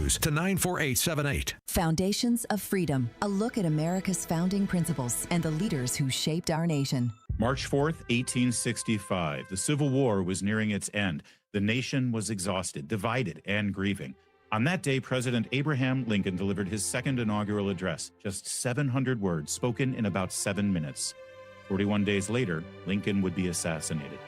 News to 94878. Foundations of Freedom, a look at America's founding principles and the leaders who shaped our nation. March 4th, 1865. The Civil War was nearing its end. The nation was exhausted, divided, and grieving. On that day, President Abraham Lincoln delivered his second inaugural address, just 700 words spoken in about 7 minutes. 41 days later, Lincoln would be assassinated.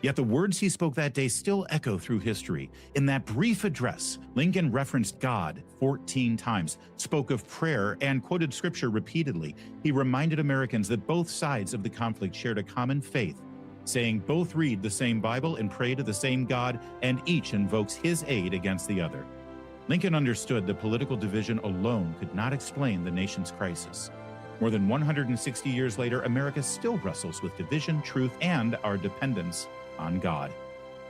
Yet the words he spoke that day still echo through history. In that brief address, Lincoln referenced God 14 times, spoke of prayer, and quoted scripture repeatedly. He reminded Americans that both sides of the conflict shared a common faith, saying both read the same Bible and pray to the same God, and each invokes his aid against the other. Lincoln understood that political division alone could not explain the nation's crisis. More than 160 years later, America still wrestles with division, truth, and our dependence on God.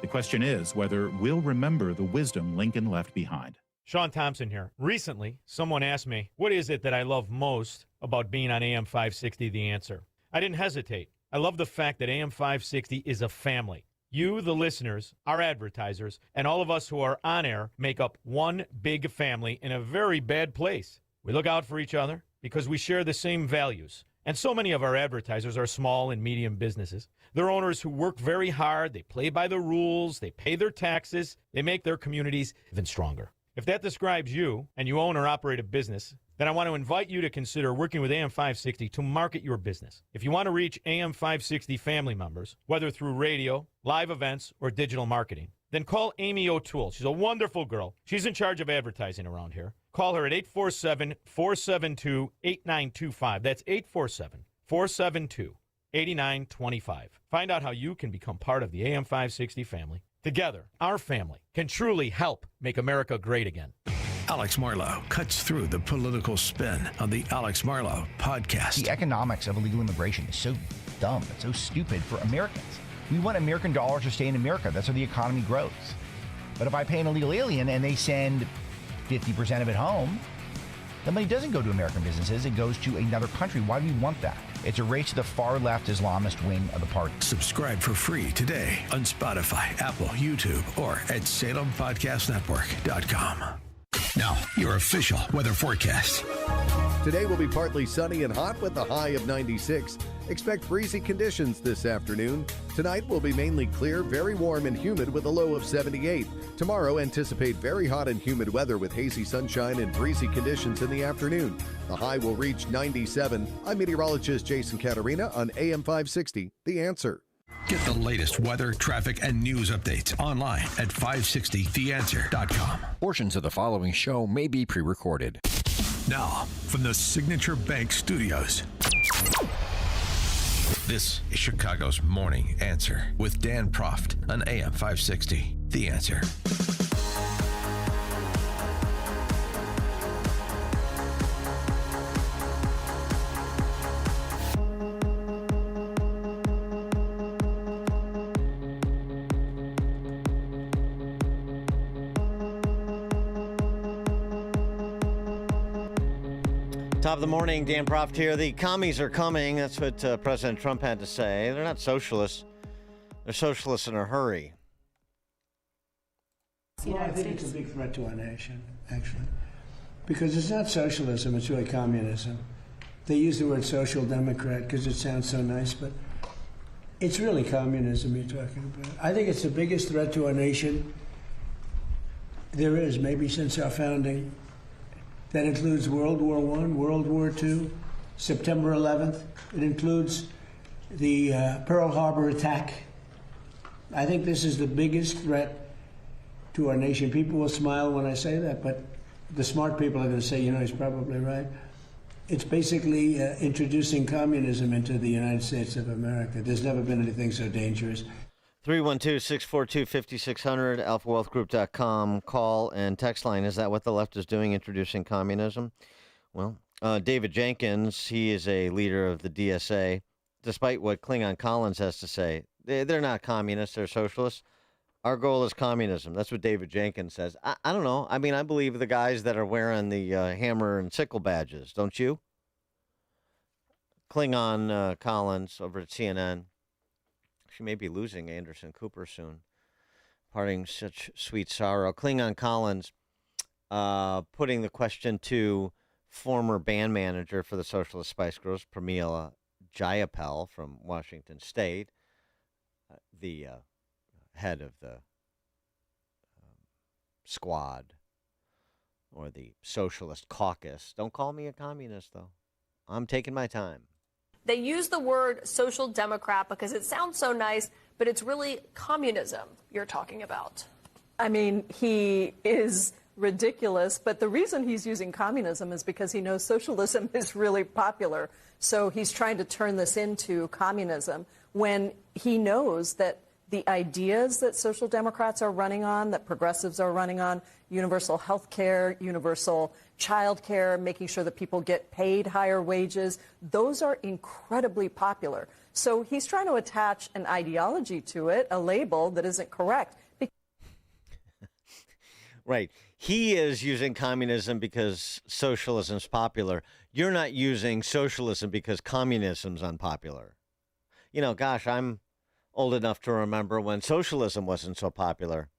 The question is whether we'll remember the wisdom Lincoln left behind. Sean Thompson here. Recently, someone asked me, what is it that I love most about being on AM 560, The Answer? I didn't hesitate. I love the fact that AM 560 is a family. You, the listeners, our advertisers, and all of us who are on air make up one big family in a very bad place. We look out for each other because we share the same values. And so many of our advertisers are small and medium businesses. They're owners who work very hard, they play by the rules, they pay their taxes, they make their communities even stronger. If that describes you and you own or operate a business, then I want to invite you to consider working with AM 560 to market your business. If you want to reach AM 560 family members, whether through radio, live events, or digital marketing, then call Amy O'Toole. She's a wonderful girl. She's in charge of advertising around here. Call her at 847-472-8925. That's 847-472-8925. Find out how you can become part of the AM 560 family. Together, our family can truly help make America great again. Alex Marlow cuts through the political spin on the Alex Marlow podcast. The economics of illegal immigration is so dumb. It's so stupid for Americans. We want American dollars to stay in America. That's how the economy grows. But if I pay an illegal alien and they send 50% of it home, the money doesn't go to American businesses. It goes to another country. Why do we want that? It's a race to the far left Islamist wing of the party. Subscribe for free today on Spotify, Apple, YouTube, or at SalemPodcastNetwork.com. Now, your official weather forecast. Today will be partly sunny and hot with a high of 96. Expect breezy conditions this afternoon. Tonight will be mainly clear, very warm and humid with a low of 78. Tomorrow, anticipate very hot and humid weather with hazy sunshine and breezy conditions in the afternoon. The high will reach 97. I'm meteorologist Jason Catarina on AM 560, The Answer. Get the latest weather, traffic, and news updates online at 560theanswer.com. Portions of the following show may be pre-recorded. Now, from the Signature Bank Studios, this is Chicago's Morning Answer with Dan Proft on AM 560. The Answer. Top of the morning, Dan Proft here. The commies are coming. That's what President Trump had to say. They're not socialists. They're socialists in a hurry. Well, I think it's a big threat to our nation, actually. Because it's not socialism, it's really communism. They use the word social democrat because it sounds so nice, but it's really communism you're talking about. I think it's the biggest threat to our nation there is, maybe since our founding. That includes World War I, World War II, September 11th. It includes the Pearl Harbor attack. I think this is the biggest threat to our nation. People will smile when I say that, but the smart people are going to say, you know, he's probably right. It's basically introducing communism into the United States of America. There's never been anything so dangerous. 312-642-5600, alphawealthgroup.com. Call and text line. Is that what the left is doing, introducing communism? Well, David Jenkins, he is a leader of the DSA. Despite what Klingon Collins has to say, they're not communists, they're socialists. Our goal is communism. That's what David Jenkins says. I don't know. I mean, I believe the guys that are wearing the hammer and sickle badges, don't you? Klingon Collins over at CNN. She may be losing Anderson Cooper soon. Parting such sweet sorrow. Klingon Collins putting the question to former band manager for the Socialist Spice Girls, Pramila Jayapal from Washington State, the head of the squad or the Socialist Caucus. Don't call me a communist, though. I'm taking my time. They use the word social democrat because it sounds so nice, but it's really communism you're talking about. I mean, he is ridiculous, but the reason he's using communism is because he knows socialism is really popular. So he's trying to turn this into communism when he knows that the ideas that social democrats are running on, that progressives are running on, universal health care, universal child care, making sure that people get paid higher wages, those are incredibly popular. So he's trying to attach an ideology to it, a label that isn't correct. Right. He is using communism because socialism's popular. You're not using socialism because communism's unpopular. You know, gosh, I'm old enough to remember when socialism wasn't so popular.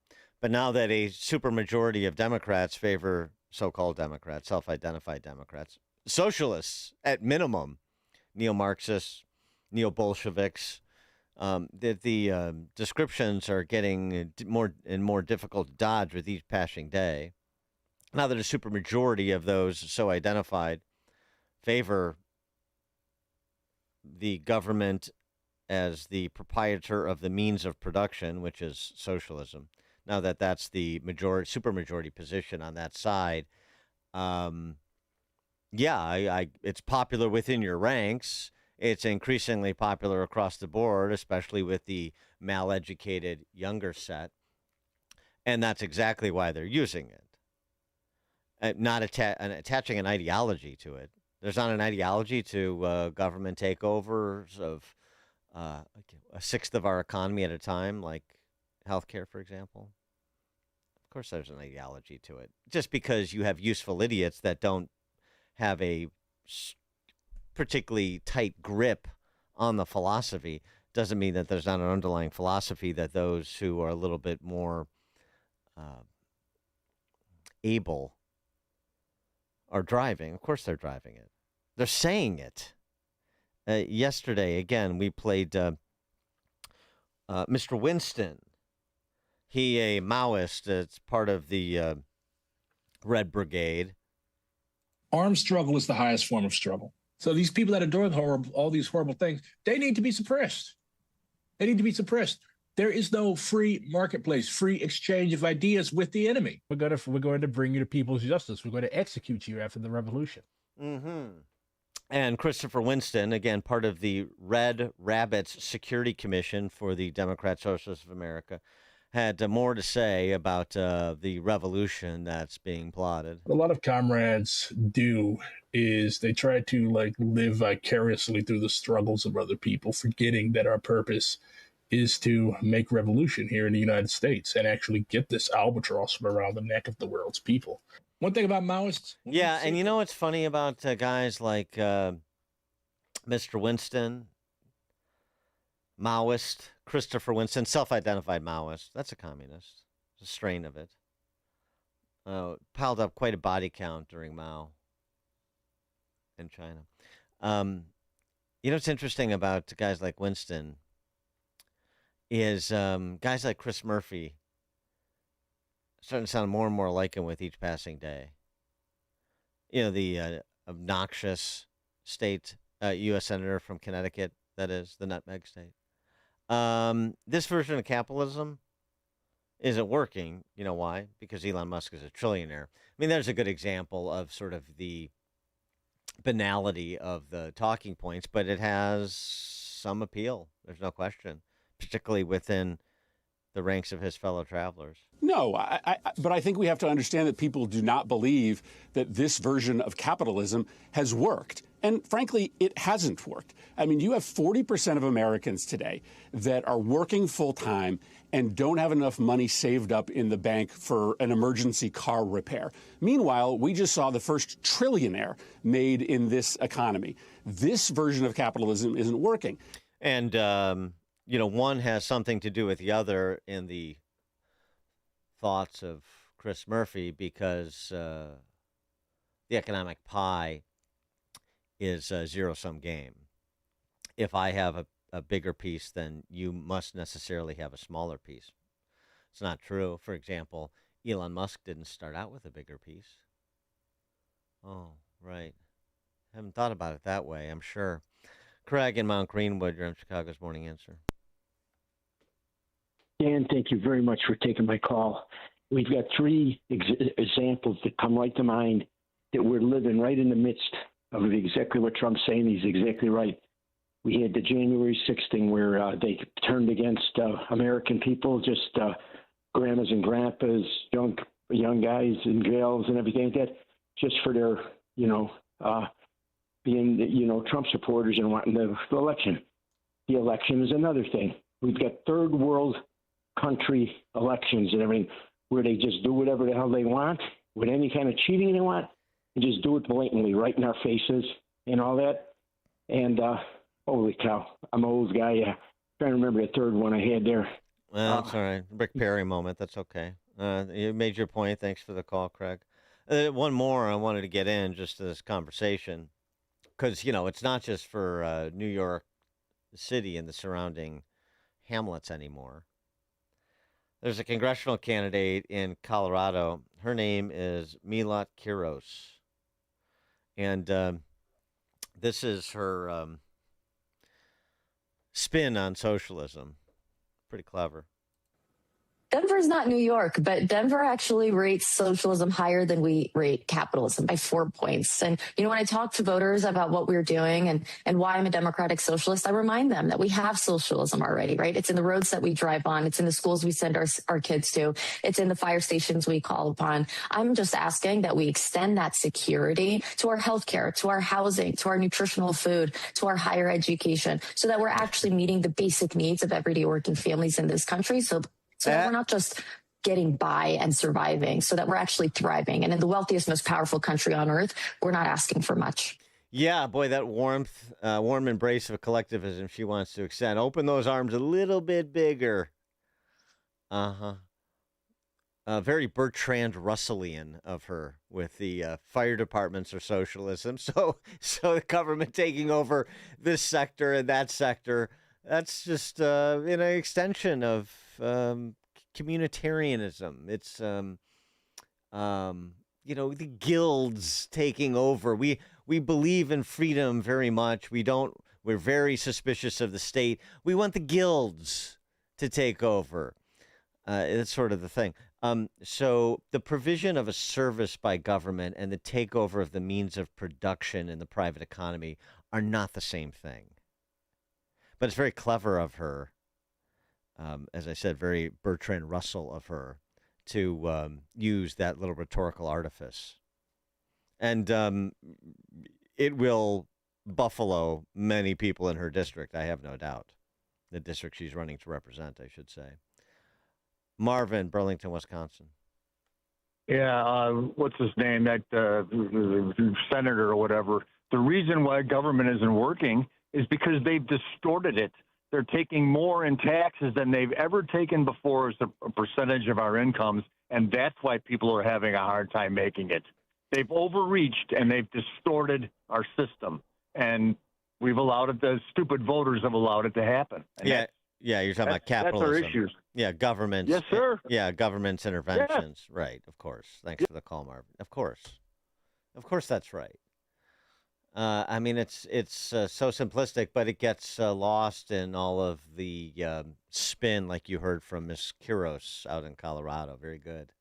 But now that a supermajority of Democrats favor so-called Democrats, self-identified Democrats, socialists at minimum, neo-Marxists, neo-Bolsheviks, that the descriptions are getting more and more difficult to dodge with each passing day. Now that a supermajority of those so identified favor the government as the proprietor of the means of production, which is socialism. Now that that's the supermajority position on that side, it's popular within your ranks. It's increasingly popular across the board, especially with the mal-educated younger set. And that's exactly why they're using it. Not attaching an ideology to it. There's not an ideology to government takeovers of a sixth of our economy at a time, like healthcare, for example. Of course there's an ideology to it. Just because you have useful idiots that don't have a particularly tight grip on the philosophy doesn't mean that there's not an underlying philosophy that those who are a little bit more able are driving. Of course they're driving it. They're saying it. Yesterday, again, we played Mr. Winston. He a Maoist. It's part of the Red Brigade. Armed struggle is the highest form of struggle. So these people that are doing all these horrible things, they need to be suppressed. They need to be suppressed. There is no free marketplace, free exchange of ideas with the enemy. We're going to bring you to people's justice. We're going to execute you after the revolution. Mm-hmm. And Christopher Winston, again, part of the Red Rabbits Security Commission for the Democrat Socialists of America, had more to say about the revolution that's being plotted. What a lot of comrades do is they try to live vicariously through the struggles of other people, forgetting that our purpose is to make revolution here in the United States and actually get this albatross from around the neck of the world's people. One thing about Maoists. Yeah, and you know what's funny about guys like Mr. Winston, Maoist, Christopher Winston, self-identified Maoist. That's a communist. It's a strain of it. Piled up quite a body count during Mao in China. You know what's interesting about guys like Winston is guys like Chris Murphy starting to sound more and more like him with each passing day. You know, the obnoxious state U.S. senator from Connecticut, that is, the nutmeg state. This version of capitalism isn't working. You know why? Because Elon Musk is a trillionaire. I mean, there's a good example of sort of the banality of the talking points, but it has some appeal. There's no question, particularly within the ranks of his fellow travelers. No, but I think we have to understand that people do not believe that this version of capitalism has worked. And frankly, it hasn't worked. I mean, you have 40% of Americans today that are working full time and don't have enough money saved up in the bank for an emergency car repair. Meanwhile, we just saw the first trillionaire made in this economy. This version of capitalism isn't working. And, you know, one has something to do with the other in the thoughts of Chris Murphy because the economic pie is a zero-sum game. If I have a bigger piece, then you must necessarily have a smaller piece. It's not true. For example, Elon Musk didn't start out with a bigger piece. Oh, right. Haven't thought about it that way, I'm sure. Craig in Mount Greenwood, you're on Chicago's Morning Answer. Dan, thank you very much for taking my call. We've got three examples that come right to mind that we're living right in the midst of exactly what Trump's saying. He's exactly right. We had the January 6th thing where they turned against American people, just grandmas and grandpas, young guys in jails and everything like that, just for their, being, Trump supporters and wanting the election. The election is another thing. We've got third world country elections and everything where they just do whatever the hell they want with any kind of cheating they want and just do it blatantly right in our faces and all that. And holy cow, I'm an old guy. Trying to remember the third one I had there. Well, that's all right. Rick Perry moment. That's okay. You made your point. Thanks for the call, Craig. One more I wanted to get in just to this conversation because, it's not just for New York City and the surrounding hamlets anymore. There's a congressional candidate in Colorado. Her name is Milot Kiros. And this is her spin on socialism. Pretty clever. Denver's not New York, but Denver actually rates socialism higher than we rate capitalism by 4 points. And, when I talk to voters about what we're doing and why I'm a democratic socialist, I remind them that we have socialism already, right? It's in the roads that we drive on. It's in the schools we send our kids to. It's in the fire stations we call upon. I'm just asking that we extend that security to our healthcare, to our housing, to our nutritional food, to our higher education, so that we're actually meeting the basic needs of everyday working families in this country. So that we're not just getting by and surviving, so that we're actually thriving. And in the wealthiest, most powerful country on earth, we're not asking for much. Yeah, boy, that warm embrace of collectivism she wants to extend. Open those arms a little bit bigger. Very Bertrand Russellian of her with the fire departments are socialism. So the government taking over this sector and that sector. That's just an extension of communitarianism. It's the guilds taking over. We believe in freedom very much. We're very suspicious of the state. We want the guilds to take over. That's sort of the thing. So the provision of a service by government and the takeover of the means of production in the private economy are not the same thing. But it's very clever of her, as I said, very Bertrand Russell of her, to use that little rhetorical artifice. And it will buffalo many people in her district, I have no doubt. The district she's running to represent, I should say. Marvin, Burlington, Wisconsin. Yeah, what's his name? That senator or whatever. The reason why government isn't working is because they've distorted it. They're taking more in taxes than they've ever taken before as a percentage of our incomes, and that's why people are having a hard time making it. They've overreached, and they've distorted our system, and we've allowed it, the stupid voters have allowed it to happen. And yeah, you're talking about capitalism. That's our issues. Yeah, government's. Yes, sir. Yeah, government's interventions. Yeah. Right, of course. Thanks for the call, Marvin. Of course, that's right. I mean, it's so simplistic, but it gets lost in all of the spin, like you heard from Miss Kiros out in Colorado. Very good.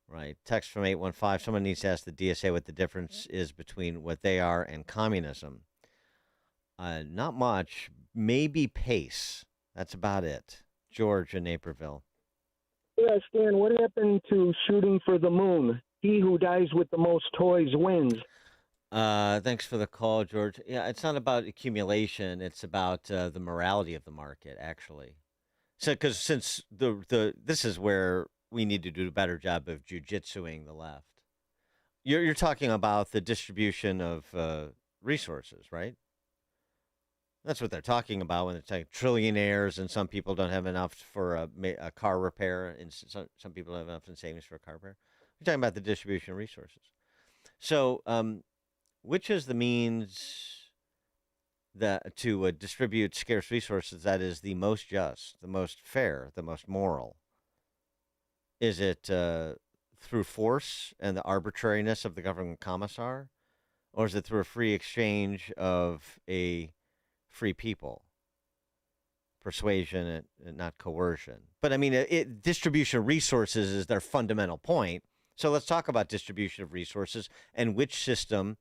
Right. Text from 815. Someone needs to ask the DSA what the difference is between what they are and communism. Not much. Maybe pace. That's about it. George in Naperville. Yeah, Stan, what happened to shooting for the moon? He who dies with the most toys wins. Thanks for the call, George. Yeah, it's not about accumulation. It's about the morality of the market, actually. So, because since this is where we need to do a better job of jujitsuing the left. You're talking about the distribution of resources, right? That's what they're talking about when it's like trillionaires, and some people don't have enough for a car repair, and some people don't have enough in savings for a car repair. We're talking about the distribution of resources. So, which is the means to distribute scarce resources that is the most just, the most fair, the most moral? Is it through force and the arbitrariness of the government commissar, or is it through a free exchange of a free people? Persuasion and not coercion. But I mean, distribution of resources is their fundamental point. So let's talk about distribution of resources and which system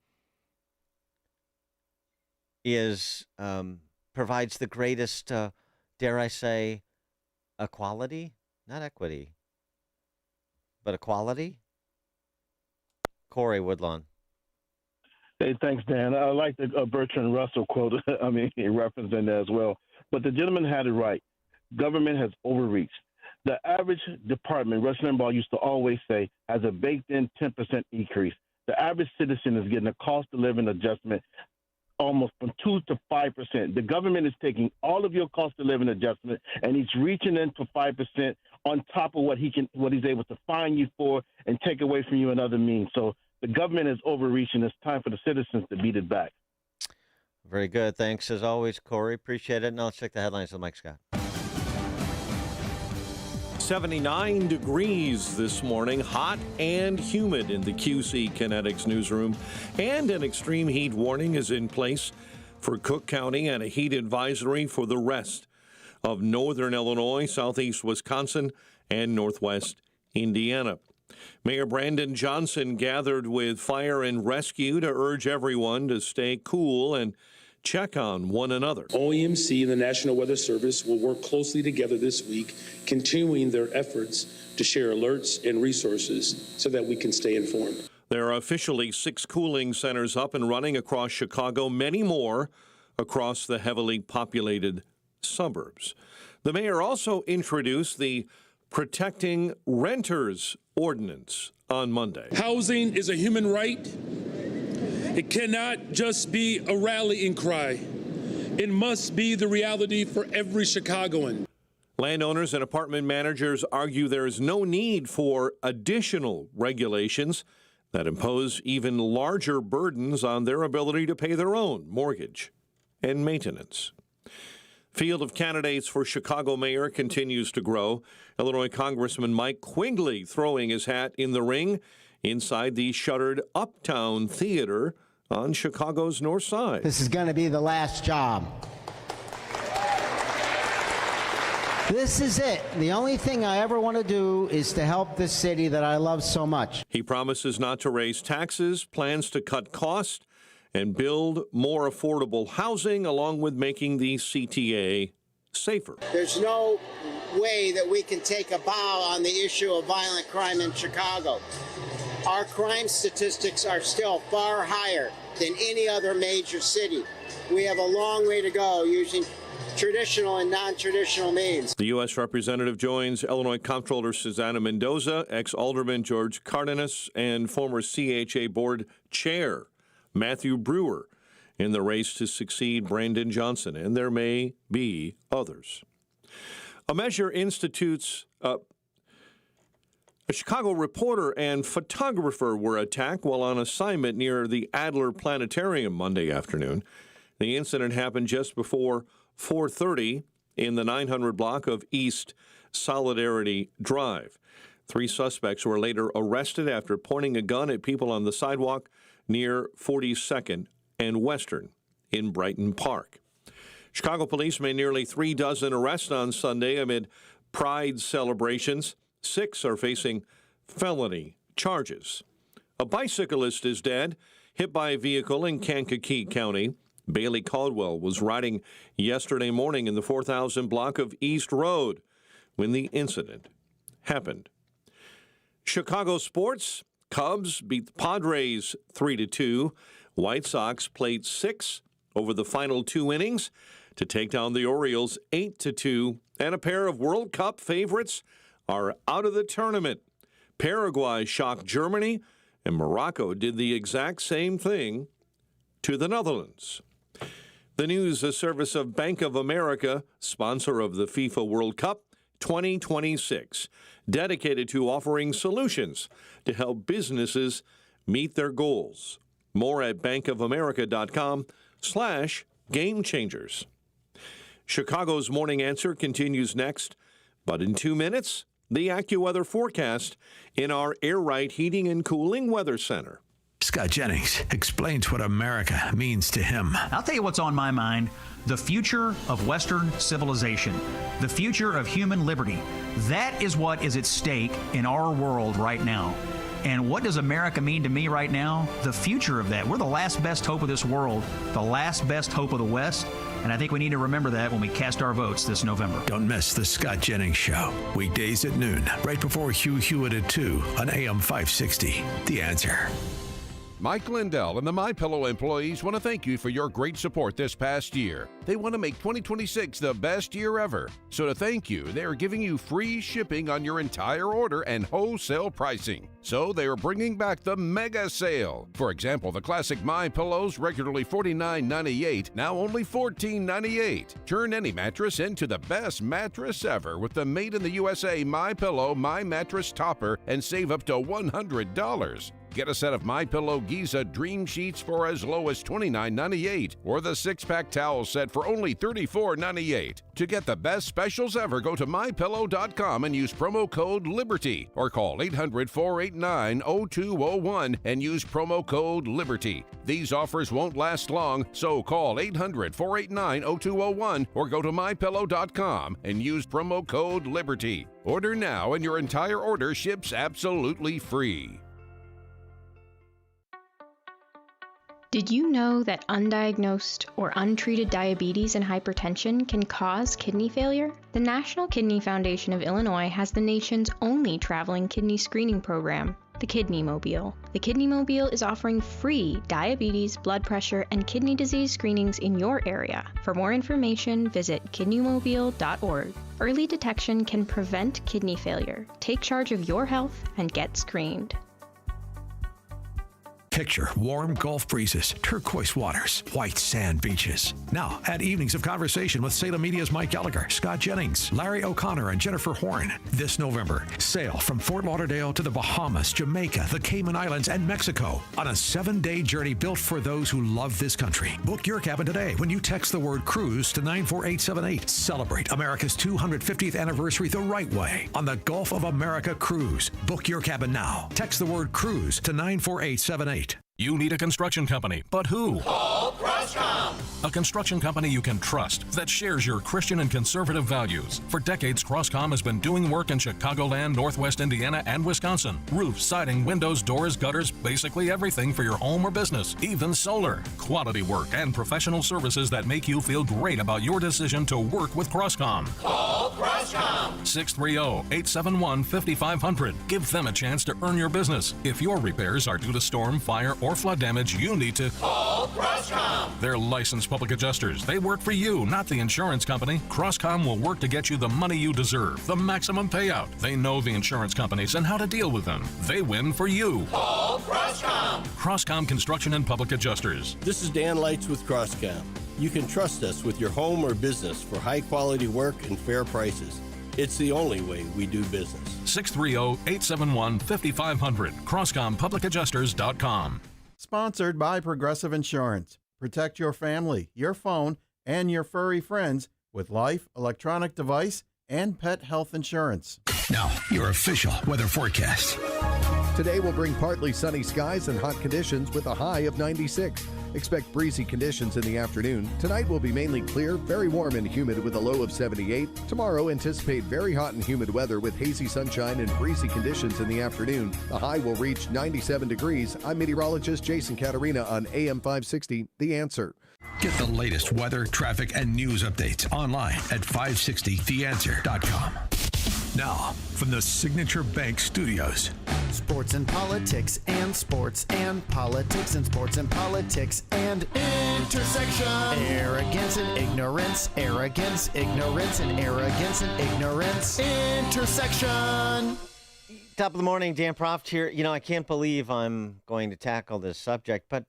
provides the greatest, dare I say, equality? Not equity, but equality? Corey Woodlawn. Hey, thanks, Dan. I like the Bertrand Russell quote. I mean, he referenced in there as well. But the gentleman had it right. Government has overreached. The average department, Rush Limbaugh used to always say, has a baked-in 10% increase. The average citizen is getting a cost of living adjustment almost from 2 to 5%. The government is taking all of your cost of living adjustment, and he's reaching in for 5% on top of what he's able to fine you for and take away from you in other means. So the government is overreaching. It's time for the citizens to beat it back. Very good. Thanks, as always, Corey. Appreciate it. Now let's check the headlines with Mike Scott. 79 degrees this morning, hot and humid in the QC Kinetics newsroom. And an extreme heat warning is in place for Cook County and a heat advisory for the rest of northern Illinois, southeast Wisconsin, and northwest Indiana. Mayor Brandon Johnson gathered with fire and rescue to urge everyone to stay cool and check on one another. OEMC and the National Weather Service will work closely together this week, continuing their efforts to share alerts and resources so that we can stay informed. There are officially 6 cooling centers up and running across Chicago, many more across the heavily populated suburbs. The mayor also introduced the Protecting Renters Ordinance on Monday. Housing is a human right. It cannot just be a rallying cry. It must be the reality for every Chicagoan. Landowners and apartment managers argue there is no need for additional regulations that impose even larger burdens on their ability to pay their own mortgage and maintenance. Field of candidates for Chicago mayor continues to grow. Illinois Congressman Mike Quigley throwing his hat in the ring inside the shuttered Uptown Theater on Chicago's north side. This is going to be the last job. This is it. The only thing I ever want to do is to help this city that I love so much. He promises not to raise taxes, plans to cut costs, and build more affordable housing, along with making the CTA safer. There's no way that we can take a bow on the issue of violent crime in Chicago. Our crime statistics are still far higher than any other major city. We have a long way to go using traditional and non-traditional means. The U.S. representative joins Illinois Comptroller Susana Mendoza, ex-alderman George Cardenas, and former CHA board chair Matthew Brewer in the race to succeed Brandon Johnson, and there may be others. A measure institutes a Chicago reporter and photographer were attacked while on assignment near the Adler Planetarium Monday afternoon. The incident happened just before 4:30 in the 900 block of East Solidarity Drive. 3 suspects were later arrested after pointing a gun at people on the sidewalk near 42nd and Western in Brighton Park. Chicago police made nearly 3 dozen arrests on Sunday amid Pride celebrations. 6 are facing felony charges. A bicyclist is dead, hit by a vehicle in Kankakee County. Bailey Caldwell was riding yesterday morning in the 4000 block of East Road when the incident happened. Chicago sports. Cubs beat the Padres 3-2. White Sox played 6 over the final 2 innings to take down the Orioles 8-2. And a pair of World Cup favorites are out of the tournament. Paraguay shocked Germany, and Morocco did the exact same thing to the Netherlands. The news a service of Bank of America, sponsor of the FIFA World Cup 2026, dedicated to offering solutions to help businesses meet their goals. More at bankofamerica.com/game changers. Chicago's Morning Answer continues next, but in 2 minutes, the AccuWeather forecast in our Air Right Heating and Cooling Weather Center. Scott Jennings explains what America means to him. I'll tell you what's on my mind. The future of Western civilization. The future of human liberty. That is what is at stake in our world right now. And what does America mean to me right now? The future of that. We're the last best hope of this world, the last best hope of the West, and I think we need to remember that when we cast our votes this November. Don't miss the Scott Jennings Show, weekdays at noon, right before Hugh Hewitt at 2 on AM 560. The Answer. Mike Lindell and the MyPillow employees want to thank you for your great support this past year. They want to make 2026 the best year ever. So to thank you, they are giving you free shipping on your entire order and wholesale pricing. So they are bringing back the mega sale. For example, the classic MyPillows, regularly $49.98, now only $14.98. Turn any mattress into the best mattress ever with the Made in the USA MyPillow My Mattress Topper and save up to $100. Get a set of MyPillow Giza Dream Sheets for as low as $29.98 or the 6-pack towel set for only $34.98. To get the best specials ever, go to MyPillow.com and use promo code LIBERTY or call 800-489-0201 and use promo code LIBERTY. These offers won't last long, so call 800-489-0201 or go to MyPillow.com and use promo code LIBERTY. Order now and your entire order ships absolutely free. Did you know that undiagnosed or untreated diabetes and hypertension can cause kidney failure? The National Kidney Foundation of Illinois has the nation's only traveling kidney screening program, the Kidney Mobile. The Kidney Mobile is offering free diabetes, blood pressure, and kidney disease screenings in your area. For more information, visit kidneymobile.org. Early detection can prevent kidney failure. Take charge of your health and get screened. Picture warm Gulf breezes, turquoise waters, white sand beaches. Now, add evenings of conversation with Salem Media's Mike Gallagher, Scott Jennings, Larry O'Connor, and Jennifer Horn. This November, sail from Fort Lauderdale to the Bahamas, Jamaica, the Cayman Islands, and Mexico on a 7-day journey built for those who love this country. Book your cabin today when you text the word cruise to 94878. Celebrate America's 250th anniversary the right way on the Gulf of America Cruise. Book your cabin now. Text the word cruise to 94878. You need a construction company, but who? Call Croscom. A construction company you can trust that shares your Christian and conservative values. For decades, Croscom has been doing work in Chicagoland, Northwest Indiana, and Wisconsin. Roofs, siding, windows, doors, gutters, basically everything for your home or business, even solar. Quality work and professional services that make you feel great about your decision to work with Croscom. Call Croscom. 630-871-5500. Give them a chance to earn your business. If your repairs are due to storm, fire, or flood damage, you need to call Croscom. They're licensed public adjusters. They work for you, not the insurance company. Croscom will work to get you the money you deserve, the maximum payout. They know the insurance companies and how to deal with them. They win for you. Call Croscom. Croscom Construction and Public Adjusters. This is Dan Lights with Croscom. You can trust us with your home or business for high quality work and fair prices. It's the only way we do business. 630-871-5500. CroscomPublicAdjusters.com. Sponsored by Progressive Insurance. Protect your family, your phone, and your furry friends with life, electronic device, and pet health insurance. Now, your official weather forecast. Today will bring partly sunny skies and hot conditions with a high of 96. Expect breezy conditions in the afternoon. Tonight will be mainly clear, very warm and humid with a low of 78. Tomorrow, anticipate very hot and humid weather with hazy sunshine and breezy conditions in the afternoon. The high will reach 97 degrees. I'm meteorologist Jason Caterina on AM 560, The Answer. Get the latest weather, traffic, and news updates online at 560theanswer.com. Now, from the Signature Bank Studios. Sports and politics and sports and politics and sports and politics and intersection. Arrogance and ignorance, arrogance, ignorance, and arrogance and ignorance. Intersection. Top of the morning, Dan Proft here. You know, I can't believe I'm going to tackle this subject, but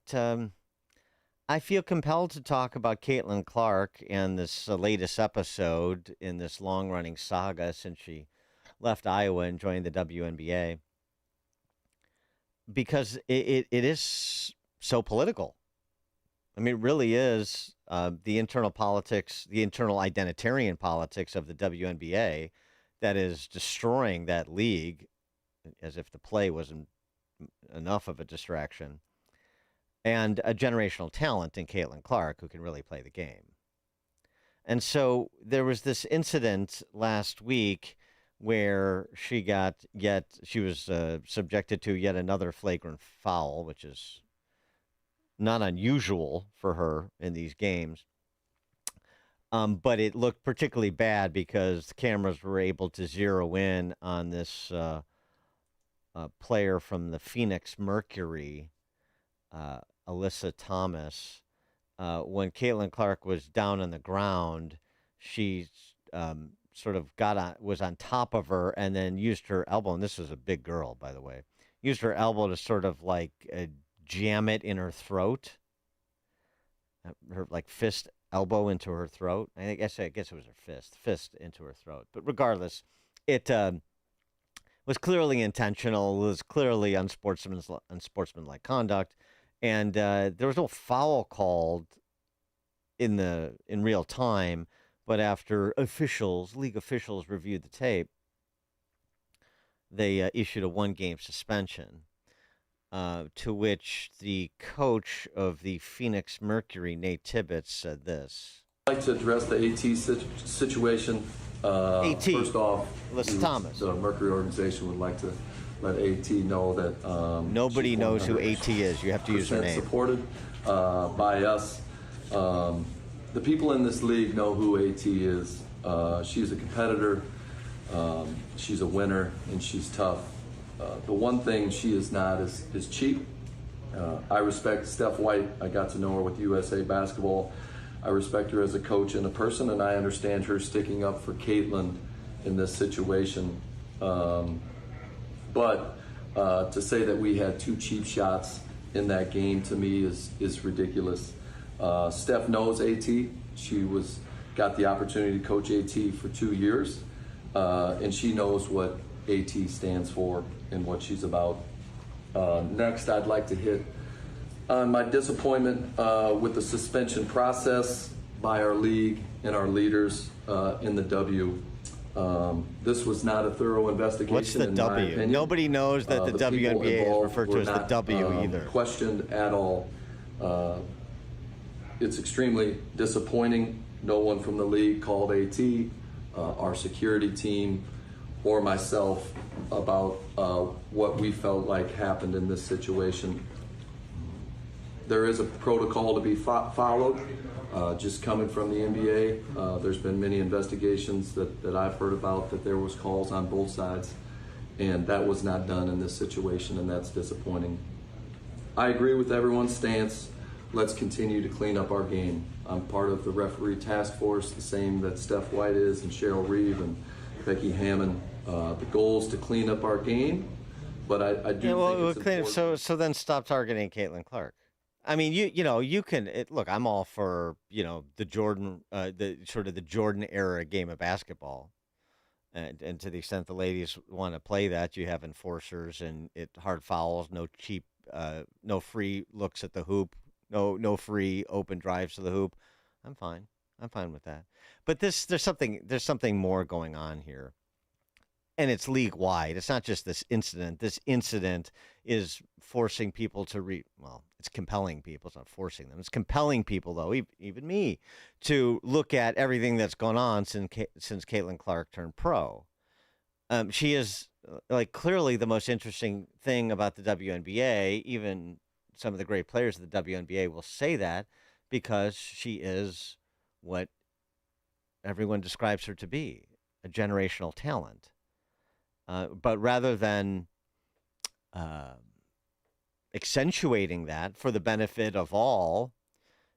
I I feel compelled to talk about Caitlin Clark and this latest episode in this long-running saga since she left Iowa and joined the WNBA, because it is so political. I mean, it really is the internal politics, the internal identitarian politics of the WNBA that is destroying that league, as if the play wasn't enough of a distraction, and a generational talent in Caitlin Clark who can really play the game. And so there was this incident last week where she was subjected to yet another flagrant foul, which is not unusual for her in these games. But it looked particularly bad because the cameras were able to zero in on this player from the Phoenix Mercury, Alyssa Thomas. When Caitlin Clark was down on the ground, she sort of was on top of her and then used her elbow, and this was a big girl, by the way, used her elbow to sort of like jam it in her throat, her like fist elbow into her throat. I guess it was her fist into her throat. But regardless, it was clearly intentional. It was clearly unsportsmanlike conduct, and there was no foul called in real time. But after league officials reviewed the tape, they issued a 1-game suspension, to which the coach of the Phoenix Mercury, Nate Tibbetts, said this. I'd like to address the AT situation. AT. First off, Alyssa Thomas. The Mercury organization would like to let AT know that nobody knows who AT is. You have to use her name. Supported by us. The people in this league know who AT is. She's a competitor, she's a winner, and she's tough. The one thing she is not is cheap. I respect Steph White. I got to know her with USA Basketball. I respect her as a coach and a person, and I understand her sticking up for Caitlin in this situation. But to say that we had 2 cheap shots in that game, to me, is ridiculous. Steph knows AT. She got the opportunity to coach AT for 2 years, and she knows what AT stands for and what she's about. Next, I'd like to hit on my disappointment with the suspension process by our league and our leaders in the W. This was not a thorough investigation. What's the W? Nobody knows that the WNBA is referred to as the W either. Questioned at all. It's extremely disappointing. No one from the league called AT, our security team, or myself about what we felt like happened in this situation. There is a protocol to be followed. Just coming from the NBA, there's been many investigations that I've heard about that there was calls on both sides, and that was not done in this situation, and that's disappointing. I agree with everyone's stance. Let's continue to clean up our game. I'm part of the referee task force, the same that Steph White is, and Cheryl Reeve and Becky Hammond. The goal is to clean up our game, but I do think it's important. So then stop targeting Caitlin Clark. I mean, you can look. I'm all for the Jordan, the Jordan era game of basketball, and to the extent the ladies want to play that, you have enforcers and hard fouls, no cheap, no free looks at the hoop, no free open drives to the hoop. I'm fine with that. But there's something more going on here. And it's league-wide. It's not just this incident. This incident is forcing people to it's compelling people. It's not forcing them. It's compelling people, though, even me, to look at everything that's gone on since Caitlin Clark turned pro. She is, clearly the most interesting thing about the WNBA. Even some of the great players of the WNBA will say that, because she is what everyone describes her to be, a generational talent. But rather than accentuating that for the benefit of all,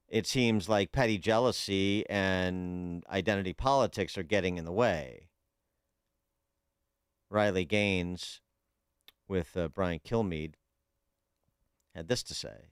it seems like petty jealousy and identity politics are getting in the way. Riley Gaines with Brian Kilmeade had this to say.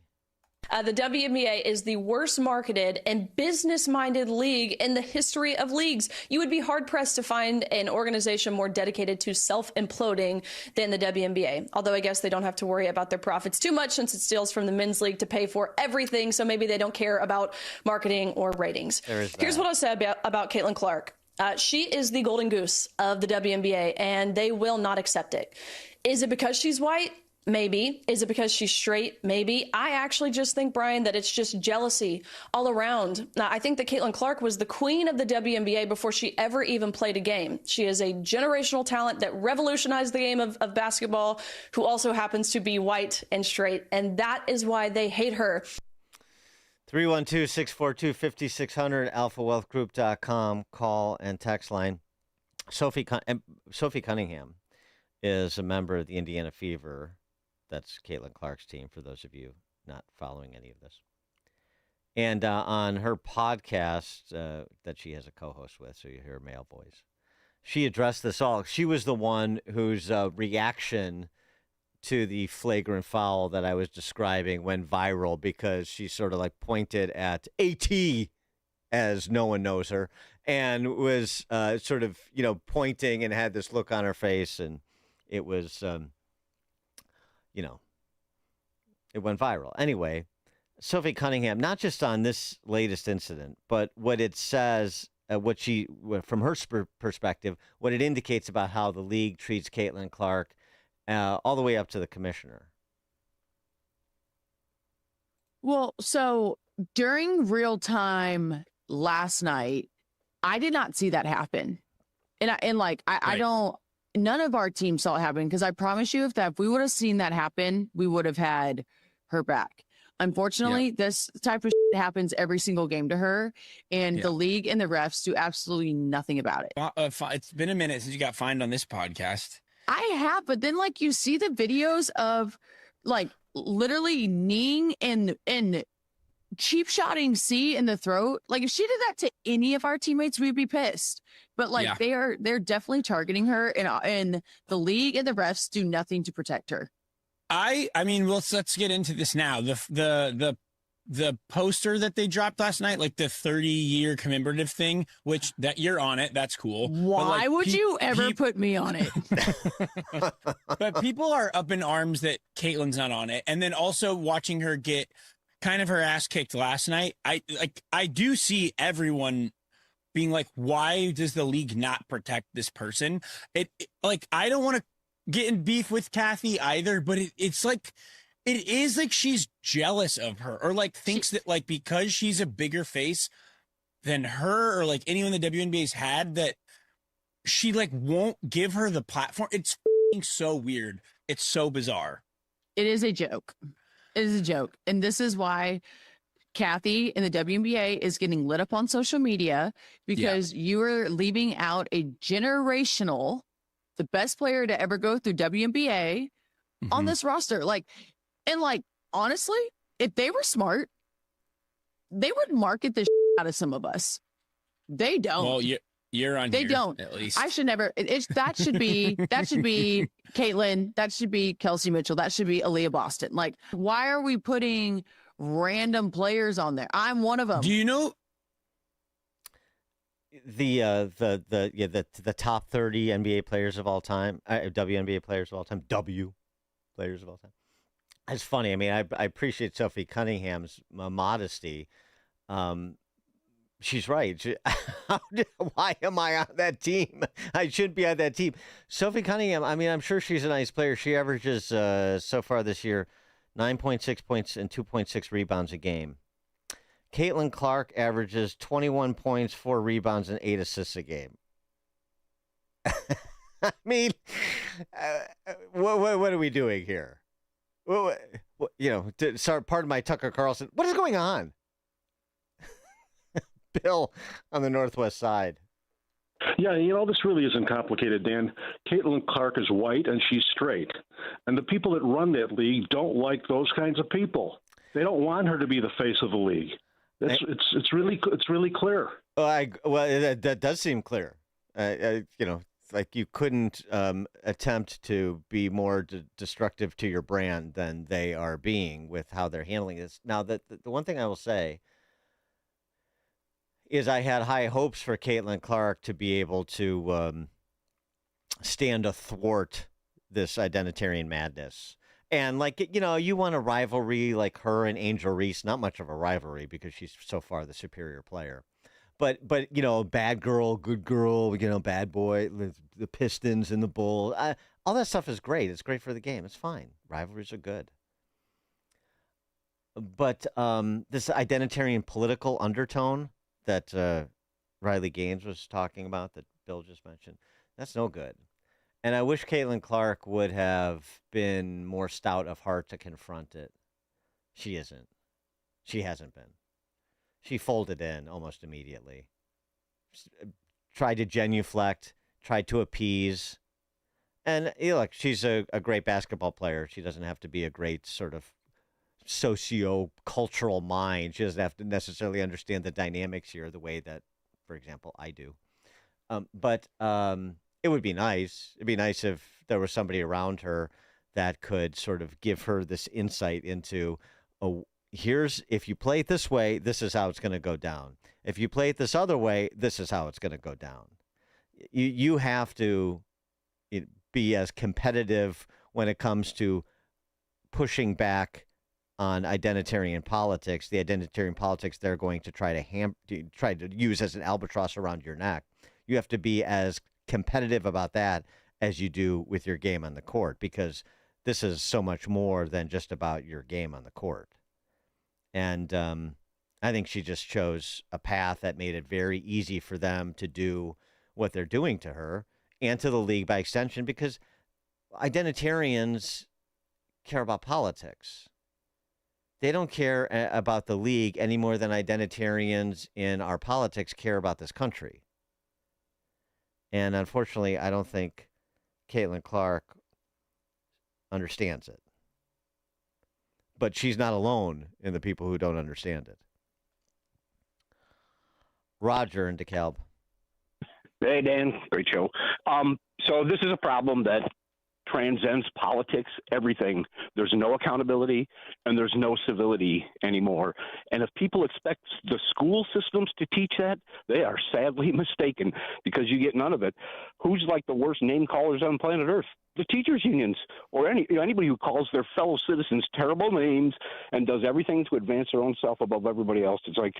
The WNBA is the worst marketed and business-minded league in the history of leagues. You would be hard-pressed to find an organization more dedicated to self-imploding than the WNBA. Although I guess they don't have to worry about their profits too much since it steals from the men's league to pay for everything, so maybe they don't care about marketing or ratings. Here's what I'll say about Caitlin Clark. She is the golden goose of the WNBA, and they will not accept it. Is it because she's white? Maybe. Is it because she's straight? Maybe. I actually just think, Brian, that it's just jealousy all around. Now, I think that Caitlin Clark was the queen of the WNBA before she ever even played a game. She is a generational talent that revolutionized the game of basketball, who also happens to be white and straight. And that is why they hate her. 312-642-5600, alphawealthgroup.com, call and text line. Sophie Cunningham is a member of the Indiana Fever. That's Caitlin Clark's team, for those of you not following any of this. And on her podcast that she has a co-host with, so you hear male voice, she addressed this all. She was the one whose reaction to the flagrant foul that I was describing went viral because she sort of like pointed at AT, as no one knows her, and was sort of, pointing and had this look on her face, and it was, it went viral. Anyway, Sophie Cunningham, not just on this latest incident, but what it says, from her perspective, what it indicates about how the league treats Caitlin Clark, all the way up to the commissioner. Well, so during real time last night, I did not see that happen. I don't, none of our team saw it happen, because I promise you, if we would have seen that happen, we would have had her back. Unfortunately, this type of shit happens every single game to her, and the league and the refs do absolutely nothing about it. It's been a minute since you got fined on this podcast. I have, but then you see the videos of literally kneeing and cheap shotting C in the throat. If she did that to any of our teammates, we'd be pissed. But they're definitely targeting her, and the league and the refs do nothing to protect her. I mean, let's get into this now. The poster that they dropped last night, the 30-year commemorative thing, which that you're on it, that's cool. Why would you ever put me on it? But people are up in arms that Caitlin's not on it, and then also watching her get kind of her ass kicked last night. I do see everyone being like, why does the league not protect this person? I don't want to get in beef with Kathy either, but it is she's jealous of her, or thinks that because she's a bigger face than her, or anyone the WNBA's had, that she won't give her the platform. It's so weird. It's so bizarre. It is a joke. It is a joke. And this is why Kathy in the WNBA is getting lit up on social media, because you are leaving out a generational, the best player to ever go through WNBA on this roster. Honestly, if they were smart, they would market the out of some of us. They don't. Well, you're on. They don't. At least I should never. That should be Caitlin. That should be Kelsey Mitchell. That should be Aaliyah Boston. Why are we putting random players on there? I'm one of them. Do you know the top 30 NBA players of all time, WNBA players of all time, players of all time? It's funny. I mean, I appreciate Sophie Cunningham's modesty. She's right. Why am I on that team? I shouldn't be on that team. Sophie Cunningham, I mean, I'm sure she's a nice player. She averages, so far this year, 9.6 points and 2.6 rebounds a game. Caitlin Clark averages 21 points, 4 rebounds, and 8 assists a game. I mean, what are we doing here? Sorry, pardon my Tucker Carlson. What is going on? Bill on the Northwest side. Yeah, this really isn't complicated, Dan. Caitlin Clark is white and she's straight. And the people that run that league don't like those kinds of people. They don't want her to be the face of the league. It's really clear. That does seem clear. like you couldn't attempt to be more destructive to your brand than they are being with how they're handling this. Now, the one thing I will say is I had high hopes for Caitlin Clark to be able to stand athwart this identitarian madness. And like, you know, you want a rivalry like her and Angel Reese, not much of a rivalry because she's so far the superior player. But you know, bad girl, good girl, you know, bad boy, the Pistons and the Bulls, all that stuff is great. It's great for the game. It's fine. Rivalries are good. But this identitarian political undertone that Riley Gaines was talking about, that Bill just mentioned, that's no good. And I wish Caitlin Clark would have been more stout of heart to confront it. She isn't. She hasn't been. She folded in almost immediately. Tried to genuflect, tried to appease. And you know, look, she's a great basketball player. She doesn't have to be a great sort of socio-cultural mind. She doesn't have to necessarily understand the dynamics here the way that, for example, I do. But it would be nice. It'd be nice if there was somebody around her that could sort of give her this insight into, if you play it this way, this is how it's going to go down. If you play it this other way, this is how it's going to go down. You have to be as competitive when it comes to pushing back on identitarian politics. The identitarian politics they're going to try to use as an albatross around your neck. You have to be as competitive about that as you do with your game on the court, because this is so much more than just about your game on the court. And I think she just chose a path that made it very easy for them to do what they're doing to her and to the league by extension, because identitarians care about politics. They don't care about the league any more than identitarians in our politics care about this country. And unfortunately, I don't think Caitlin Clark understands it. But she's not alone in the people who don't understand it. Roger in DeKalb. Hey, Dan. Great show. So this is a problem that transcends politics, everything. There's no accountability and there's no civility anymore. And if people expect the school systems to teach that, they are sadly mistaken, because you get none of it. Who's like the worst name callers on planet Earth? The teachers unions, or anybody who calls their fellow citizens terrible names and does everything to advance their own self above everybody else. It's like,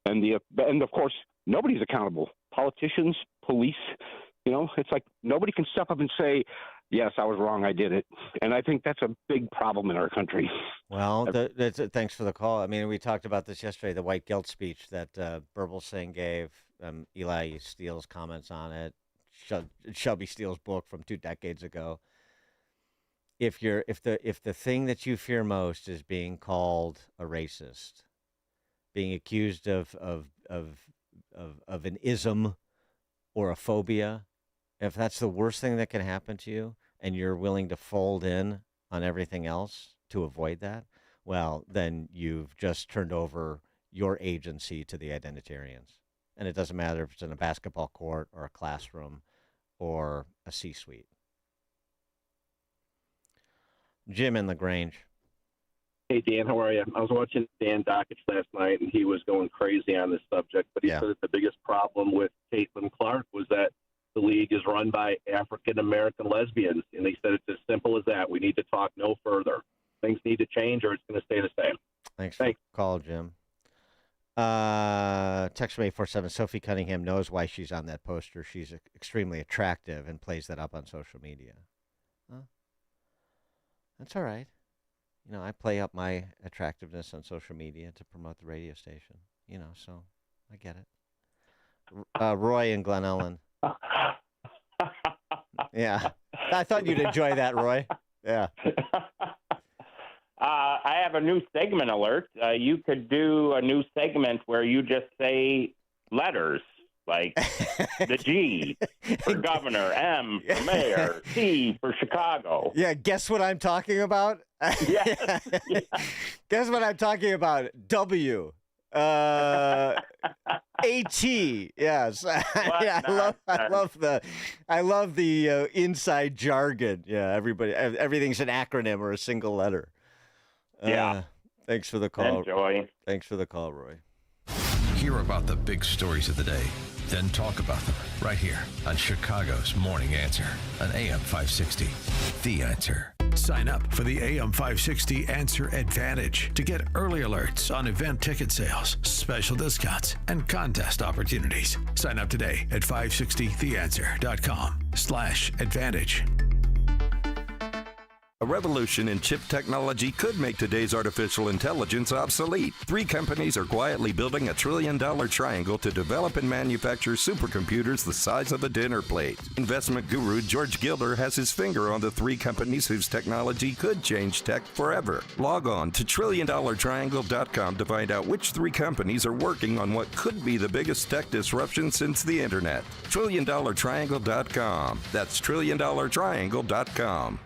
and of course, nobody's accountable. Politicians, police, it's like nobody can step up and say, yes, I was wrong, I did it. And I think that's a big problem in our country. Well, thanks for the call. I mean, we talked about this yesterday, the white guilt speech that Birbal Singh gave, Eli Steele's comments on it, Shelby Steele's book from 2 decades ago. If the thing that you fear most is being called a racist, being accused of an ism or a phobia, if that's the worst thing that can happen to you, and you're willing to fold in on everything else to avoid that, well, then you've just turned over your agency to the identitarians. And it doesn't matter if it's in a basketball court or a classroom or a C-suite. Jim in LaGrange. Hey, Dan, how are you? I was watching Dan Dakich last night, and he was going crazy on this subject, but he said that the biggest problem with Caitlin Clark was that the league is run by African-American lesbians, and they said it's as simple as that. We need to talk no further. Things need to change, or it's going to stay the same. Thanks for the call, Jim. Text from 847. Sophie Cunningham knows why she's on that poster. She's extremely attractive and plays that up on social media. Huh? That's all right. I play up my attractiveness on social media to promote the radio station. So I get it. Roy in Glen Ellen. Yeah. I thought you'd enjoy that, Roy. Yeah. I have a new segment alert. You could do a new segment where you just say letters, like the G for governor, M for mayor, C for Chicago. Yeah, guess what I'm talking about? Yes. Guess what I'm talking about? W. AT, yes. Yeah, I love the inside jargon. Yeah, everything's an acronym or a single letter. Yeah. Thanks for the call. Enjoy. Thanks for the call, Roy. Hear about the big stories of the day, then talk about them right here on Chicago's Morning Answer on AM 560. The Answer. Sign up for the AM 560 Answer Advantage to get early alerts on event ticket sales, special discounts, and contest opportunities. Sign up today at 560theanswer.com/advantage. A revolution in chip technology could make today's artificial intelligence obsolete. 3 companies are quietly building a $1 trillion triangle to develop and manufacture supercomputers the size of a dinner plate. Investment guru George Gilder has his finger on the 3 companies whose technology could change tech forever. Log on to TrillionDollarTriangle.com to find out which 3 companies are working on what could be the biggest tech disruption since the internet. TrillionDollarTriangle.com. That's TrillionDollarTriangle.com.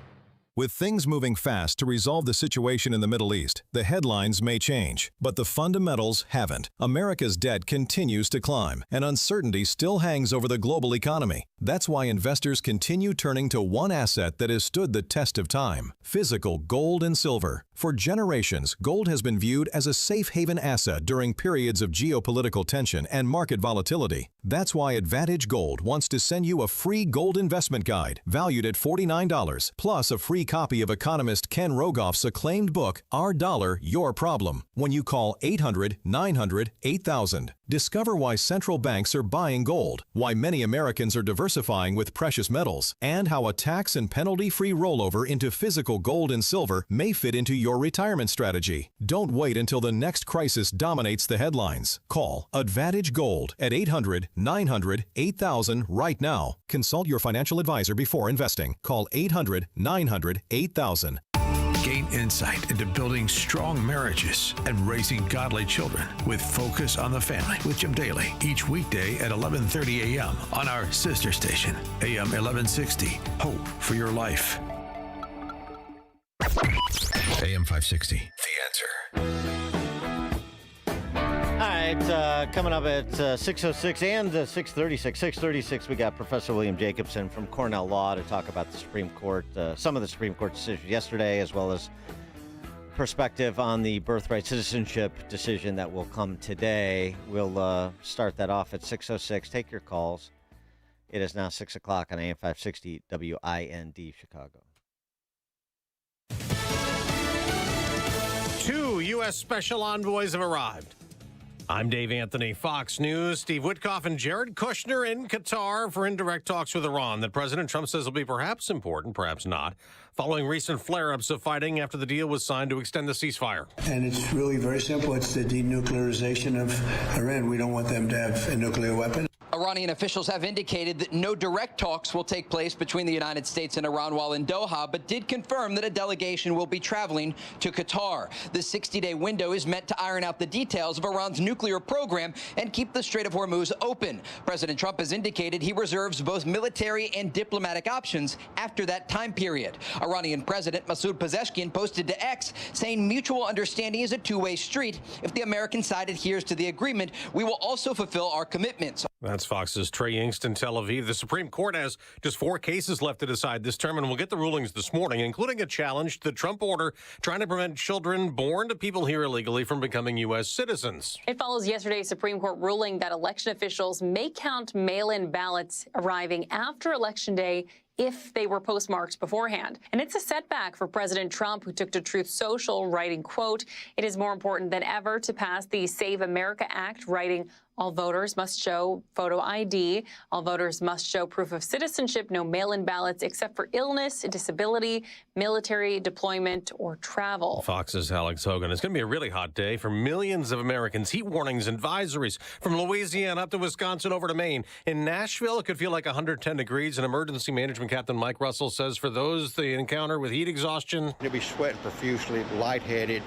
With things moving fast to resolve the situation in the Middle East, the headlines may change, but the fundamentals haven't. America's debt continues to climb, and uncertainty still hangs over the global economy. That's why investors continue turning to one asset that has stood the test of time: physical gold and silver. For generations, gold has been viewed as a safe haven asset during periods of geopolitical tension and market volatility. That's why Advantage Gold wants to send you a free gold investment guide valued at $49, plus a free copy of economist Ken Rogoff's acclaimed book, Our Dollar, Your Problem, when you call 800-900-8000. Discover why central banks are buying gold, why many Americans are diversifying with precious metals, and how a tax and penalty-free rollover into physical gold and silver may fit into your retirement strategy. Don't wait until the next crisis dominates the headlines. Call Advantage Gold at 800-900-8000 right now. Consult your financial advisor before investing. Call 800-900-8000. Gain insight into building strong marriages and raising godly children with Focus on the Family with Jim Daly each weekday at 11:30 a.m. on our sister station, AM 1160. Hope for your life. AM 560, The Answer. All right, coming up at 6:06 and 6:36. 6:36, we got Professor William Jacobson from Cornell Law to talk about the Supreme Court, some of the Supreme Court decisions yesterday, as well as perspective on the birthright citizenship decision that will come today. We'll start that off at 6:06. Take your calls. It is now 6 o'clock on AM 560 WIND Chicago. 2 U.S. special envoys have arrived. I'm Dave Anthony, Fox News. Steve Witkoff and Jared Kushner in Qatar for indirect talks with Iran that President Trump says will be perhaps important, perhaps not, following recent flare-ups of fighting after the deal was signed to extend the ceasefire. And it's really very simple. It's the denuclearization of Iran. We don't want them to have a nuclear weapon. Iranian officials have indicated that no direct talks will take place between the United States and Iran while in Doha, but did confirm that a delegation will be traveling to Qatar. The 60-day window is meant to iron out the details of Iran's nuclear program and keep the Strait of Hormuz open. President Trump has indicated he reserves both military and diplomatic options after that time period. Iranian President Masoud Pezeshkian posted to X saying mutual understanding is a two-way street. If the American side adheres to the agreement, we will also fulfill our commitments. That's Fox's Trey Yingst in Tel Aviv. The Supreme Court has just 4 cases left to decide this term, and we'll get the rulings this morning, including a challenge to the Trump order trying to prevent children born to people here illegally from becoming U.S. citizens. It follows yesterday's Supreme Court ruling that election officials may count mail-in ballots arriving after Election Day if they were postmarked beforehand. And it's a setback for President Trump, who took to Truth Social, writing, quote, "It is more important than ever to pass the Save America Act," writing, "All voters must show photo ID. All voters must show proof of citizenship. No mail-in ballots except for illness, disability, military deployment, or travel." Fox's Alex Hogan. It's going to be a really hot day for millions of Americans. Heat warnings and advisories from Louisiana up to Wisconsin over to Maine. In Nashville, it could feel like 110 degrees. And emergency management captain Mike Russell says for those they encounter with heat exhaustion, they'll be sweating profusely, lightheaded.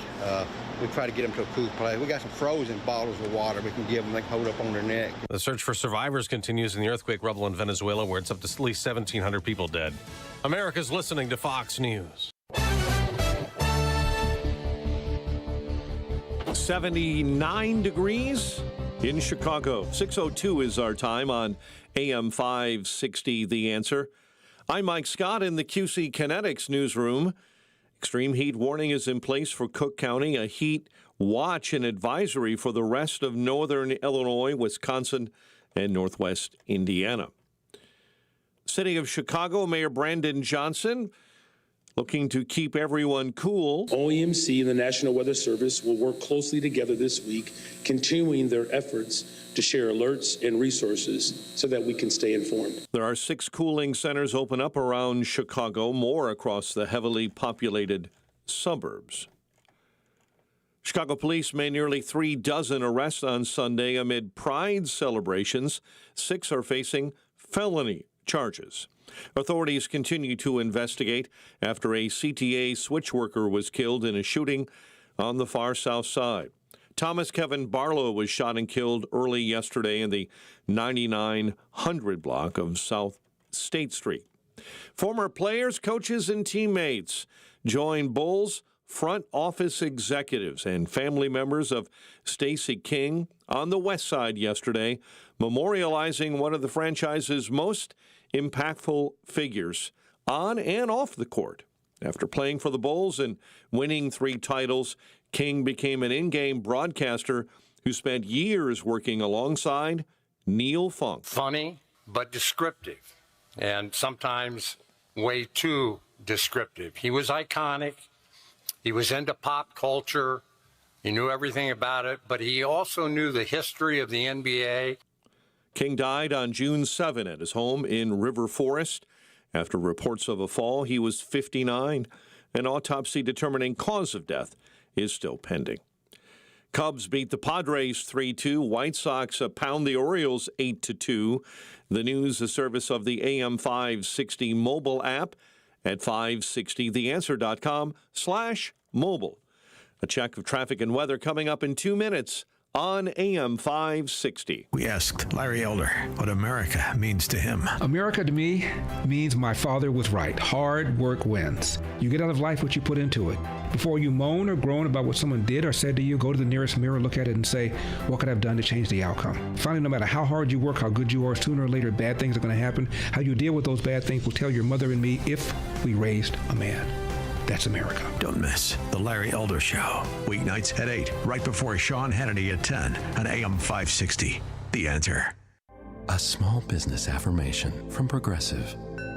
We try to get them to a cool place. We got some frozen bottles of water we can give them. They can hold up on their neck. The search for survivors continues in the earthquake rubble in Venezuela, where it's up to at least 1,700 people dead. America's listening to Fox News. 79 degrees in Chicago. 6:02 is our time on AM 560, The Answer. I'm Mike Scott in the QC Kinetics newsroom. Extreme heat warning is in place for Cook County, a heat watch and advisory for the rest of northern Illinois, Wisconsin, and northwest Indiana. City of Chicago, Mayor Brandon Johnson looking to keep everyone cool. OEMC and the National Weather Service will work closely together this week, continuing their efforts to share alerts and resources so that we can stay informed. There are 6 cooling centers open up around Chicago, more across the heavily populated suburbs. Chicago police made nearly 36 arrests on Sunday amid Pride celebrations. 6 are facing felony charges. Authorities continue to investigate after a CTA switch worker was killed in a shooting on the far south side. Thomas Kevin Barlow was shot and killed early yesterday in the 9900 block of South State Street. Former players, coaches, and teammates join Bulls front office executives and family members of Stacey King on the west side yesterday, memorializing one of the franchise's most impactful figures on and off the court. After playing for the Bulls and winning 3 titles, King became an in-game broadcaster who spent years working alongside Neil Funk. Funny, but descriptive, and sometimes way too descriptive. He was iconic. He was into pop culture. He knew everything about it, but he also knew the history of the NBA. King died on June 7 at his home in River Forest. After reports of a fall, he was 59. An autopsy determining cause of death is still pending. Cubs beat the Padres 3-2. White Sox pound the Orioles 8-2. The news, a service of the AM 560 mobile app at 560theanswer.com/mobile. A check of traffic and weather coming up in 2 minutes on AM 560. We asked Larry Elder what America means to him. America to me means my father was right. Hard work wins. You get out of life what you put into it. Before you moan or groan about what someone did or said to you, go to the nearest mirror, look at it, and say, what could I have done to change the outcome? Finally, no matter how hard you work, how good you are, sooner or later, bad things are going to happen. How you deal with those bad things will tell your mother and me if we raised a man. That's America. Don't miss The Larry Elder Show. Weeknights at 8, right before Sean Hannity at 10 on AM 560. The Answer. A small business affirmation from Progressive.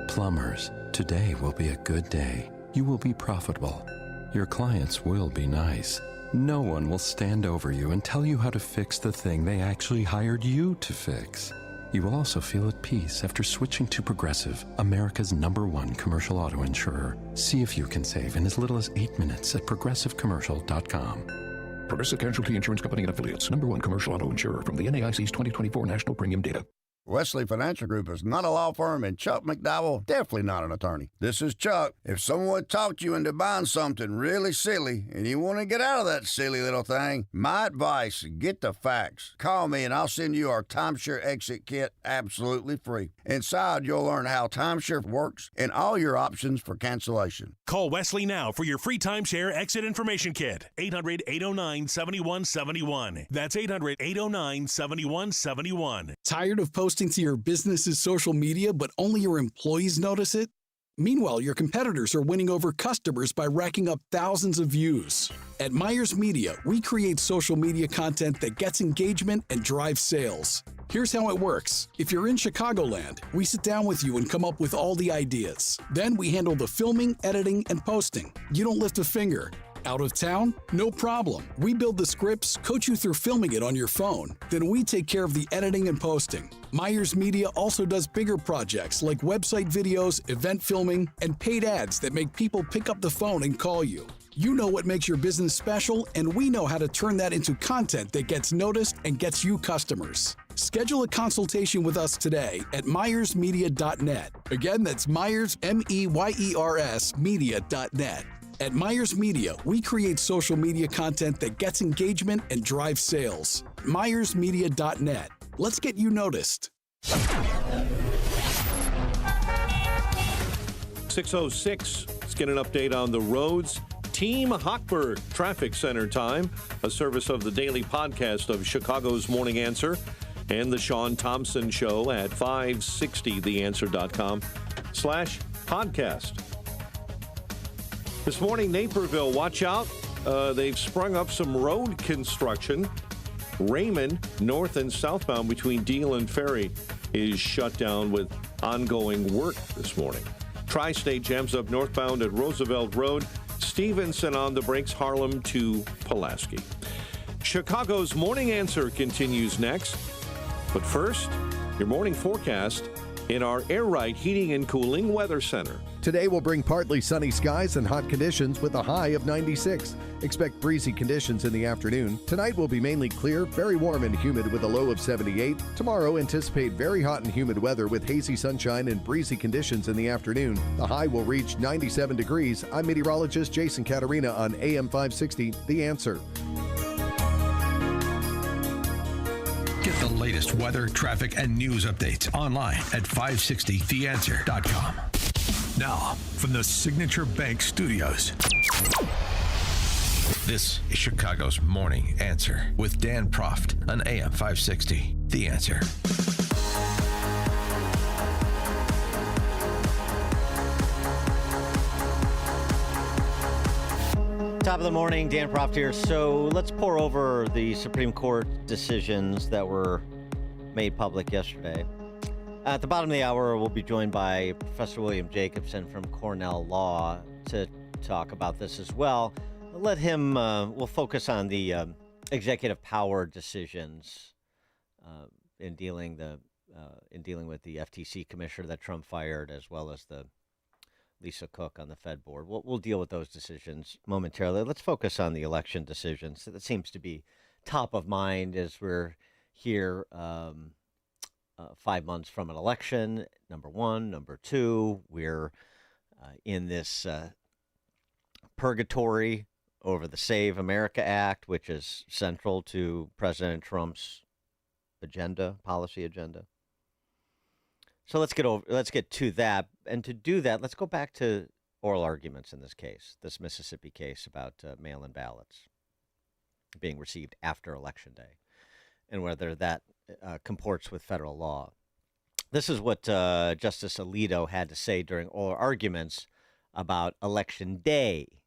Plumbers, today will be a good day. You will be profitable. Your clients will be nice. No one will stand over you and tell you how to fix the thing they actually hired you to fix. You will also feel at peace after switching to Progressive, America's #1 commercial auto insurer. See if you can save in as little as 8 minutes at progressivecommercial.com. Progressive Casualty Insurance Company and Affiliates, #1 commercial auto insurer from the NAIC's 2024 National Premium Data. Wesley Financial Group is not a law firm, and Chuck McDowell definitely not an attorney. This is Chuck. If someone talked you into buying something really silly and you want to get out of that silly little thing, my advice, get the facts. Call me and I'll send you our timeshare exit kit absolutely free. Inside, you'll learn how timeshare works and all your options for cancellation. Call Wesley now for your free timeshare exit information kit. 800-809-7171. That's 800-809-7171. Tired of posting to your business's social media, but only your employees notice it? Meanwhile, your competitors are winning over customers by racking up thousands of views. At Myers Media, we create social media content that gets engagement and drives sales. Here's how it works. If you're in Chicagoland, we sit down with you and come up with all the ideas. Then we handle the filming, editing, and posting. You don't lift a finger. Out of town? No problem. We build the scripts, coach you through filming it on your phone. Then we take care of the editing and posting. Myers Media also does bigger projects like website videos, event filming, and paid ads that make people pick up the phone and call you. You know what makes your business special, and we know how to turn that into content that gets noticed and gets you customers. Schedule a consultation with us today at myersmedia.net. Again, that's Myers, MEYERS, media.net. At Myers Media, we create social media content that gets engagement and drives sales. myersmedia.net. Let's get you noticed. 6:06. Let's get an update on the roads. Team Hochberg Traffic Center time, a service of the daily podcast of Chicago's Morning Answer and the Sean Thompson Show at 560theanswer.com/podcast. This morning, Naperville, watch out. They've sprung up some road construction. Raymond, north and southbound between Deal and Ferry, is shut down with ongoing work this morning. Tri-State jams up northbound at Roosevelt Road. Stevenson on the brakes, Harlem to Pulaski. Chicago's Morning Answer continues next. But first, your morning forecast in our Air Right Heating and Cooling Weather Center. Today will bring partly sunny skies and hot conditions with a high of 96. Expect breezy conditions in the afternoon. Tonight will be mainly clear, very warm and humid with a low of 78. Tomorrow, anticipate very hot and humid weather with hazy sunshine and breezy conditions in the afternoon. The high will reach 97 degrees. I'm meteorologist Jason Caterina on AM 560, The Answer. Get the latest weather, traffic, and news updates online at 560theanswer.com. Now, from the Signature Bank Studios, this is Chicago's Morning Answer with Dan Proft on AM 560. The Answer. Top of the morning, Dan Proft here. So let's pour over the Supreme Court decisions that were made public yesterday. At the bottom of the hour, we'll be joined by Professor William Jacobson from Cornell Law to talk about this as well. Let him, we'll focus on the executive power decisions in dealing with the FTC commissioner that Trump fired, as well as the Lisa Cook on the Fed board. We'll deal with those decisions momentarily. Let's focus on the election decisions. That seems to be top of mind as we're here 5 months from an election, number one. Number two, we're in this purgatory over the Save America Act, which is central to President Trump's policy agenda. So let's get to that. And to do that, let's go back to oral arguments in this case, this Mississippi case about mail-in ballots being received after Election Day, and whether that comports with federal law. This is what Justice Alito had to say during oral arguments about Election Day.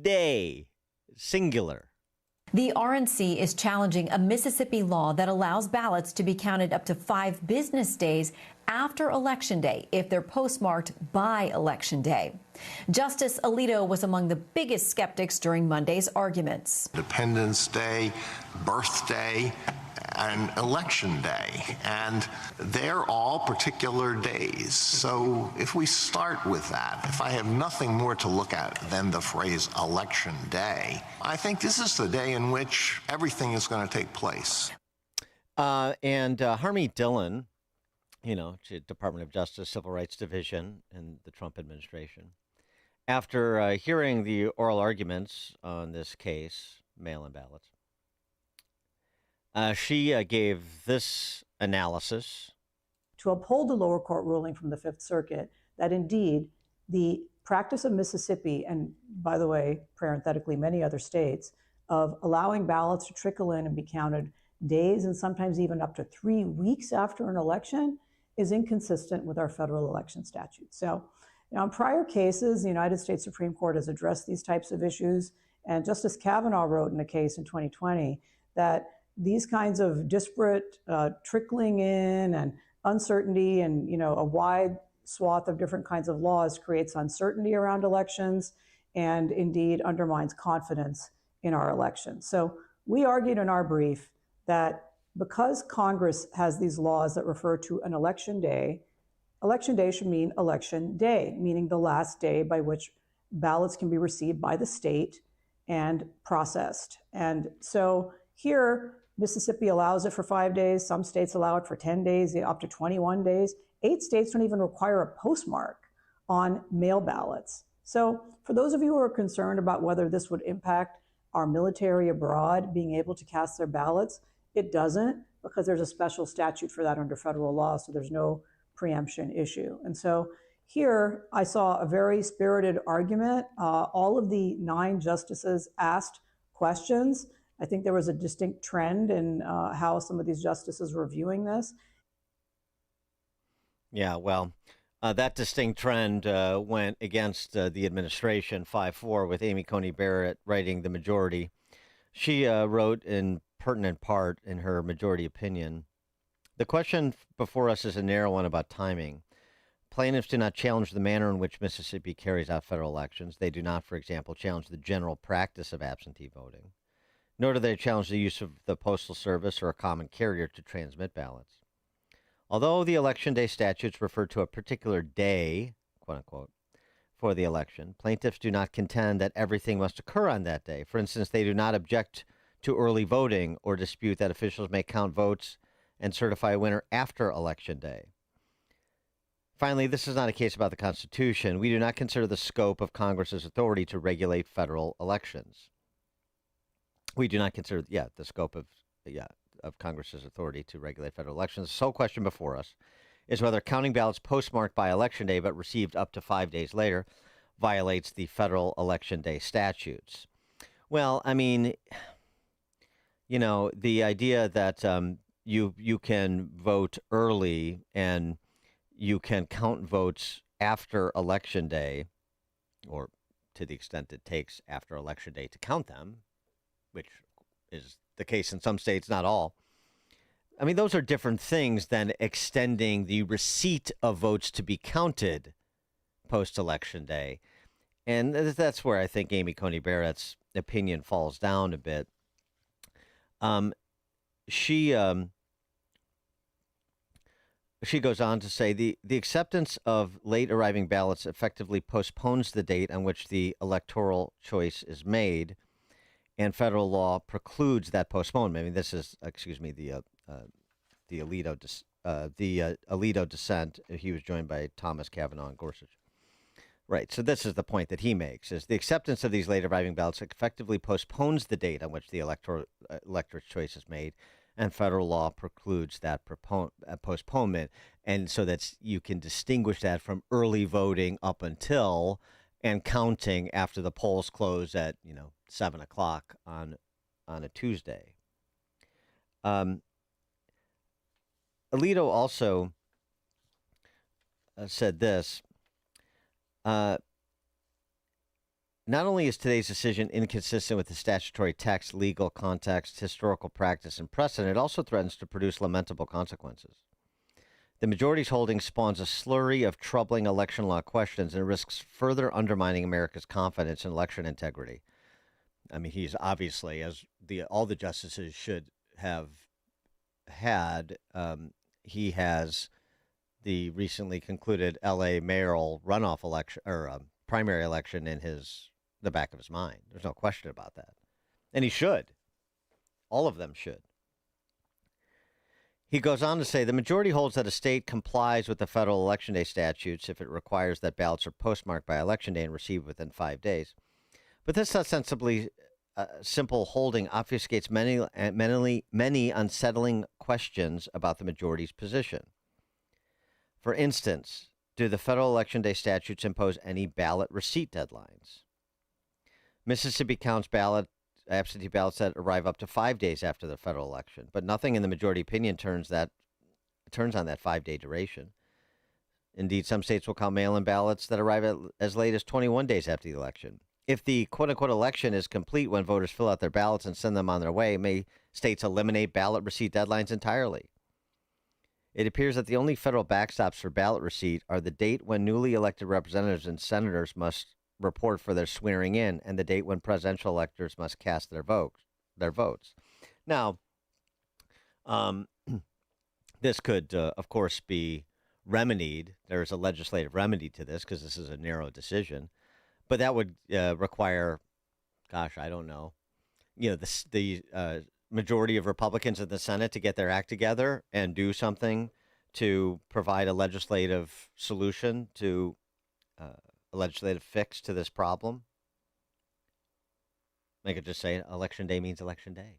Day, singular. The RNC is challenging a Mississippi law that allows ballots to be counted up to 5 business days after Election Day if they're postmarked by Election Day. Justice Alito was among the biggest skeptics during Monday's arguments. Independence Day, birthday, and Election Day, and they're all particular days. So if we start with that, if I have nothing more to look at than the phrase Election Day, I think this is the day in which everything is going to take place. And Harmeet Dillon, Department of Justice, Civil Rights Division in the Trump administration, after hearing the oral arguments on this case, mail-in ballots, she gave this analysis. To uphold the lower court ruling from the Fifth Circuit that indeed the practice of Mississippi, and by the way, parenthetically, many other states, of allowing ballots to trickle in and be counted days and sometimes even up to 3 weeks after an election is inconsistent with our federal election statute. So, in prior cases, the United States Supreme Court has addressed these types of issues, and Justice Kavanaugh wrote in a case in 2020 that these kinds of disparate trickling in and uncertainty and a wide swath of different kinds of laws creates uncertainty around elections and indeed undermines confidence in our elections. So we argued in our brief that because Congress has these laws that refer to an election day should mean election day, meaning the last day by which ballots can be received by the state and processed. And so here, Mississippi allows it for 5 days. Some states allow it for 10 days, up to 21 days. 8 states don't even require a postmark on mail ballots. So for those of you who are concerned about whether this would impact our military abroad being able to cast their ballots, it doesn't, because there's a special statute for that under federal law, so there's no preemption issue. And so Here, I saw a very spirited argument. All of the 9 justices asked questions. I think there was a distinct trend in how some of these justices were viewing this. Yeah, well, that distinct trend went against the administration 5-4 with Amy Coney Barrett writing the majority. She wrote in pertinent part in her majority opinion, the question before us is a narrow one about timing. Plaintiffs do not challenge the manner in which Mississippi carries out federal elections. They do not, for example, challenge the general practice of absentee voting, nor do they challenge the use of the Postal Service or a common carrier to transmit ballots. Although the Election Day statutes refer to a particular day, quote unquote, for the election, plaintiffs do not contend that everything must occur on that day. For instance, they do not object to early voting or dispute that officials may count votes and certify a winner after Election Day. Finally, this is not a case about the Constitution. We do not consider the scope of Congress's authority to regulate federal elections. We do not consider, the scope of Congress's authority to regulate federal elections. The sole question before us is whether counting ballots postmarked by Election Day but received up to 5 days later violates the federal Election Day statutes. Well, I mean, you know, the idea that you can vote early and you can count votes after Election Day, or to the extent it takes after Election Day to count them, which is the case in some states, not all. I mean, those are different things than extending the receipt of votes to be counted post-Election Day. And that's where I think Amy Coney Barrett's opinion falls down a bit. She goes on to say the acceptance of late arriving ballots effectively postpones the date on which the electoral choice is made, and federal law precludes that postponement. I mean, this is, the Alito dissent. He was joined by Thomas, Kavanaugh, and Gorsuch. Right. So this is the point that he makes: is the acceptance of these late arriving ballots effectively postpones the date on which the electorate's choice is made, and federal law precludes that postponement. And so that's, you can distinguish that from early voting up until and counting after the polls close at 7 o'clock on a Tuesday. Alito also said this. Not only is today's decision inconsistent with the statutory text, legal context, historical practice, and precedent, it also threatens to produce lamentable consequences. The majority's holding spawns a slurry of troubling election law questions and risks further undermining America's confidence in election integrity. I mean, he's obviously, as all the justices should have had, he has the recently concluded L.A. mayoral runoff election or primary election in the back of his mind. There's no question about that. And he should. All of them should. He goes on to say the majority holds that a state complies with the federal Election Day statutes if it requires that ballots are postmarked by Election Day and received within 5 days. But this ostensibly simple holding obfuscates many unsettling questions about the majority's position. For instance, do the federal Election Day statutes impose any ballot receipt deadlines? Mississippi counts absentee ballots that arrive up to 5 days after the federal election, but nothing in the majority opinion turns on that 5-day duration. Indeed, some states will count mail-in ballots that arrive as late as 21 days after the election. If the quote-unquote election is complete when voters fill out their ballots and send them on their way, may states eliminate ballot receipt deadlines entirely. It appears that the only federal backstops for ballot receipt are the date when newly elected representatives and senators must report for their swearing in and the date when presidential electors must cast their votes. Now, this could, of course, be remedied. There's a legislative remedy to this because this is a narrow decision. But that would require, I don't know, the majority of Republicans in the Senate to get their act together and do something to provide a legislative solution to a legislative fix to this problem. They could just say Election Day means Election Day.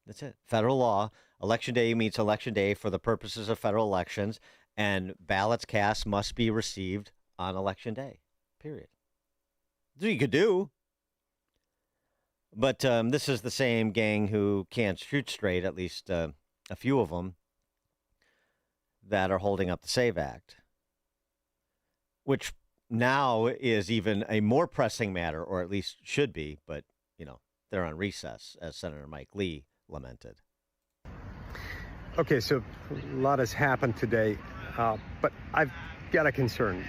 That's it. Federal law, Election Day means Election Day for the purposes of federal elections, and ballots cast must be received on Election Day, period. That's what you could do. But this is the same gang who can't shoot straight, at least a few of them, that are holding up the SAVE Act, which now is even a more pressing matter, or at least should be, but, they're on recess, as Senator Mike Lee lamented. Okay, so a lot has happened today, but I've got a concern.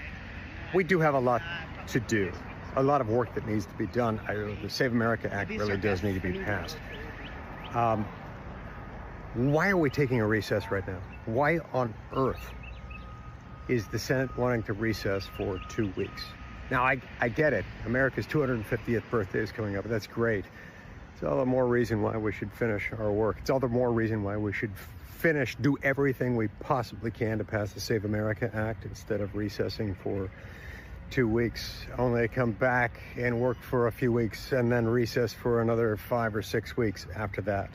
We do have a lot to do, a lot of work that needs to be done. The Save America Act really does need to be passed. Why are we taking a recess right now? Why on earth is the Senate wanting to recess for 2 weeks? Now, I get it. America's 250th birthday is coming up. That's great. It's all the more reason why we should finish our work. It's all the more reason why we should do everything we possibly can to pass the Save America Act instead of recessing for 2 weeks, only to come back and work for a few weeks and then recess for another 5 or 6 weeks after that.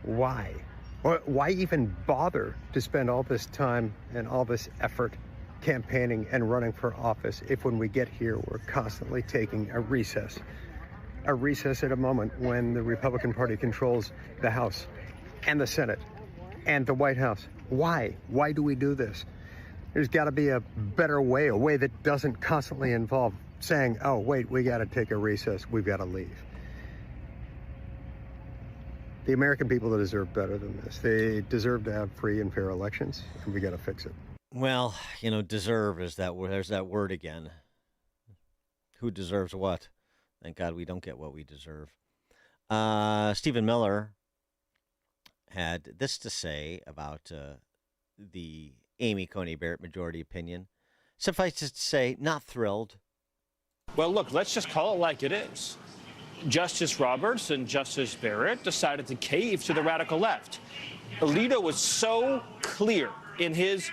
Why? Why even bother to spend all this time and all this effort campaigning and running for office if when we get here we're constantly taking a recess at a moment when the Republican Party controls the House and the Senate and the White House? Why do we do this? There's got to be a better way, a way that doesn't constantly involve saying, oh wait, we got to take a recess, we've got to leave. The American people deserve better than this. They deserve to have free and fair elections, and we got to fix it. Well, deserve is that word. There's that word again. Who deserves what? Thank God we don't get what we deserve. Stephen Miller had this to say about the Amy Coney Barrett majority opinion. Suffice it to say, not thrilled. Well, look, let's just call it like it is. Justice Roberts and Justice Barrett decided to cave to the radical left. Alito was so clear in his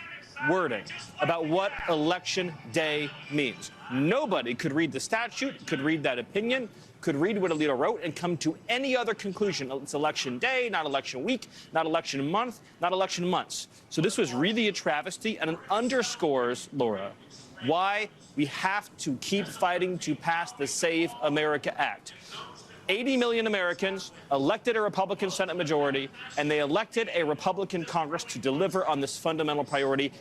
wording about what Election Day means. Nobody could read the statute, could read that opinion, could read what Alito wrote and come to any other conclusion. It's Election Day, not election week, not election month, not election months. So this was really a travesty, and it underscores, Laura, why we have to keep fighting to pass the Save America Act. 80 million Americans elected a Republican Senate majority, and they elected a Republican Congress to deliver on this fundamental priority.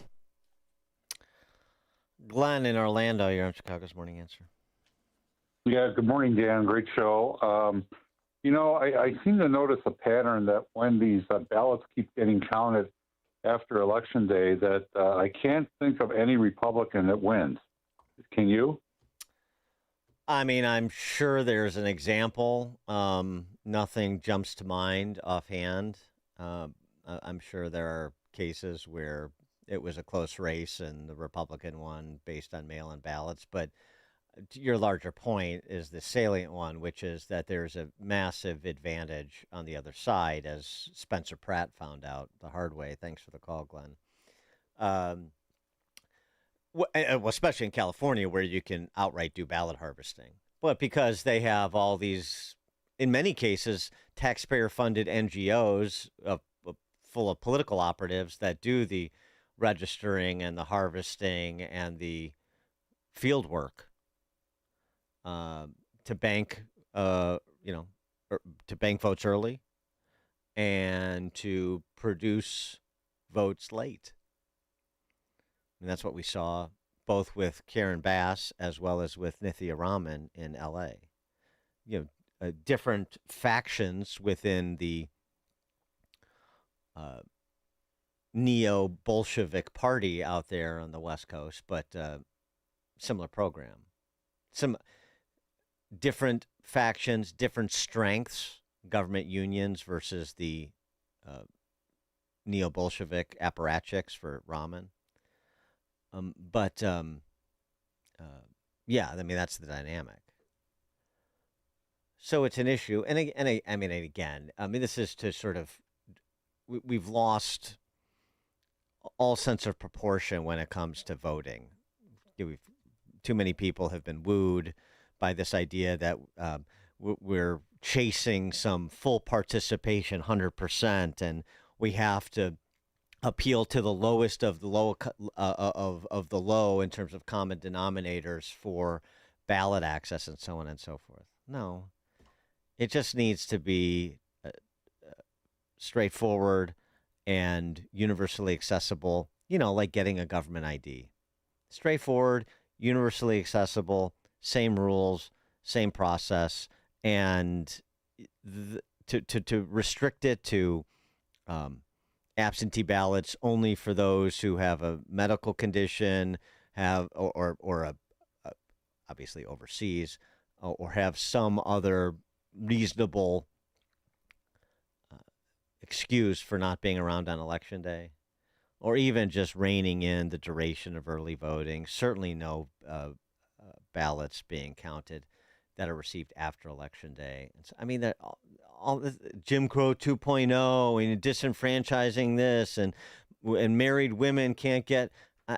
Glenn in Orlando, you're on Chicago's Morning Answer. Yeah, good morning, Dan. Great show. I seem to notice a pattern that when these ballots keep getting counted after Election Day, that I can't think of any Republican that wins. Can you? I mean, I'm sure there's an example. Nothing jumps to mind offhand. I'm sure there are cases where it was a close race and the Republican won based on mail-in ballots. But your larger point is the salient one, which is that there's a massive advantage on the other side, as Spencer Pratt found out the hard way. Thanks for the call, Glenn. Well, especially in California, where you can outright do ballot harvesting. But because they have all these, in many cases, taxpayer-funded NGOs full of political operatives that do the registering and the harvesting and the field work to bank, to bank votes early and to produce votes late. And that's what we saw both with Karen Bass as well as with Nithya Raman in L.A. Different factions within the neo-Bolshevik party out there on the West Coast, but similar program. Some different factions, different strengths, government unions versus the neo-Bolshevik apparatchiks for Raman. Yeah, I mean, that's the dynamic. So it's an issue. And again, this is to sort of, we've lost all sense of proportion when it comes to voting. Too many people have been wooed by this idea that we're chasing some full participation, 100%, and we have to appeal to the lowest of the low of the low in terms of common denominators for ballot access and so on and so forth. No, it just needs to be straightforward and universally accessible, like getting a government ID. Straightforward, universally accessible, same rules, same process, and to restrict it to absentee ballots only for those who have a medical condition, obviously overseas, or have some other reasonable excuse for not being around on Election Day, or even just reining in the duration of early voting. Certainly no ballots being counted that are received after Election Day. I mean, all Jim Crow 2.0 and disenfranchising this and married women can't get,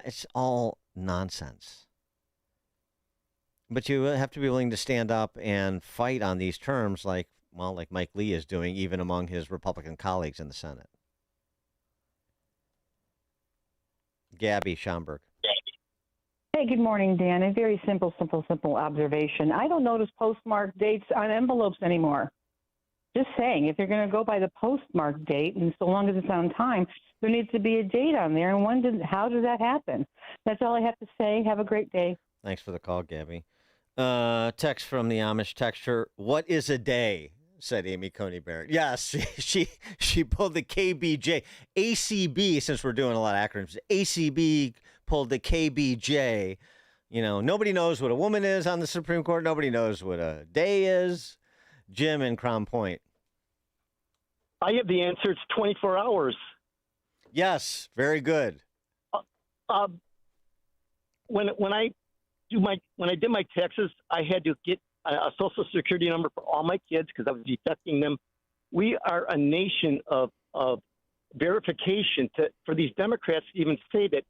it's all nonsense. But you have to be willing to stand up and fight on these terms like Mike Lee is doing, even among his Republican colleagues in the Senate. Gabby Schomburg. Hey, good morning, Dan. A very simple observation. I don't notice postmark dates on envelopes anymore. Just saying, if you're going to go by the postmark date, and so long as it's on time, there needs to be a date on there. And how does that happen? That's all I have to say. Have a great day. Thanks for the call, Gabby. Text from the Amish texter. What is a day? Said Amy Coney Barrett. Yes, she pulled the KBJ. ACB, since we're doing a lot of acronyms, ACB pulled the KBJ. Nobody knows what a woman is on the Supreme Court. Nobody knows what a day is. Jim in Crown Point. I have the answer. It's 24 hours. Yes, very good. When I did my taxes, I had to get a Social Security number for all my kids because I was deducting them. We are a nation of verification. For these Democrats to even say that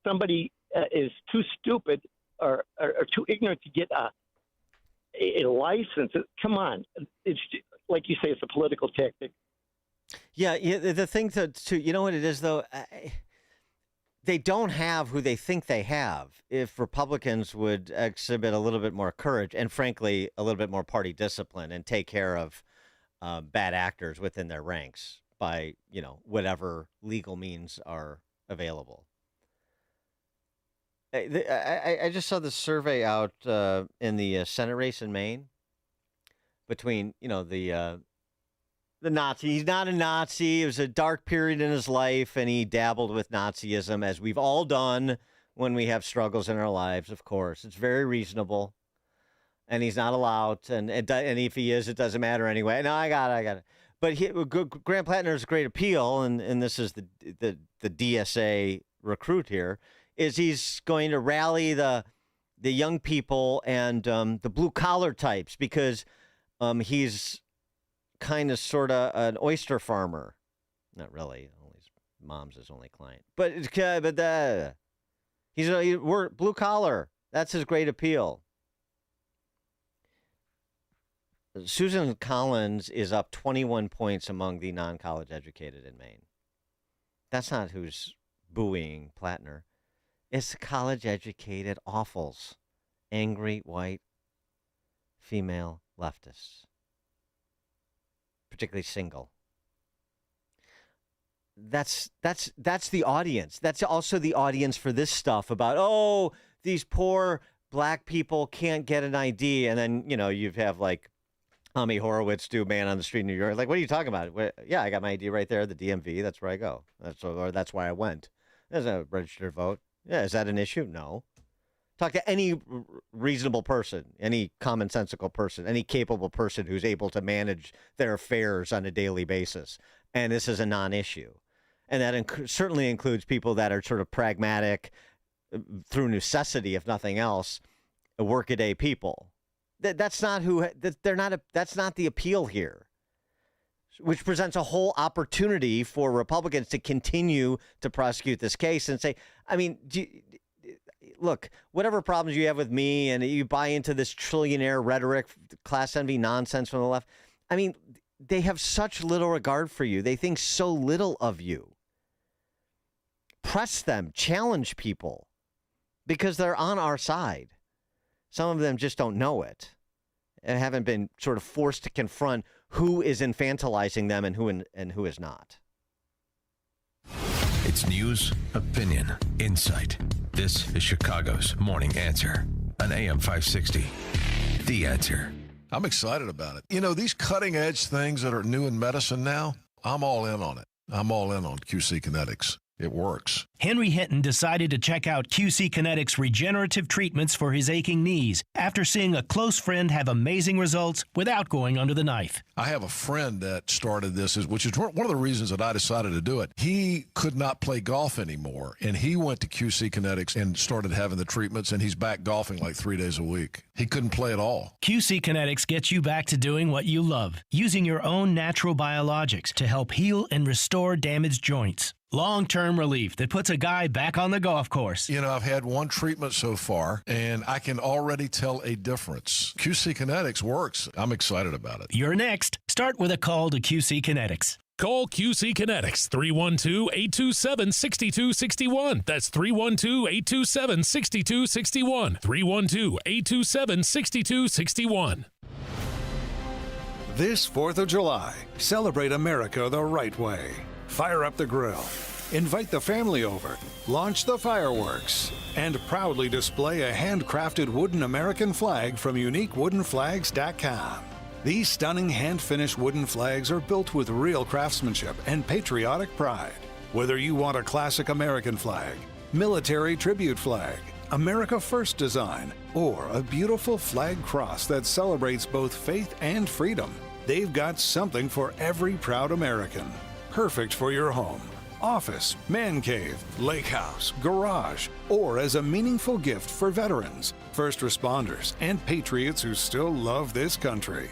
somebody is too stupid or too ignorant to get a license. Come on. It's like you say, it's a political tactic. Yeah. The thing to you know what it is, though? They don't have who they think they have. If Republicans would exhibit a little bit more courage and, frankly, a little bit more party discipline and take care of bad actors within their ranks by, whatever legal means are available. I just saw this survey out in the Senate race in Maine between, the Nazi. He's not a Nazi. It was a dark period in his life, and he dabbled with Nazism, as we've all done when we have struggles in our lives, of course. It's very reasonable, and he's not allowed, and if he is, it doesn't matter anyway. No, I got it. But Grant Plattner's great appeal, and this is the DSA recruit here, is he's going to rally the young people and the blue-collar types because he's kind of sort of an oyster farmer. Not really. His mom's his only client. But we're blue collar. That's his great appeal. Susan Collins is up 21 points among the non-college educated in Maine. That's not who's booing Plattner. It's college educated awfuls. Angry white female leftists. Particularly single. That's the audience. That's also the audience for this stuff about, these poor black people can't get an ID. And then, you have like Tommy Horowitz do Man on the Street in New York. Like, what are you talking about? Yeah, I got my ID right there, the DMV. That's where I go. That's why I went. There's a registered vote. Yeah, is that an issue? No. Talk to any reasonable person, any commonsensical person, any capable person who's able to manage their affairs on a daily basis. And this is a non-issue. And that certainly includes people that are sort of pragmatic through necessity, if nothing else, workaday people. That's not that's not the appeal here, which presents a whole opportunity for Republicans to continue to prosecute this case and say, look, whatever problems you have with me and you buy into this trillionaire rhetoric, class envy nonsense from the left, they have such little regard for you. They think so little of you. press them, challenge people, because they're on our side. Some of them just don't know it and haven't been sort of forced to confront who is infantilizing them and who is not. It's news, opinion, insight. This is Chicago's Morning Answer on AM 560. The Answer. I'm excited about it. You know, these cutting edge things that are new in medicine now, I'm all in on it. I'm all in on QC Kinetics. It works. Henry Hinton decided to check out QC Kinetics regenerative treatments for his aching knees after seeing a close friend have amazing results without going under the knife. I have a friend that started this, which is one of the reasons that I decided to do it. He could not play golf anymore, and he went to QC Kinetics and started having the treatments, and he's back golfing like 3 days a week. He couldn't play at all. QC Kinetics gets you back to doing what you love, using your own natural biologics to help heal and restore damaged joints. Long-term relief that puts a guy back on the golf course. You know, I've had one treatment so far, and I can already tell a difference. QC Kinetics works. I'm excited about it. You're next. Start with a call to QC Kinetics. Call QC Kinetics, 312-827-6261. That's 312-827-6261. 312-827-6261. This 4th of July, celebrate America the right way. Fire up the grill, invite the family over, launch the fireworks, and proudly display a handcrafted wooden American flag from UniqueWoodenFlags.com. These stunning hand-finished wooden flags are built with real craftsmanship and patriotic pride. Whether you want a classic American flag, military tribute flag, America First design, or a beautiful flag cross that celebrates both faith and freedom, they've got something for every proud American. Perfect for your home, office, man cave, lake house, garage, or as a meaningful gift for veterans, first responders, and patriots who still love this country.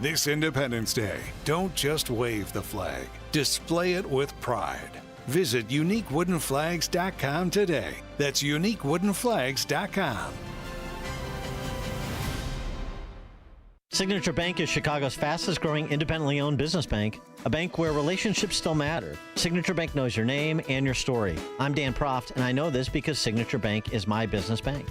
This Independence Day, don't just wave the flag, display it with pride. Visit UniqueWoodenFlags.com today. That's UniqueWoodenFlags.com. Signature Bank is Chicago's fastest growing independently owned business bank, a bank where relationships still matter. Signature Bank knows your name and your story. I'm Dan Proft, and I know this because Signature Bank is my business bank.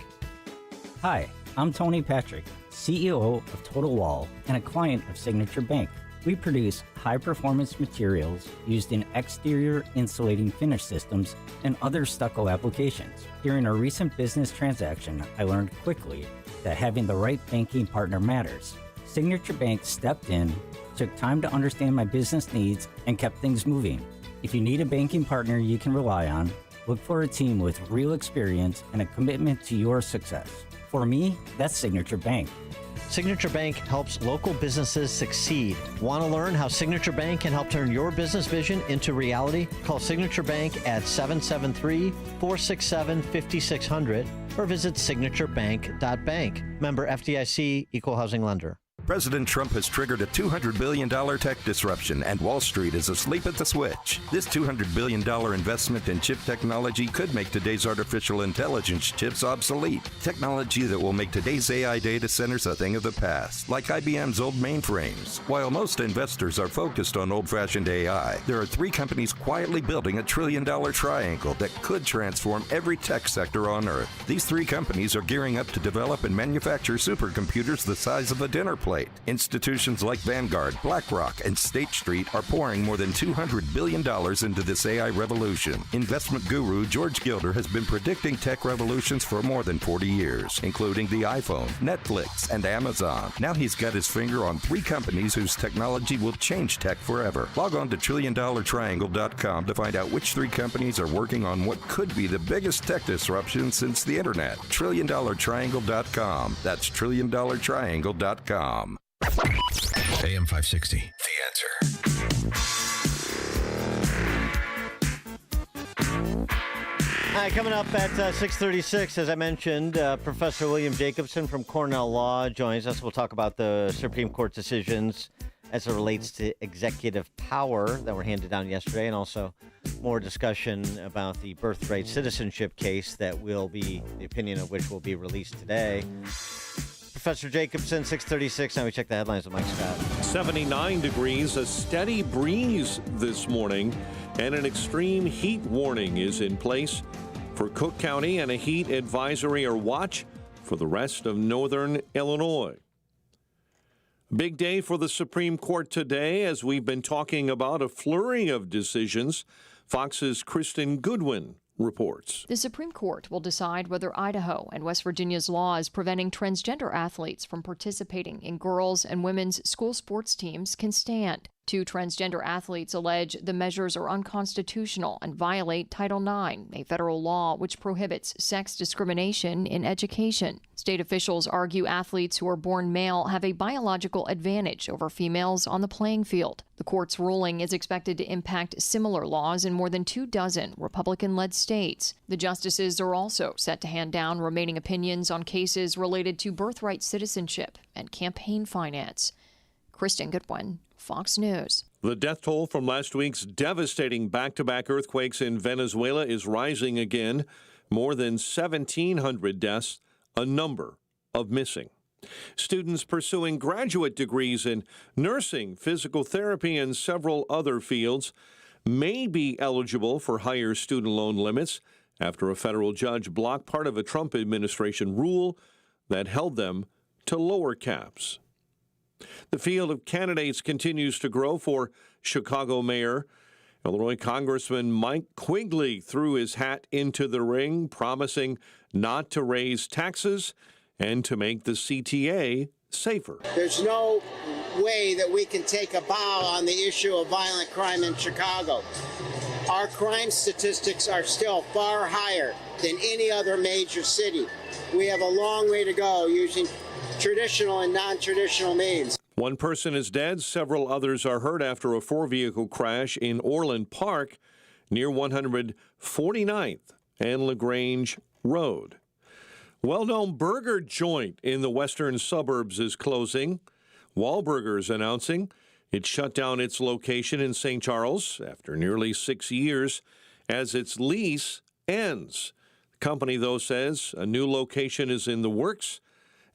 Hi, I'm Tony Patrick, CEO of Total Wall and a client of Signature Bank. We produce high-performance materials used in exterior insulating finish systems and other stucco applications. During a recent business transaction, I learned quickly that having the right banking partner matters. Signature Bank stepped in, took time to understand my business needs, and kept things moving. If you need a banking partner you can rely on, look for a team with real experience and a commitment to your success. For me, that's Signature Bank. Signature Bank helps local businesses succeed. Want to learn how Signature Bank can help turn your business vision into reality? Call Signature Bank at 773-467-5600 or visit signaturebank.bank. Member FDIC, Equal Housing Lender. President Trump has triggered a $200 billion tech disruption, and Wall Street is asleep at the switch. This $200 billion investment in chip technology could make today's artificial intelligence chips obsolete. Technology that will make today's AI data centers a thing of the past, like IBM's old mainframes. While most investors are focused on old-fashioned AI, there are 3 companies quietly building a $1 trillion triangle that could transform every tech sector on Earth. These 3 companies are gearing up to develop and manufacture supercomputers the size of a dinner plate. Institutions like Vanguard, BlackRock, and State Street are pouring more than $200 billion into this AI revolution. Investment guru George Gilder has been predicting tech revolutions for more than 40 years, including the iPhone, Netflix, and Amazon. Now he's got his finger on 3 companies whose technology will change tech forever. Log on to TrillionDollarTriangle.com to find out which 3 companies are working on what could be the biggest tech disruption since the internet. TrillionDollarTriangle.com. That's TrillionDollarTriangle.com. AM 560, The Answer. All right, coming up at 6:36, as I mentioned, Professor William Jacobson from Cornell Law joins us. We'll talk about the Supreme Court decisions as it relates to executive power that were handed down yesterday, and also more discussion about the birthright citizenship case that will be, the opinion of which will be released today. Professor Jacobson, 6:36. Now we check the headlines with Mike Scott. 79 degrees, a steady breeze this morning. and an extreme heat warning is in place for Cook County and a heat advisory or watch for the rest of northern Illinois. Big day for the Supreme Court today as we've been talking about a flurry of decisions. Fox's Kristen Goodwin reports. The Supreme Court will decide whether Idaho and West Virginia's laws preventing transgender athletes from participating in girls' and women's school sports teams can stand. 2 transgender athletes allege the measures are unconstitutional and violate Title IX, a federal law which prohibits sex discrimination in education. State officials argue athletes who are born male have a biological advantage over females on the playing field. The court's ruling is expected to impact similar laws in more than 24 Republican-led states. The justices are also set to hand down remaining opinions on cases related to birthright citizenship and campaign finance. Kristen Goodwin, Fox News. The death toll from last week's devastating back-to-back earthquakes in Venezuela is rising again. More than 1,700 deaths, a number of missing. Students pursuing graduate degrees in nursing, physical therapy, and several other fields may be eligible for higher student loan limits after a federal judge blocked part of a Trump administration rule that held them to lower caps. The field of candidates continues to grow for Chicago mayor. Illinois Congressman Mike Quigley threw his hat into the ring, promising not to raise taxes and to make the CTA safer. There's no way that we can take a bow on the issue of violent crime in Chicago. Our crime statistics are still far higher than any other major city. We have a long way to go using traditional and non-traditional means. One person is dead. Several others are hurt after a 4-vehicle crash in Orland Park near 149th and LaGrange Road. Well-known burger joint in the western suburbs is closing. Wahlburgers announcing it shut down its location in St. Charles after nearly 6 years as its lease ends. The company, though, says a new location is in the works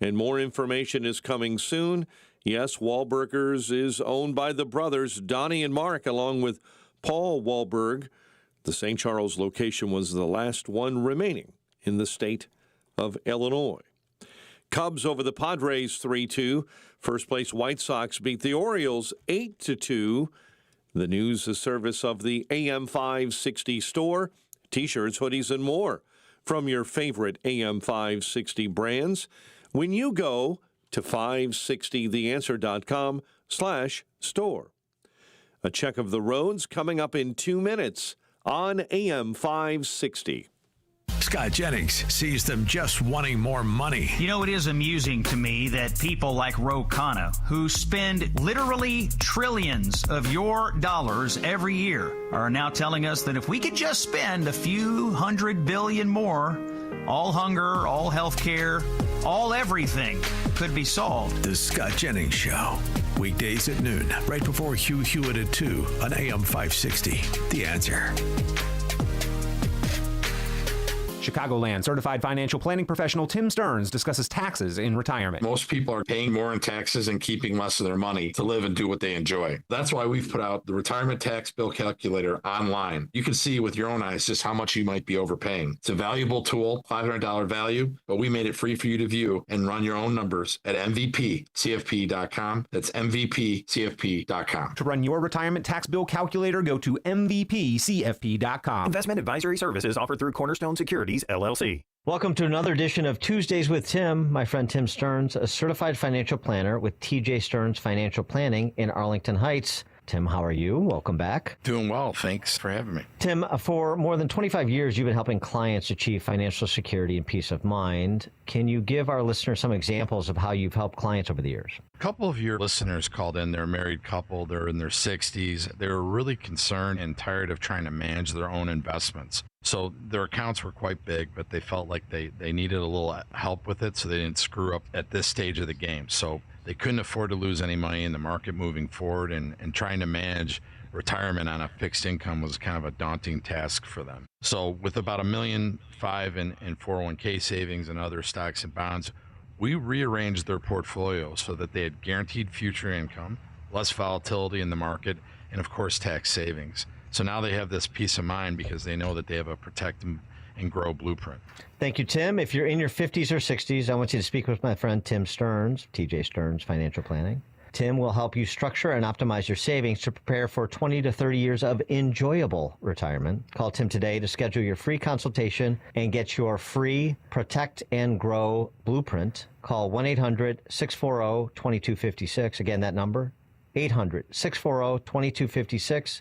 and more information is coming soon. Yes, Wahlburgers is owned by the brothers Donnie and Mark, along with Paul Wahlberg. The St. Charles location was the last one remaining in the state of Illinois. Cubs over the Padres 3-2. First place White Sox beat the Orioles 8-2. The news, the service of the AM 560 store. T-shirts, hoodies, and more from your favorite AM 560 brands when you go to 560theanswer.com/store. A check of the roads coming up in 2 minutes on AM 560. Scott Jennings sees them just wanting more money. You know, it is amusing to me that people like Ro Khanna, who spend literally trillions of your dollars every year, are now telling us that if we could just spend a few $100 billion more, all hunger, all health care, all everything could be solved. The Scott Jennings Show. Weekdays at noon, right before Hugh Hewitt at 2 on AM 560. The Answer. Chicagoland certified financial planning professional Tim Stearns discusses taxes in retirement. Most people are paying more in taxes and keeping less of their money to live and do what they enjoy. That's why we've put out the retirement tax bill calculator online. You can see with your own eyes just how much you might be overpaying. It's a valuable tool, $500 value, but we made it free for you to view and run your own numbers at MVPCFP.com. That's MVPCFP.com. To run your retirement tax bill calculator, go to MVPCFP.com. Investment advisory services offered through Cornerstone Securities, LLC. Welcome to another edition of Tuesdays with Tim. My friend Tim Stearns, a certified financial planner with TJ Stearns Financial Planning in Arlington Heights. Tim, how are you? Welcome back. Doing well. Thanks for having me. Tim, for more than 25 years, you've been helping clients achieve financial security and peace of mind. Can you give our listeners some examples of how you've helped clients over the years? A couple of your listeners called in. They're a married couple. They're in their 60s. They were really concerned and tired of trying to manage their own investments. So their accounts were quite big, but they felt like they needed a little help with it so they didn't screw up at this stage of the game. So they couldn't afford to lose any money in the market moving forward, and trying to manage retirement on a fixed income was kind of a daunting task for them. So with about $1.5 million in 401k savings and other stocks and bonds, we rearranged their portfolio so that they had guaranteed future income, less volatility in the market, and of course tax savings. So now they have this peace of mind because they know that they have a protect and grow blueprint. Thank you, Tim. If you're in your 50s or 60s, I want you to speak with my friend Tim Stearns, TJ Stearns Financial Planning. Tim will help you structure and optimize your savings to prepare for 20 to 30 years of enjoyable retirement. Call Tim today to schedule your free consultation and get your free Protect and Grow blueprint. Call 1-800-640-2256. Again, that number, 800-640-2256.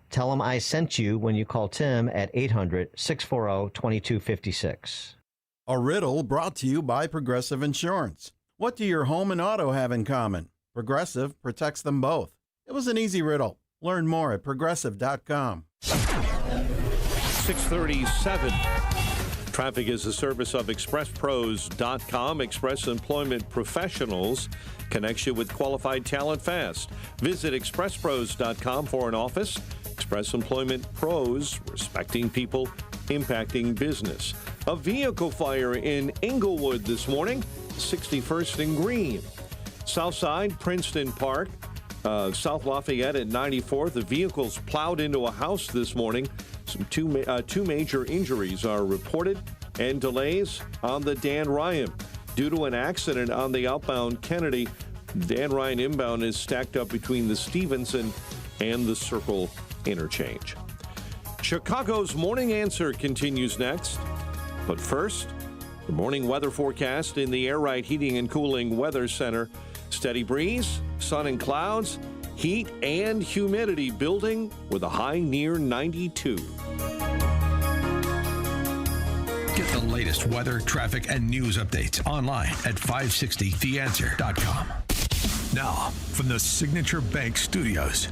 Tell him I sent you when you call Tim at 800-640-2256. A riddle brought to you by Progressive Insurance. What do your home and auto have in common? Progressive protects them both. It was an easy riddle. Learn more at progressive.com. 637. Traffic is a service of ExpressPros.com. Express Employment Professionals connects you with qualified talent fast. Visit ExpressPros.com for an office. Express Employment Pros, respecting people, impacting business. A vehicle fire in Inglewood this morning, 61st and Green. Southside, Princeton Park, South Lafayette at 94th. The vehicles plowed into a house this morning. Two major injuries are reported and delays on the Dan Ryan. Due to an accident on the outbound Kennedy, Dan Ryan inbound is stacked up between the Stevenson and the Circle interchange. Chicago's Morning Answer continues next. But first, the morning weather forecast in the Air Right Heating and Cooling Weather Center. Steady breeze, sun and clouds, heat and humidity building with a high near 92. Get the latest weather, traffic, and news updates online at 560theanswer.com. Now, from the Signature Bank Studios.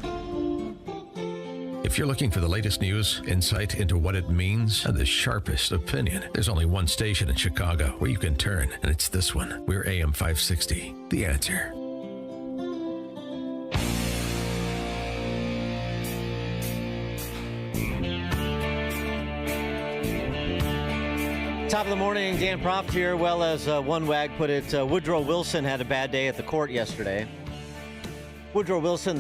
If you're looking for the latest news, insight into what it means, and the sharpest opinion, there's only one station in Chicago where you can turn, and it's this one. We're AM 560, The Answer. Top of the morning, Dan Proft here. Well, as one wag put it, Woodrow Wilson had a bad day at the court yesterday. Woodrow Wilson,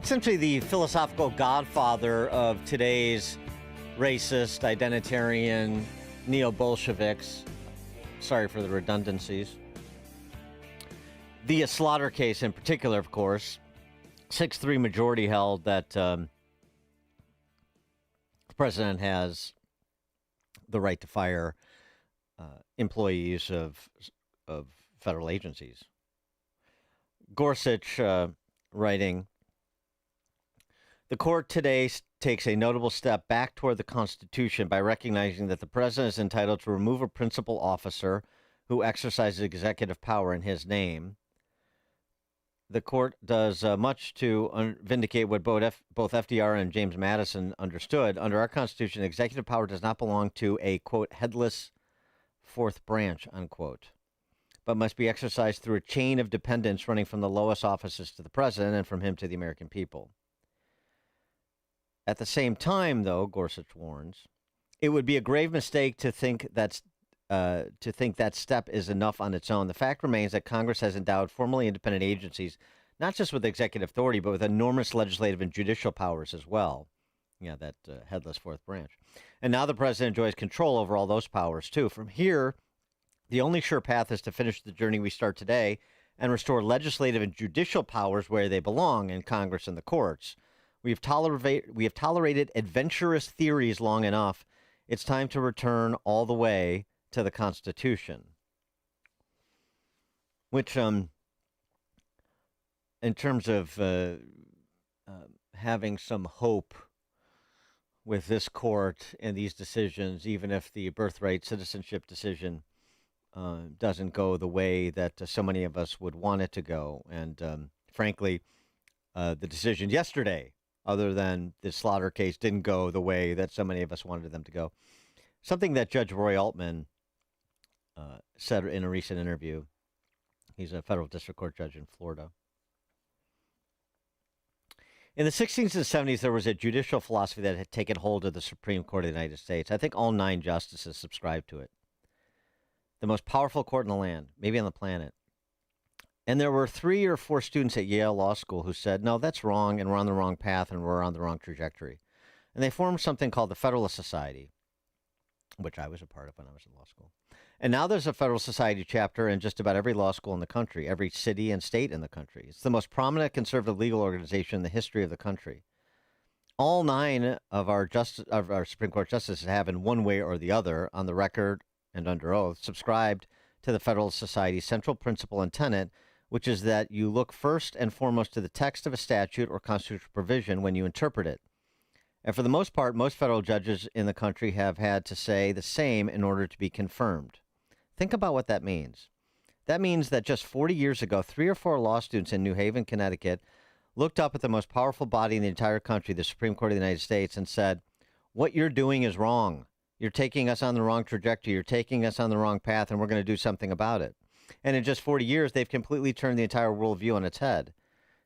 essentially the philosophical godfather of today's racist, identitarian, neo-Bolsheviks. Sorry for the redundancies. The Slaughter case in particular, of course. 6-3 majority held that the president has the right to fire employees of federal agencies. Gorsuch writing, the court today takes a notable step back toward the Constitution by recognizing that the president is entitled to remove a principal officer who exercises executive power in his name. The court does much to vindicate what both FDR and James Madison understood. Under our Constitution, executive power does not belong to a, quote, headless fourth branch, unquote, but must be exercised through a chain of dependence running from the lowest offices to the president and from him to the American people. At the same time, though, Gorsuch warns, it would be a grave mistake to think that step is enough on its own. The fact remains that Congress has endowed formally independent agencies, not just with executive authority, but with enormous legislative and judicial powers as well. Yeah, that headless fourth branch. And now the president enjoys control over all those powers, too. From here, the only sure path is to finish the journey we start today and restore legislative and judicial powers where they belong, in Congress and the courts. We have tolerated adventurous theories long enough. It's time to return all the way to the Constitution. Which, in terms of having some hope with this court and these decisions, even if the birthright citizenship decision doesn't go the way that so many of us would want it to go. And frankly, the decision yesterday, other than the Slaughter case, didn't go the way that so many of us wanted them to go. Something that Judge Roy Altman said in a recent interview. He's a federal district court judge in Florida. In the 60s and 70s, there was a judicial philosophy that had taken hold of the Supreme Court of the United States. I think all 9 justices subscribed to it. The most powerful court in the land, maybe on the planet. And there were 3 or 4 students at Yale Law School who said, no, that's wrong, and we're on the wrong path, and we're on the wrong trajectory. And they formed something called the Federalist Society, which I was a part of when I was in law school. And now there's a Federalist Society chapter in just about every law school in the country, every city and state in the country. It's the most prominent conservative legal organization in the history of the country. All 9 of our Supreme Court justices have, in one way or the other, on the record and under oath, subscribed to the Federalist Society's central principle and tenet, which is that you look first and foremost to the text of a statute or constitutional provision when you interpret it. And for the most part, most federal judges in the country have had to say the same in order to be confirmed. Think about what that means. That means that just 40 years ago, 3 or 4 law students in New Haven, Connecticut, looked up at the most powerful body in the entire country, the Supreme Court of the United States, and said, what you're doing is wrong. You're taking us on the wrong trajectory. You're taking us on the wrong path, and we're going to do something about it. And in just 40 years, they've completely turned the entire worldview on its head.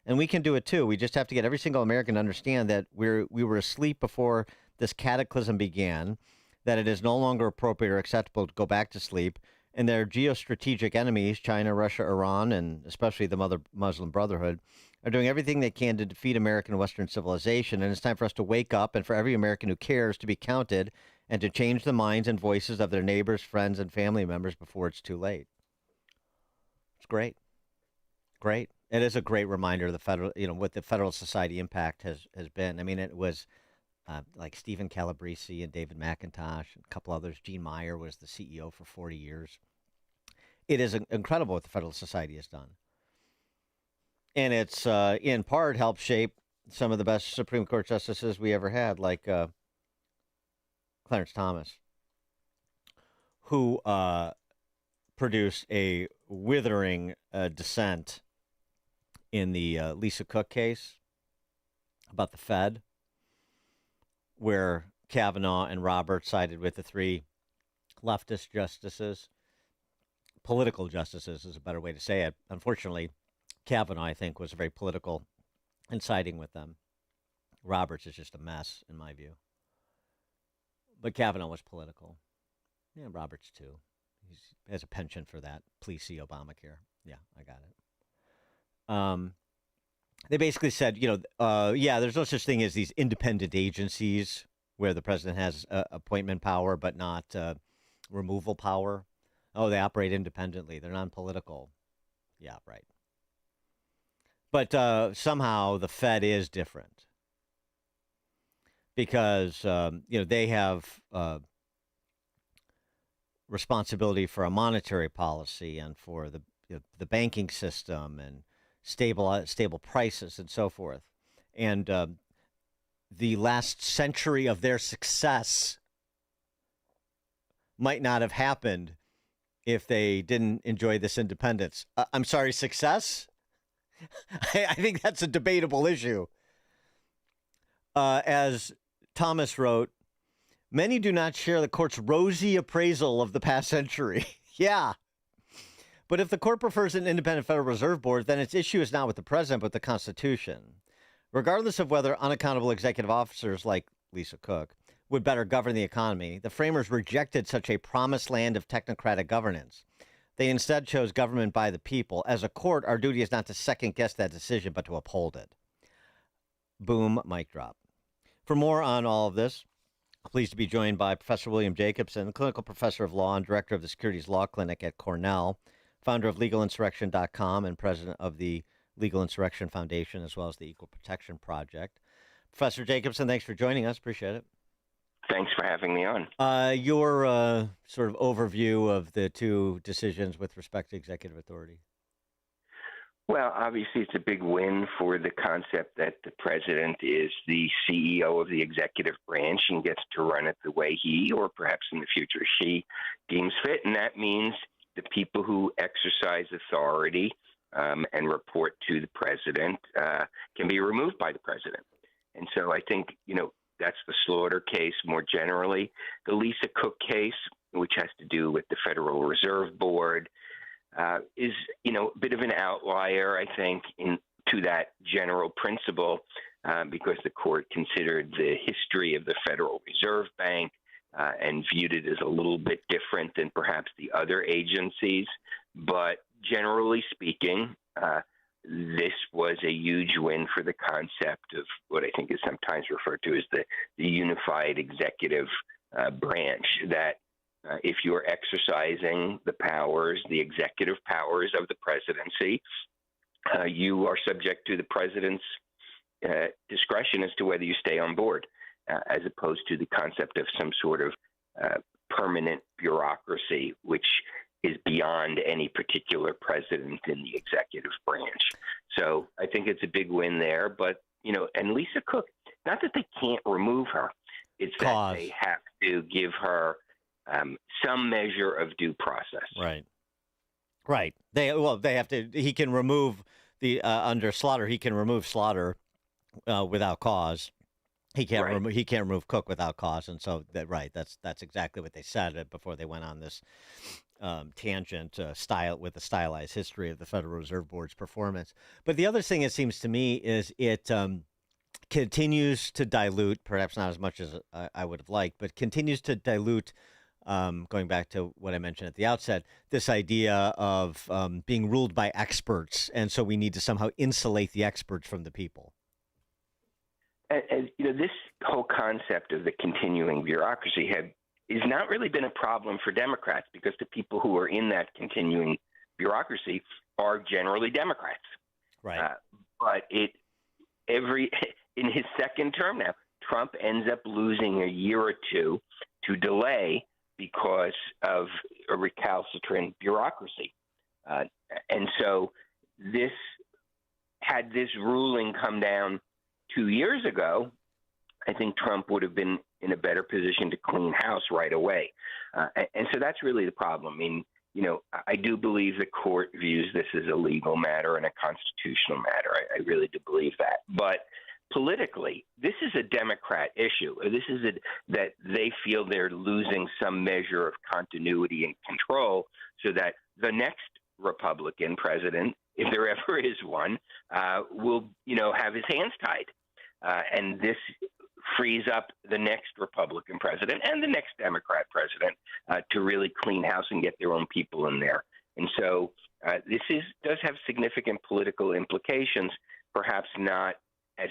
And we can do it too. We just have to get every single American to understand that we were asleep before this cataclysm began, that it is no longer appropriate or acceptable to go back to sleep, and their geostrategic enemies, China, Russia, Iran, and especially the Muslim Brotherhood, are doing everything they can to defeat American and Western civilization. And it's time for us to wake up and for every American who cares to be counted and to change the minds and voices of their neighbors, friends, and family members before it's too late. It's great. Great. It is a great reminder of the federal, what the Federalist Society impact has been. I mean, it was like Stephen Calabrese and David McIntosh and a couple others. Gene Meyer was the CEO for 40 years. It is incredible what the Federalist Society has done. And it's in part helped shape some of the best Supreme Court justices we ever had, like Clarence Thomas, who produced a withering dissent in the Lisa Cook case about the Fed, where Kavanaugh and Roberts sided with the 3 leftist justices. Political justices is a better way to say it. Unfortunately, Kavanaugh, I think, was very political in siding with them. Roberts is just a mess, in my view. But Kavanaugh was political. Yeah, Roberts, too. He has a penchant for that. Please see Obamacare. Yeah, I got it. They basically said, there's no such thing as these independent agencies where the president has appointment power but not removal power. Oh, they operate independently. They're non-political. Yeah, right. But somehow the Fed is different because, they have responsibility for a monetary policy and for the banking system and stable prices and so forth. And the last century of their success might not have happened if they didn't enjoy this independence. I'm sorry, success? I think that's a debatable issue. As Thomas wrote, many do not share the court's rosy appraisal of the past century. Yeah. But if the court prefers an independent Federal Reserve Board, then its issue is not with the president, but with the Constitution. Regardless of whether unaccountable executive officers like Lisa Cook would better govern the economy, the framers rejected such a promised land of technocratic governance. They instead chose government by the people. As a court, our duty is not to second-guess that decision, but to uphold it. Boom, mic drop. For more on all of this, pleased to be joined by Professor William Jacobson, clinical professor of law and director of the Securities Law Clinic at Cornell, founder of LegalInsurrection.com and president of the Legal Insurrection Foundation, as well as the Equal Protection Project. Professor Jacobson, thanks for joining us. Appreciate it. Thanks for having me on. Your sort of overview of the 2 decisions with respect to executive authority. Well, obviously, it's a big win for the concept that the president is the CEO of the executive branch and gets to run it the way he, or perhaps in the future she, deems fit. And that means the people who exercise authority and report to the president can be removed by the president. And so I think, that's the Slaughter case more generally. The Lisa Cook case, which has to do with the Federal Reserve Board, is, a bit of an outlier, I think, to that general principle because the court considered the history of the Federal Reserve Bank and viewed it as a little bit different than perhaps the other agencies. But generally speaking, this was a huge win for the concept of what I think is sometimes referred to as the unified executive branch, that if you're exercising the executive powers of the presidency, you are subject to the president's discretion as to whether you stay on board, as opposed to the concept of some sort of permanent bureaucracy, which is beyond any particular president in the executive branch. So I think it's a big win there. But, and Lisa Cook, not that they can't remove her, it's that they have to give her some measure of due process. Right. They have to. He can remove under Slaughter. He can remove Slaughter without cause. He can't. He can't remove Cook without cause. And so that's exactly what they said before they went on this tangent with the stylized history of the Federal Reserve Board's performance. But the other thing, it seems to me, is it continues to dilute, perhaps not as much as I would have liked, but continues to dilute. Going back to what I mentioned at the outset, this idea of being ruled by experts, and so we need to somehow insulate the experts from the people. And this whole concept of the continuing bureaucracy has not really been a problem for Democrats, because the people who are in that continuing bureaucracy are generally Democrats. Right. But in his second term now, Trump ends up losing a year or two to delay because of a recalcitrant bureaucracy. And so had this ruling come down 2 years ago, I think Trump would have been in a better position to clean house right away. And so that's really the problem. I mean, I do believe the court views this as a legal matter and a constitutional matter. I really do believe that. But politically, this is a Democrat issue. This is that they feel they're losing some measure of continuity and control, so that the next Republican president, if there ever is one, will have his hands tied. And this frees up the next Republican president and the next Democrat president to really clean house and get their own people in there. And so this does have significant political implications, perhaps not as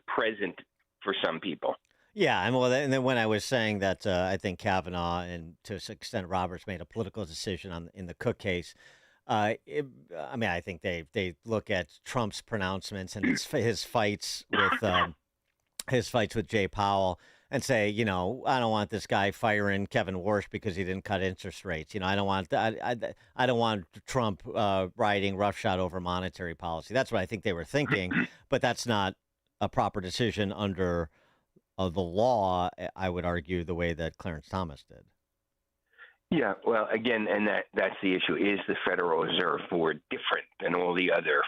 present for some people. Yeah, and then when I was saying that I think Kavanaugh and to some extent Roberts made a political decision in the Cook case, I think they look at Trump's pronouncements and his fights with Jay Powell and say, I don't want this guy firing Kevin Warsh because he didn't cut interest rates. I don't want Trump riding roughshod over monetary policy. That's what I think they were thinking, but that's not a proper decision under the law, I would argue, the way that Clarence Thomas did. Yeah, well, again, and that's the issue. Is the Federal Reserve Board different than all the other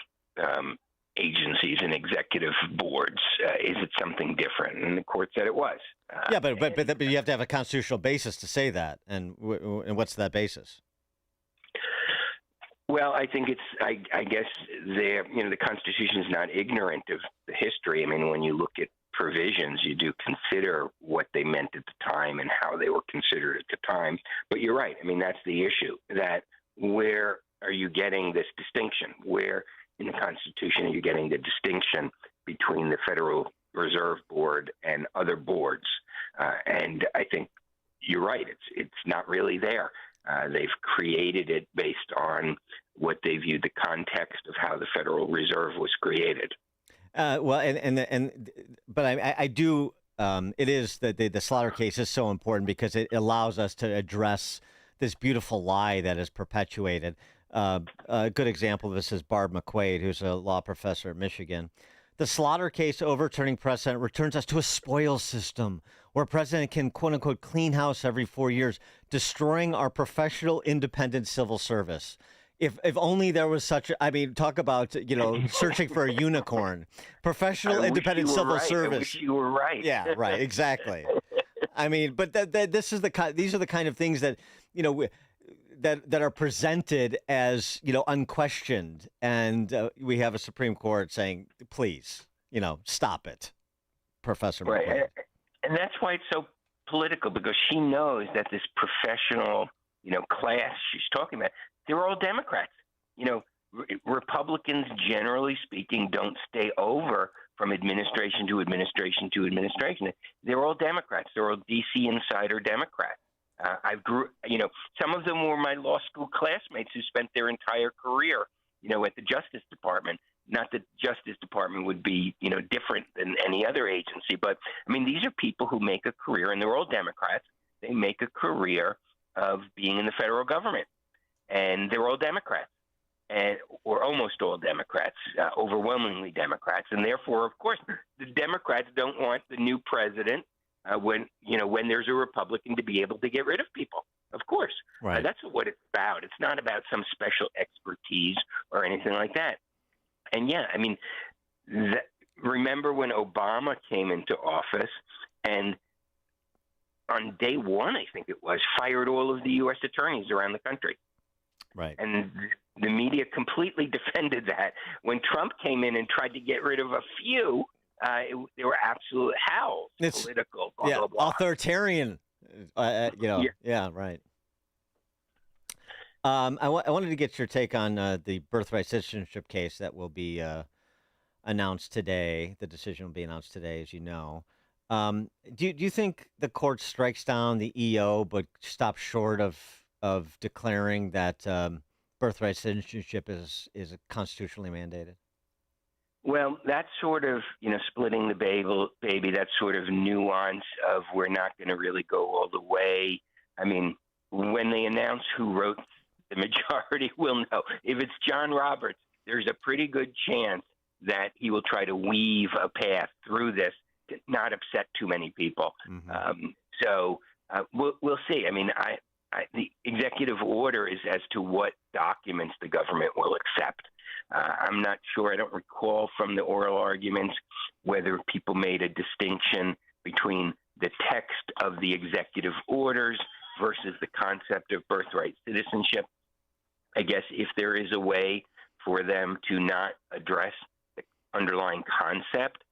agencies and executive boards? Is it something different? And the court said it was. But you have to have a constitutional basis to say that. And what's that basis? Well, I think I guess the Constitution is not ignorant of the history. I mean, when you look at provisions, you do consider what they meant at the time and how they were considered at the time. But you're right. I mean, that's the issue, that where are you getting this distinction? Where in the Constitution are you getting the distinction between the Federal Reserve Board and other boards? And I think you're right. It's not really there. They've created it based on what they viewed the context of how the Federal Reserve was created. But I do. It is that the Slaughter case is so important because it allows us to address this beautiful lie that is perpetuated. A good example of this is Barb McQuaid, who's a law professor at Michigan. The Slaughter case overturning precedent returns us to a spoils system where a president can, quote unquote, clean house every 4 years, destroying our professional, independent civil service. If only there was such talk about, searching for a unicorn. Professional, independent civil service. I wish you were right. Yeah, right, exactly. But these are the kind of things that, that are presented as, unquestioned. And we have a Supreme Court saying, please, stop it, Professor McQuaid. Right. And that's why it's so political, because she knows that this professional, class she's talking about, they're all Democrats. Republicans, generally speaking, don't stay over from administration to administration to administration. They're all Democrats. They're all D.C. insider Democrats. Some of them were my law school classmates who spent their entire career, at the Justice Department. Not that Justice Department would be, different than any other agency, but these are people who make a career, and they're all Democrats. They make a career of being in the federal government, and they're all Democrats, or almost all Democrats, overwhelmingly Democrats, and therefore, of course, the Democrats don't want the new president when there's a Republican to be able to get rid of people. Of course, right. That's what it's about. It's not about some special expertise or anything like that. And yeah, remember when Obama came into office and on day one, I think it was, fired all of the U.S. attorneys around the country. Right. And the media completely defended that. When Trump came in and tried to get rid of a few, they were absolute howls, political, blah, blah, blah. Authoritarian, Yeah, right. I wanted to get your take on the birthright citizenship case that will be announced today. The decision will be announced today, as you know. Do you think the court strikes down the EO but stops short of declaring that birthright citizenship is constitutionally mandated? Well, that's sort of, splitting the baby, that sort of nuance of we're not going to really go all the way. When they announce who wrote the majority, we'll know. If it's John Roberts, there's a pretty good chance that he will try to weave a path through this to not upset too many people. Mm-hmm. We'll see. The executive order is as to what documents the government will accept. I'm not sure. I don't recall from the oral arguments whether people made a distinction between the text of the executive orders versus the concept of birthright citizenship. I guess if there is a way for them to not address the underlying concept,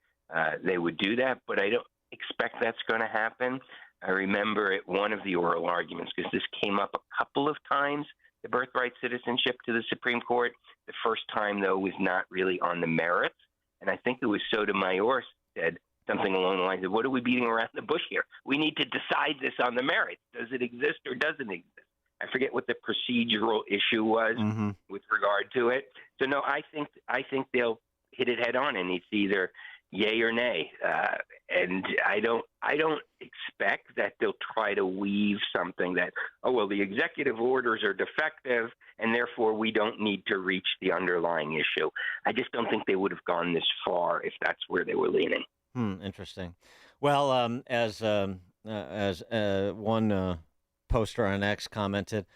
they would do that, but I don't expect that's going to happen. I remember at one of the oral arguments, because this came up a couple of times, the birthright citizenship to the Supreme Court. The first time, though, was not really on the merits. And I think it was Sotomayor said something along the lines of, what are we beating around the bush here? We need to decide this on the merits. Does it exist or doesn't exist? I forget what the procedural issue was with regard to it. So, no, I think they'll hit it head on, and it's either yay or nay. And I don't expect that they'll try to weave something that, the executive orders are defective and therefore we don't need to reach the underlying issue. I just don't think they would have gone this far if that's where they were leaning. Interesting. Well, as one poster on X commented,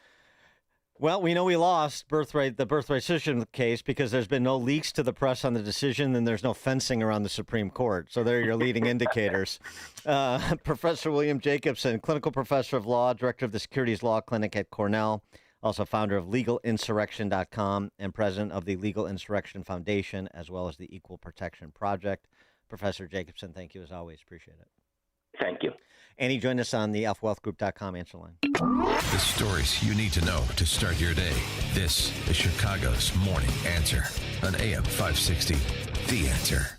well, we know we lost the birthright citizenship case because there's been no leaks to the press on the decision and there's no fencing around the Supreme Court. So there are your leading indicators. Professor William Jacobson, clinical professor of law, director of the Securities Law Clinic at Cornell, also founder of LegalInsurrection.com and president of the Legal Insurrection Foundation, as well as the Equal Protection Project. Professor Jacobson, thank you as always. Appreciate it. Thank you. Annie, join us on the alphawealthgroup.com answer line. The stories you need to know to start your day. This is Chicago's Morning Answer on AM 560. The Answer.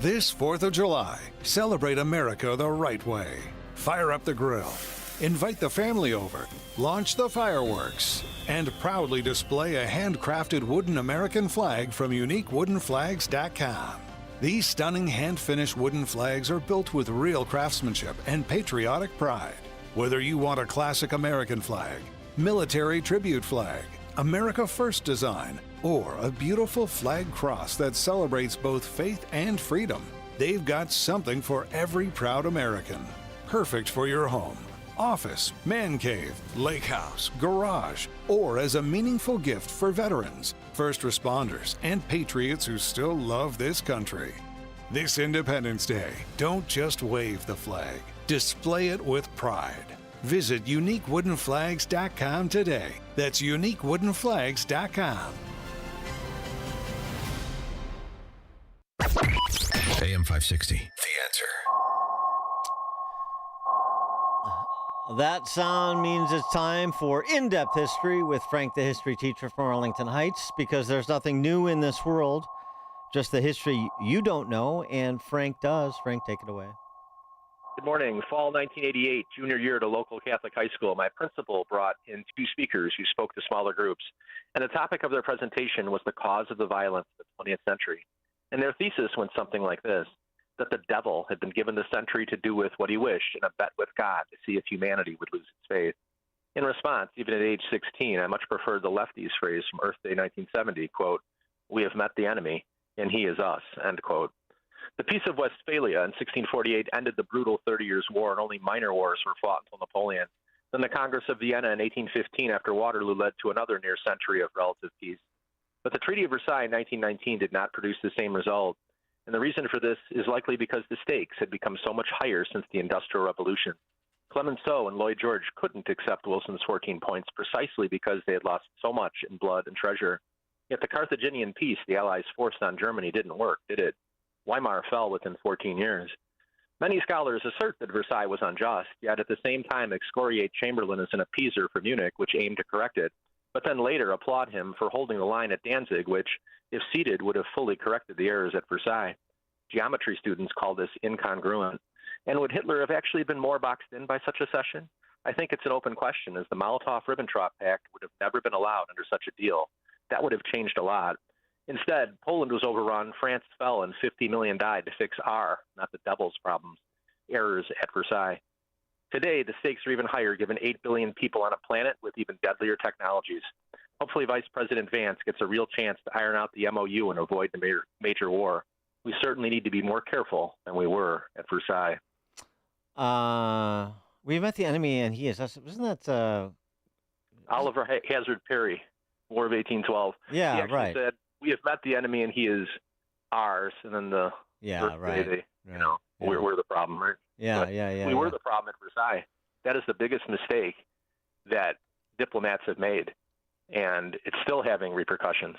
This 4th of July, celebrate America the right way. Fire up the grill. Invite the family over. Launch the fireworks. And proudly display a handcrafted wooden American flag from UniqueWoodenFlags.com. These stunning hand-finished wooden flags are built with real craftsmanship and patriotic pride. Whether you want a classic American flag, military tribute flag, America First design, or a beautiful flag cross that celebrates both faith and freedom, they've got something for every proud American. Perfect for your home, office, man cave, lake house, garage, or as a meaningful gift for veterans, first responders, and patriots who still love this country. This Independence Day, don't just wave the flag. Display it with pride. Visit UniqueWoodenFlags.com today. That's UniqueWoodenFlags.com. AM 560, The Answer. That sound means it's time for In-Depth History with Frank, the history teacher from Arlington Heights, because there's nothing new in this world, just the history you don't know, and Frank does. Frank, take it away. Good morning. Fall 1988, junior year at a local Catholic high school, my principal brought in two speakers who spoke to smaller groups, and the topic of their presentation was the cause of the violence of the 20th century. And their thesis went something like this: that the devil had been given the century to do with what he wished in a bet with God to see if humanity would lose its faith. In response, even at age 16, I much preferred the lefties' phrase from Earth Day 1970, quote, "We have met the enemy, and he is us," end quote. The Peace of Westphalia in 1648 ended the brutal 30 Years' War, and only minor wars were fought until Napoleon. Then the Congress of Vienna in 1815 after Waterloo led to another near century of relative peace. But the Treaty of Versailles in 1919 did not produce the same result. And the reason for this is likely because the stakes had become so much higher since the Industrial Revolution. Clemenceau and Lloyd George couldn't accept Wilson's 14 points precisely because they had lost so much in blood and treasure. Yet the Carthaginian peace the Allies forced on Germany didn't work, did it? Weimar fell within 14 years. Many scholars assert that Versailles was unjust, yet at the same time excoriate Chamberlain as an appeaser for Munich, which aimed to correct it, but then later applaud him for holding the line at Danzig, which, if ceded, would have fully corrected the errors at Versailles. Geometry students call this incongruent. And would Hitler have actually been more boxed in by such a cession? I think it's an open question, as the Molotov-Ribbentrop Pact would have never been allowed under such a deal. That would have changed a lot. Instead, Poland was overrun, France fell, and 50 million died to fix our, not the devil's problems, errors at Versailles. Today, the stakes are even higher, given 8 billion people on a planet with even deadlier technologies. Hopefully, Vice President Vance gets a real chance to iron out the MOU and avoid the major war. We certainly need to be more careful than we were at Versailles. We met the enemy, and he is. Wasn't that Oliver Hazard Perry, War of 1812? Yeah, he actually right. said, "We have met the enemy, and he is ours." And then the right. Day, we're the problem, right? We were the problem at Versailles. That is the biggest mistake that diplomats have made, and it's still having repercussions.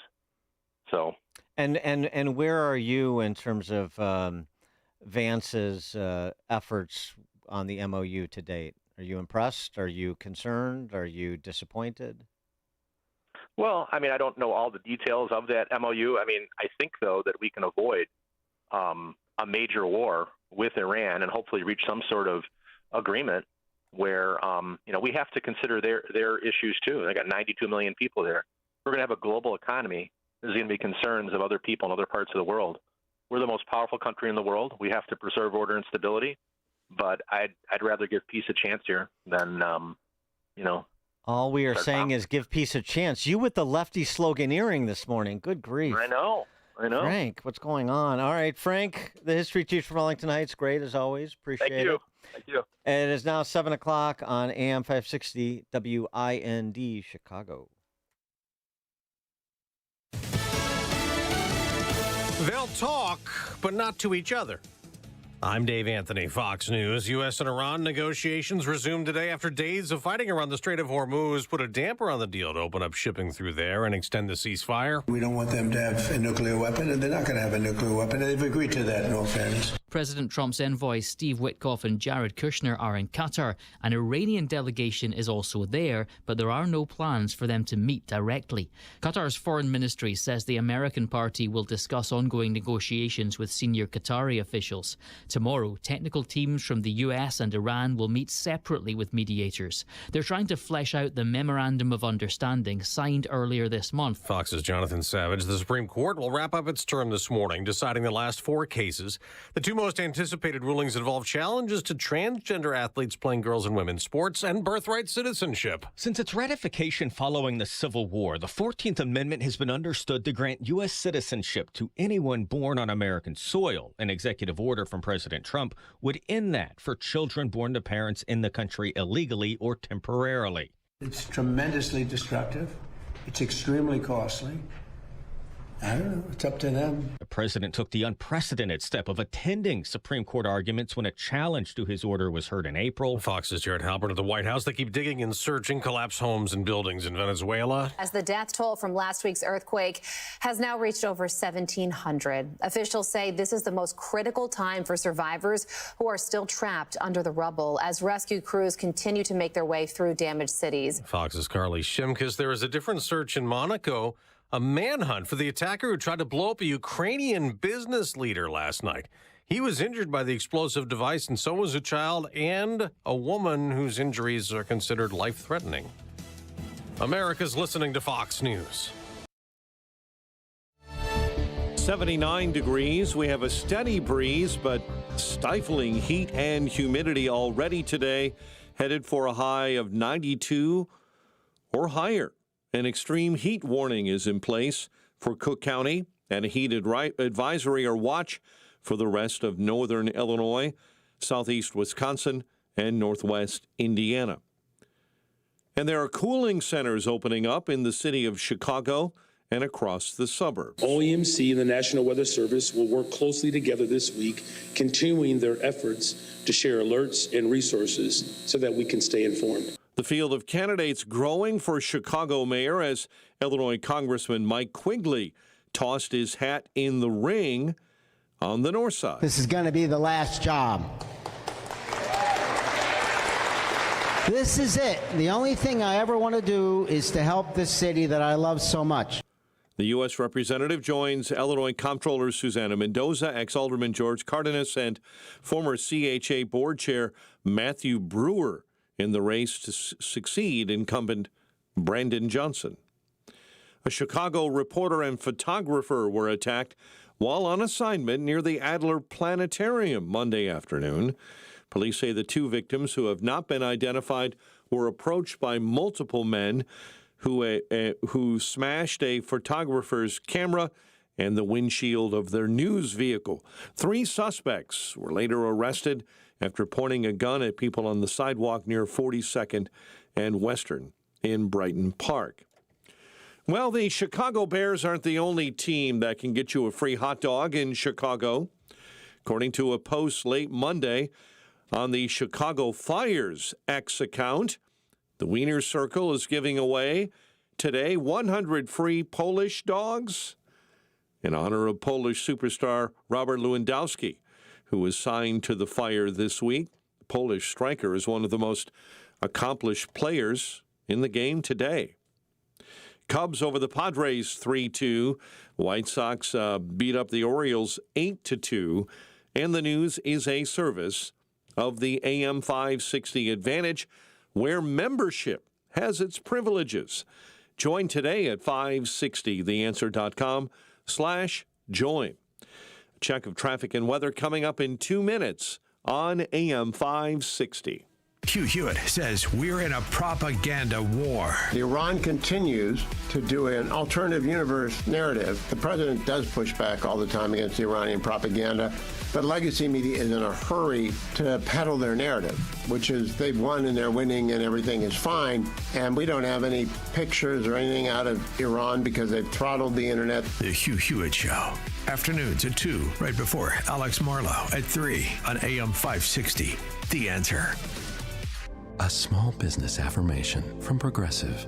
So. And where are you in terms of Vance's efforts on the MOU to date? Are you impressed? Are you concerned? Are you disappointed? Well, I mean, I don't know all the details of that MOU. I mean, I think, though, that we can avoid a major war with Iran and hopefully reach some sort of agreement where, we have to consider their issues, too. They got 92 million people there. We're going to have a global economy. There's going to be concerns of other people in other parts of the world. We're the most powerful country in the world. We have to preserve order and stability. But I'd rather give peace a chance here than, All we are saying is give peace a chance. You with the lefty sloganeering this morning. Good grief. I know. Frank, what's going on? All right, Frank, the history teacher from Arlington Heights. Great as always. Appreciate it. Thank you. And it is now 7 o'clock on AM 560 WIND Chicago. They'll talk, but not to each other. I'm Dave Anthony, Fox News. U.S. and Iran negotiations resumed today after days of fighting around the Strait of Hormuz put a damper on the deal to open up shipping through there and extend the ceasefire. We don't want them to have a nuclear weapon, and they're not going to have a nuclear weapon. They've agreed to that, in all fairness. President Trump's envoys Steve Witkoff and Jared Kushner are in Qatar. An Iranian delegation is also there, but there are no plans for them to meet directly. Qatar's foreign ministry says the American party will discuss ongoing negotiations with senior Qatari officials. Tomorrow, technical teams from the US and Iran will meet separately with mediators. They're trying to flesh out the Memorandum of Understanding signed earlier this month. Fox's Jonathan Savage. The Supreme Court will wrap up its term this morning, deciding the last 4 cases. The 2 most anticipated rulings involve challenges to transgender athletes playing girls and women's sports and birthright citizenship. Since its ratification following the Civil War, the 14th Amendment has been understood to grant U.S. citizenship to anyone born on American soil. An executive order from President Trump would end that for children born to parents in the country illegally or temporarily. It's tremendously destructive. It's extremely costly. I don't know. It's up to them. The president took the unprecedented step of attending Supreme Court arguments when a challenge to his order was heard in April. Fox's Jared Halpern at the White House. They keep digging and searching collapsed homes and buildings in Venezuela. As the death toll from last week's earthquake has now reached over 1,700. Officials say this is the most critical time for survivors who are still trapped under the rubble as rescue crews continue to make their way through damaged cities. Fox's Carly Shimkus. There is a different search in Monaco. A manhunt for the attacker who tried to blow up a Ukrainian business leader last night. He was injured by the explosive device, and so was a child and a woman whose injuries are considered life-threatening. America's listening to Fox News. 79 degrees. We have a steady breeze, but stifling heat and humidity already today, headed for a high of 92 or higher. An extreme heat warning is in place for Cook County and a heat advisory or watch for the rest of northern Illinois, southeast Wisconsin, and northwest Indiana. And there are cooling centers opening up in the city of Chicago and across the suburbs. OEMC and the National Weather Service will work closely together this week, continuing their efforts to share alerts and resources so that we can stay informed. The field of candidates growing for Chicago mayor as Illinois Congressman Mike Quigley tossed his hat in the ring on the north side. This is going to be the last job. This is it. The only thing I ever want to do is to help this city that I love so much. The U.S. representative joins Illinois Comptroller Susana Mendoza, ex-alderman George Cardenas, and former CHA board chair Matthew Brewer in the race to succeed incumbent Brandon Johnson. A Chicago reporter and photographer were attacked while on assignment near the Adler Planetarium Monday afternoon. Police say the two victims, who have not been identified, were approached by multiple men who smashed a photographer's camera and the windshield of their news vehicle. 3 suspects were later arrested after pointing a gun at people on the sidewalk near 42nd and Western in Brighton Park. Well, the Chicago Bears aren't the only team that can get you a free hot dog in Chicago. According to a post late Monday on the Chicago Fire's X account, the Wiener Circle is giving away today 100 free Polish dogs in honor of Polish superstar Robert Lewandowski, who was signed to the Fire this week. The Polish striker is one of the most accomplished players in the game today. Cubs over the Padres 3-2. White Sox beat up the Orioles 8-2. And the news is a service of the AM 560 Advantage, where membership has its privileges. Join today at 560theanswer.com/join. Check of traffic and weather coming up in 2 minutes on AM 560. Hugh Hewitt says we're in a propaganda war. Iran continues to do an alternative universe narrative. The president does push back all the time against the Iranian propaganda, but legacy media is in a hurry to peddle their narrative, which is they've won and they're winning and everything is fine. And we don't have any pictures or anything out of Iran because they've throttled the internet. The Hugh Hewitt Show. Afternoons at 2, right before Alex Marlowe at 3 on AM 560. The Answer. A small business affirmation from Progressive.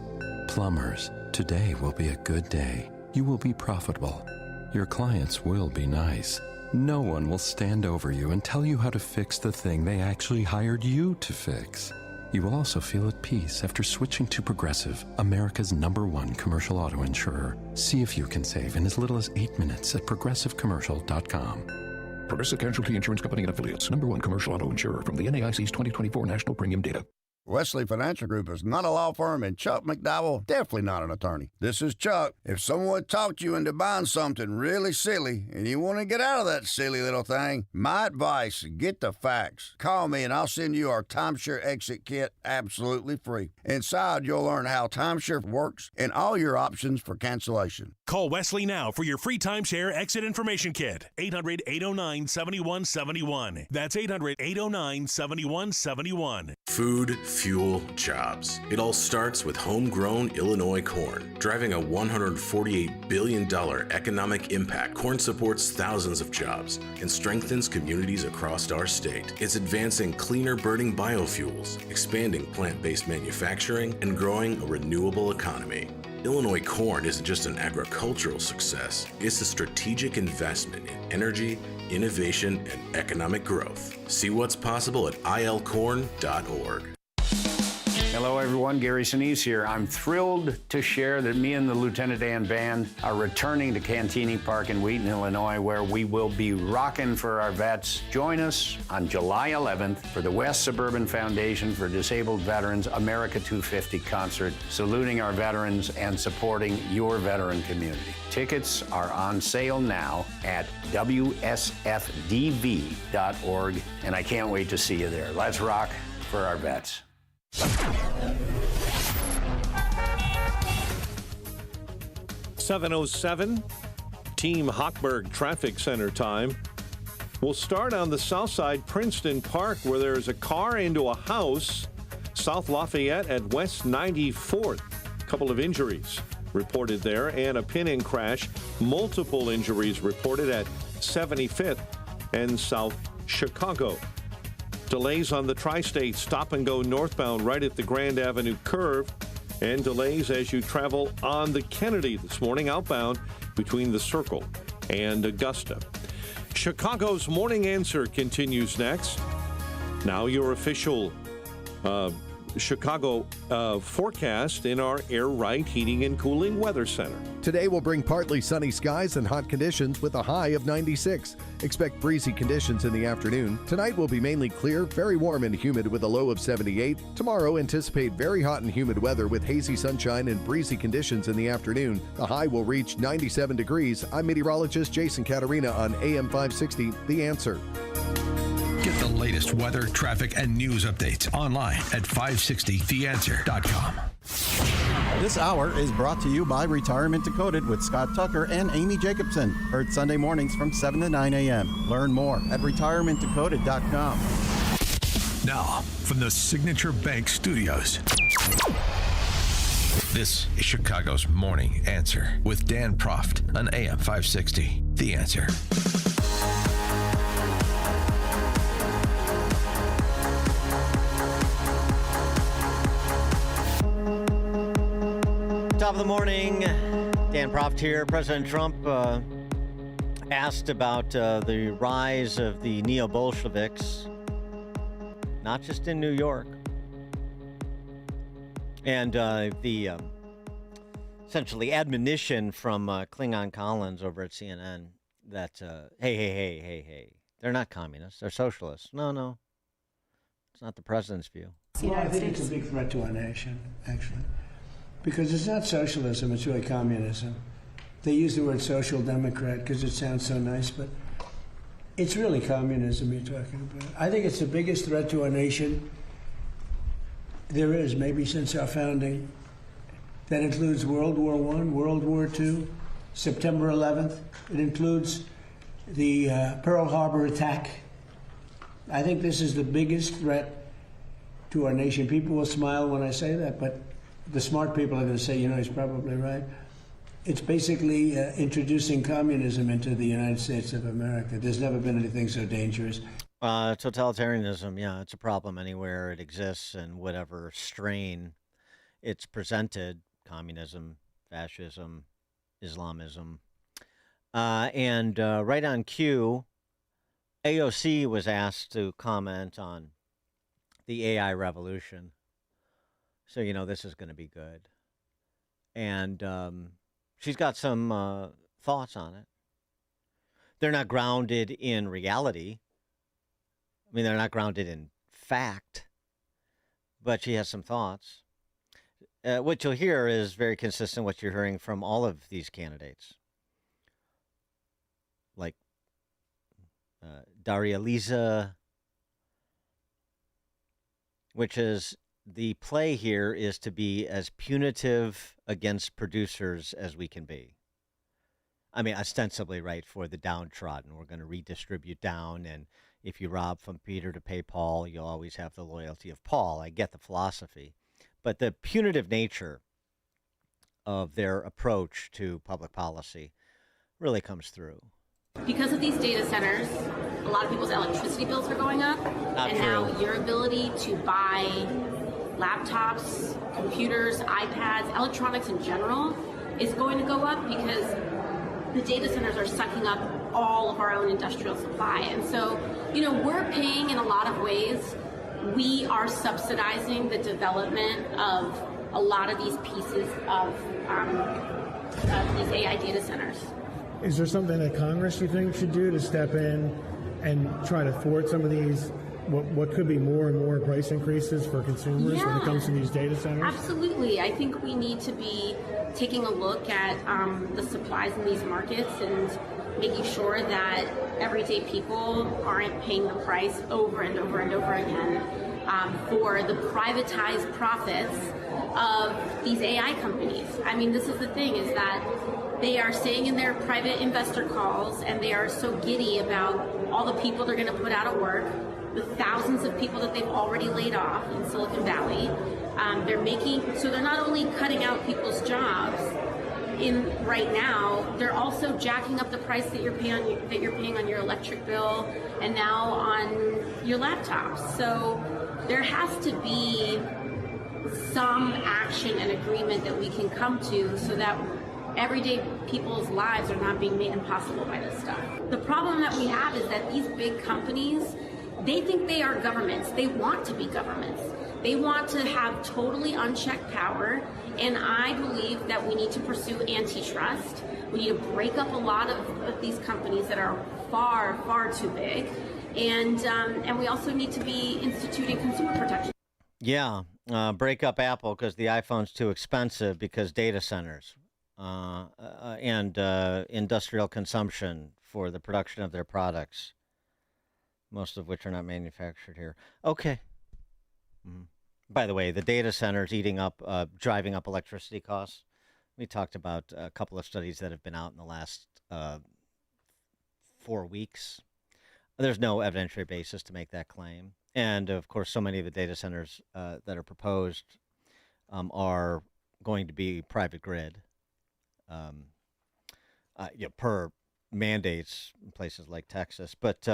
Plumbers, today will be a good day. You will be profitable. Your clients will be nice. No one will stand over you and tell you how to fix the thing they actually hired you to fix. You will also feel at peace after switching to Progressive, America's #1 commercial auto insurer. See if you can save in as little as 8 minutes at progressivecommercial.com. Progressive Casualty Insurance Company and Affiliates. #1 commercial auto insurer from the NAIC's 2024 National Premium Data. Wesley Financial Group is not a law firm, and Chuck McDowell definitely not an attorney. This is Chuck. If someone talked you into buying something really silly and you want to get out of that silly little thing, my advice, get the facts. Call me and I'll send you our timeshare exit kit absolutely free. Inside, you'll learn how timeshare works and all your options for cancellation. Call Wesley now for your free timeshare exit information kit. 800-809-7171. That's 800-809-7171. Food, fuel jobs. It all starts with homegrown Illinois corn. Driving a $148 billion economic impact, corn supports thousands of jobs and strengthens communities across our state. It's advancing cleaner burning biofuels, expanding plant-based manufacturing, and growing a renewable economy. Illinois corn isn't just an agricultural success, it's a strategic investment in energy, innovation, and economic growth. See what's possible at ilcorn.org. Hello, everyone. Gary Sinise here. I'm thrilled to share that me and the Lieutenant Dan Band are returning to Cantini Park in Wheaton, Illinois, where we will be rocking for our vets. Join us on July 11th for the West Suburban Foundation for Disabled Veterans America 250 concert, saluting our veterans and supporting your veteran community. Tickets are on sale now at WSFDV.org, and I can't wait to see you there. Let's rock for our vets. 7:07, Team Hochberg Traffic Center time. We'll start on the south side, Princeton Park, where there's a car into a house, South Lafayette at West 94th. A couple of injuries reported there, and a pin-in crash. Multiple injuries reported at 75th and South Chicago. Delays on the Tri-State stop-and-go northbound right at the Grand Avenue curve, and delays as you travel on the Kennedy this morning outbound between the Circle and Augusta. Chicago's Morning Answer continues next. Now your official Chicago forecast in our Air Right Heating and Cooling Weather Center. Today will bring partly sunny skies and hot conditions with a high of 96. Expect breezy conditions in the afternoon. Tonight will be mainly clear, very warm and humid with a low of 78. Tomorrow anticipate very hot and humid weather with hazy sunshine and breezy conditions in the afternoon. The high will reach 97 degrees. I'm meteorologist Jason Caterina on AM 560, The Answer. Get the latest weather, traffic, and news updates online at 560theanswer.com. This hour is brought to you by Retirement Decoded with Scott Tucker and Amy Jacobson. Heard Sunday mornings from 7 to 9 a.m. Learn more at retirementdecoded.com. Now, from the Signature Bank Studios, this is Chicago's Morning Answer with Dan Proft on AM 560. The Answer. Top of the morning, Dan Proft here. President Trump asked about the rise of the neo-Bolsheviks, not just in New York, and the essentially admonition from Klingon Collins over at CNN that, hey, they're not communists, they're socialists. No, it's not the president's view. Well, I think it's a big threat to our nation, actually. Because it's not socialism, it's really communism. They use the word social democrat because it sounds so nice, but it's really communism you're talking about. I think it's the biggest threat to our nation there is, maybe since our founding. That includes World War I, World War II, September 11th. It includes the Pearl Harbor attack. I think this is the biggest threat to our nation. People will smile when I say that, but the smart people are going to say, he's probably right. It's basically introducing communism into the United States of America. There's never been anything so dangerous. Totalitarianism, yeah, it's a problem anywhere it exists and whatever strain it's presented, communism, fascism, Islamism. And right on cue, AOC was asked to comment on the AI revolution. So, this is going to be good. And she's got some thoughts on it. They're not grounded in reality. I mean, they're not grounded in fact. But she has some thoughts. What you'll hear is very consistent with what you're hearing from all of these candidates. Like Daria Lisa, which is... the play here is to be as punitive against producers as we can be. I mean, ostensibly, right, for the downtrodden. We're going to redistribute down and, if you rob from Peter to pay Paul, you'll always have the loyalty of Paul. I get the philosophy. But the punitive nature of their approach to public policy really comes through. Because of these data centers, a lot of people's electricity bills are going up. Not true. Now your ability to buy laptops, computers, iPads, electronics in general is going to go up because the data centers are sucking up all of our own industrial supply. And so, we're paying in a lot of ways. We are subsidizing the development of a lot of these pieces of these AI data centers. Is there something that Congress, you think, should do to step in and try to thwart some of these, what could be more and more price increases for consumers when it comes to these data centers? Absolutely. I think we need to be taking a look at the supplies in these markets and making sure that everyday people aren't paying the price over and over and over again for the privatized profits of these AI companies. I mean, this is the thing, is that they are saying in their private investor calls, and they are so giddy about all the people they're going to put out of work, the thousands of people that they've already laid off in Silicon Valley. They're not only cutting out people's jobs right now, they're also jacking up the price that you're paying on your electric bill and now on your laptops. So there has to be some action and agreement that we can come to so that everyday people's lives are not being made impossible by this stuff. The problem that we have is that these big companies, they think they are governments. They want to be governments. They want to have totally unchecked power, and I believe that we need to pursue antitrust. We need to break up a lot of these companies that are far, far too big, and we also need to be instituting consumer protection. Yeah, break up Apple because the iPhone's too expensive because data centers and industrial consumption for the production of their products, most of which are not manufactured here. Okay. By the way, the data centers driving up electricity costs. We talked about a couple of studies that have been out in the last 4 weeks. There's no evidentiary basis to make that claim. And, of course, so many of the data centers that are proposed are going to be private grid per mandates in places like Texas. But,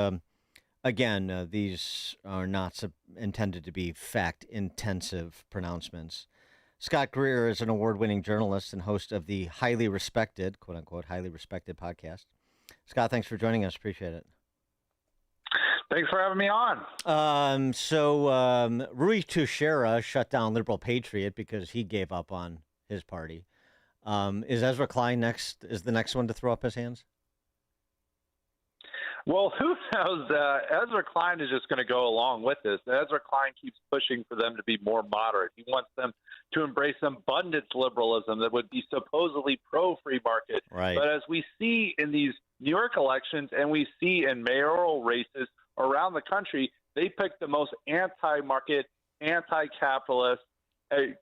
again, these are not intended to be fact-intensive pronouncements. Scott Greer is an award-winning journalist and host of the highly respected, quote-unquote, highly respected podcast. Scott, thanks for joining us. Appreciate it. Thanks for having me on. Rui Teixeira shut down Liberal Patriot because he gave up on his party. Is Ezra Klein is the next one to throw up his hands? Well, who knows? Ezra Klein is just going to go along with this. Ezra Klein keeps pushing for them to be more moderate. He wants them to embrace abundance liberalism that would be supposedly pro-free market. Right. But as we see in these New York elections and we see in mayoral races around the country, they pick the most anti-market, anti-capitalist,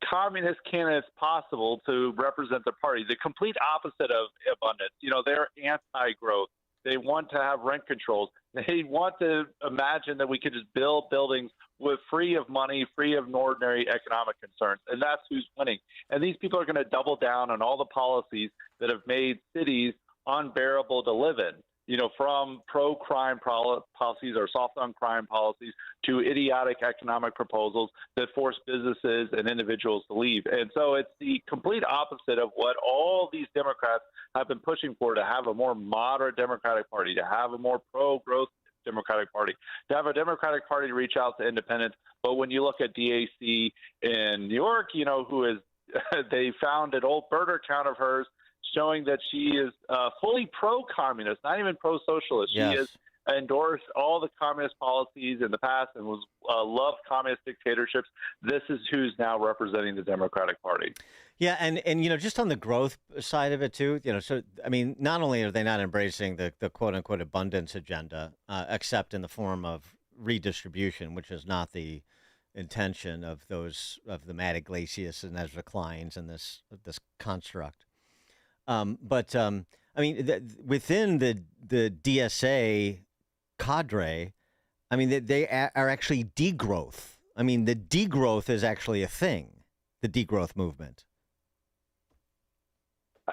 communist candidates possible to represent the party. The complete opposite of abundance. They're anti-growth. They want to have rent controls. They want to imagine that we could just build buildings with free of money, free of ordinary economic concerns. And that's who's winning. And these people are going to double down on all the policies that have made cities unbearable to live in. From pro-crime policies or soft-on-crime policies to idiotic economic proposals that force businesses and individuals to leave. And so it's the complete opposite of what all these Democrats have been pushing for, to have a more moderate Democratic Party, to have a more pro-growth Democratic Party, to have a Democratic Party reach out to independents. But when you look at DAC in New York, who is they found an old birder account of hers showing that she is fully pro-communist, not even pro-socialist. Yes. She has endorsed all the communist policies in the past and was loved communist dictatorships. This is who's now representing the Democratic Party. Yeah, and just on the growth side of it too, so I mean, not only are they not embracing the quote-unquote abundance agenda, except in the form of redistribution, which is not the intention of the Matt Yglesias and Ezra Kleins and this construct. But I mean, within the DSA cadre, I mean, they are actually degrowth. I mean, the degrowth is actually a thing, the degrowth movement.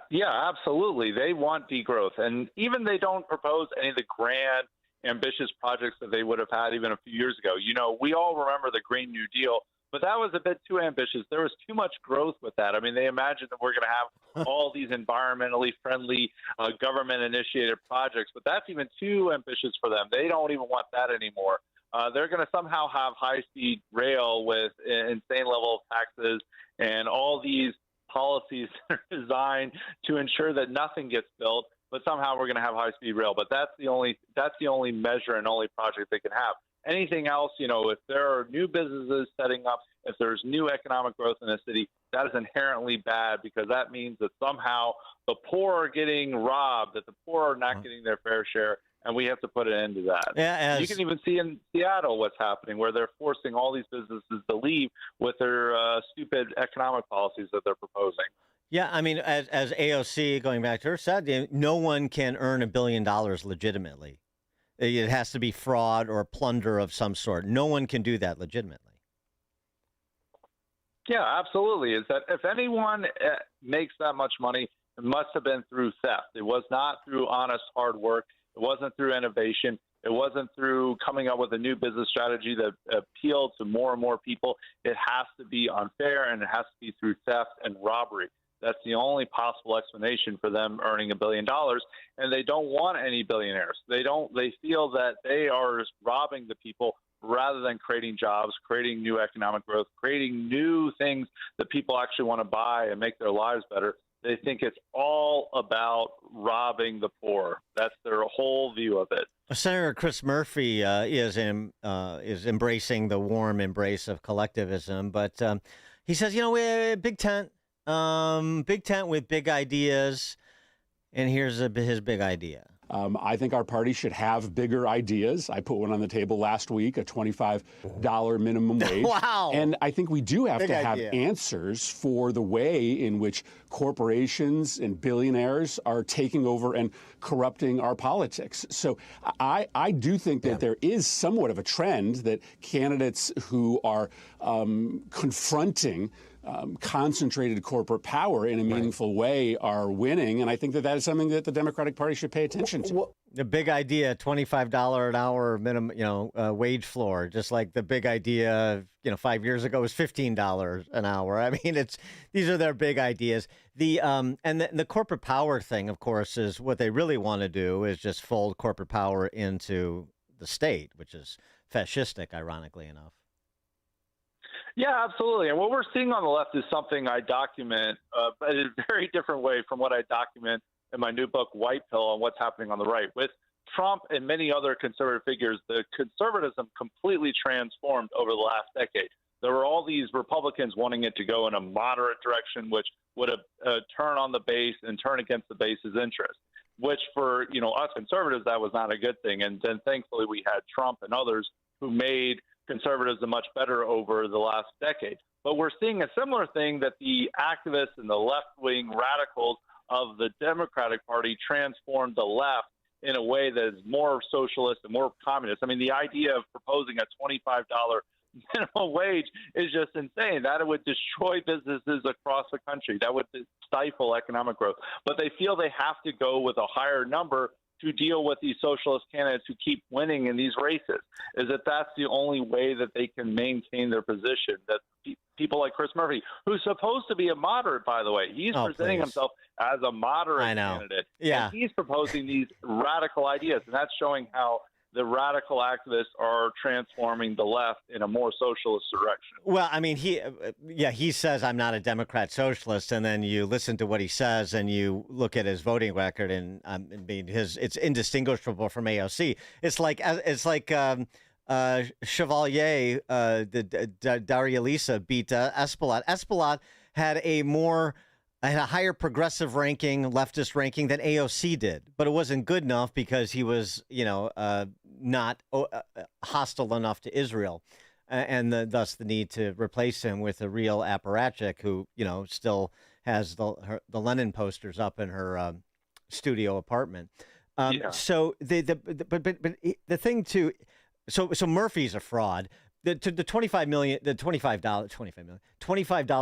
Yeah, absolutely. They want degrowth. And even they don't propose any of the grand, ambitious projects that they would have had even a few years ago. You know, we all remember the Green New Deal, but that was a bit too ambitious. There was too much growth with that. I mean, they imagined that we're going to have all these environmentally friendly government-initiated projects, but that's even too ambitious for them. They don't even want that anymore. They're going to somehow have high-speed rail with insane level of taxes and all these policies that are designed to ensure that nothing gets built, but somehow we're going to have high-speed rail. But that's the only measure and only project they can have. Anything else, you know, if there are new businesses setting up, if there's new economic growth in a city, that is inherently bad because that means that somehow the poor are getting robbed, that the poor are not getting their fair share, and we have to put an end to that. Yeah, you can even see in Seattle what's happening, where they're forcing all these businesses to leave with their stupid economic policies that they're proposing. Yeah, I mean, as AOC, going back to her said, no one can earn $1 billion legitimately. It has to be fraud or plunder of some sort. No one can do that legitimately. Yeah, absolutely. Is that if anyone makes that much money, it must have been through theft. It was not through honest hard work. It wasn't through innovation. It wasn't through coming up with a new business strategy that appealed to more and more people. It has to be unfair, and it has to be through theft and robbery. That's the only possible explanation for them earning $1 billion, and they don't want any billionaires. They feel that they are robbing the people rather than creating jobs, creating new economic growth, creating new things that people actually want to buy and make their lives better. They think it's all about robbing the poor. That's their whole view of it. Senator Chris Murphy is embracing the warm embrace of collectivism, but he says, we're big tent with big ideas, and here's his big idea. I think our party should have bigger ideas. I put one on the table last week, a $25 minimum wage. Wow. And I think we do have Big to have idea. answers for the way in which corporations and billionaires are taking over and corrupting our politics. So I do think that there is somewhat of a trend that candidates who are confronting concentrated corporate power in a meaningful way are winning. And I think that is something that the Democratic Party should pay attention to. The big idea, $25 an hour minimum, wage floor, just like the big idea, 5 years ago was $15 an hour. I mean, these are their big ideas. And the corporate power thing, of course, is what they really want to do is just fold corporate power into the state, which is fascistic, ironically enough. Yeah, absolutely. And what we're seeing on the left is something I document, but in a very different way from what I document in my new book, White Pill, on what's happening on the right. With Trump and many other conservative figures, the conservatism completely transformed over the last decade. There were all these Republicans wanting it to go in a moderate direction, which would have turn on the base and turn against the base's interest, which for us conservatives, that was not a good thing. And then thankfully we had Trump and others who made conservatism much better over the last decade. But we're seeing a similar thing that the activists and the left-wing radicals of the Democratic Party transformed the left in a way that is more socialist and more communist. I mean, the idea of proposing a $25 minimum wage is just insane. That would destroy businesses across the country. That would stifle economic growth. But they feel they have to go with a higher number to deal with these socialist candidates who keep winning in these races, is that that's the only way that they can maintain their position. That people like Chris Murphy, who's supposed to be a moderate, by the way, he's presenting himself as a moderate candidate. Yeah. And he's proposing these radical ideas, and that's showing how the radical activists are transforming the left in a more socialist direction. Well, I mean, he says I'm not a Democrat socialist, and then you listen to what he says and you look at his voting record, and I mean, it's indistinguishable from AOC. It's like Chevalier, Daria Lisa beat Espelot. Espelot had a higher progressive ranking, leftist ranking than AOC did, but it wasn't good enough because he was, not hostile enough to Israel, and thus the need to replace him with a real apparatchik who, still has the Lenin posters up in her studio apartment. So but the thing too, So Murphy's a fraud. The $25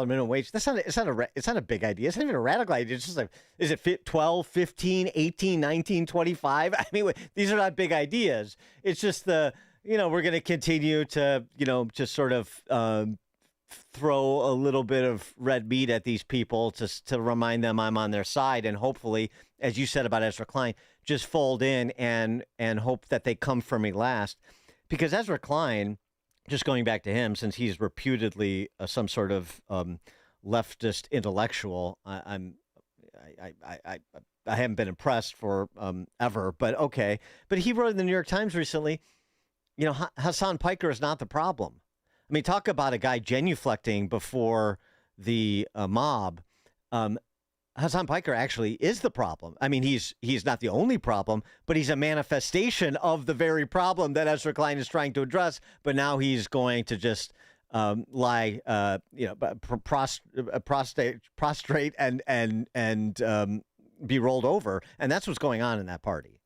minimum wage. It's not a big idea. It's not even a radical idea. It's just like, is it 12, 15, 18, 19, 25? I mean, these are not big ideas. It's just we're going to continue to, just sort of throw a little bit of red meat at these people to remind them I'm on their side, and hopefully, as you said about Ezra Klein, just fold in and hope that they come for me last, because Ezra Klein. Just going back to him, since he's reputedly some sort of leftist intellectual, I haven't been impressed for ever. But okay, but he wrote in the New York Times recently, Hassan Piker is not the problem. I mean, talk about a guy genuflecting before the mob. Hassan Piker actually is the problem. I mean, he's not the only problem, but he's a manifestation of the very problem that Ezra Klein is trying to address. But now he's going to just prostrate and be rolled over, and that's what's going on in that party.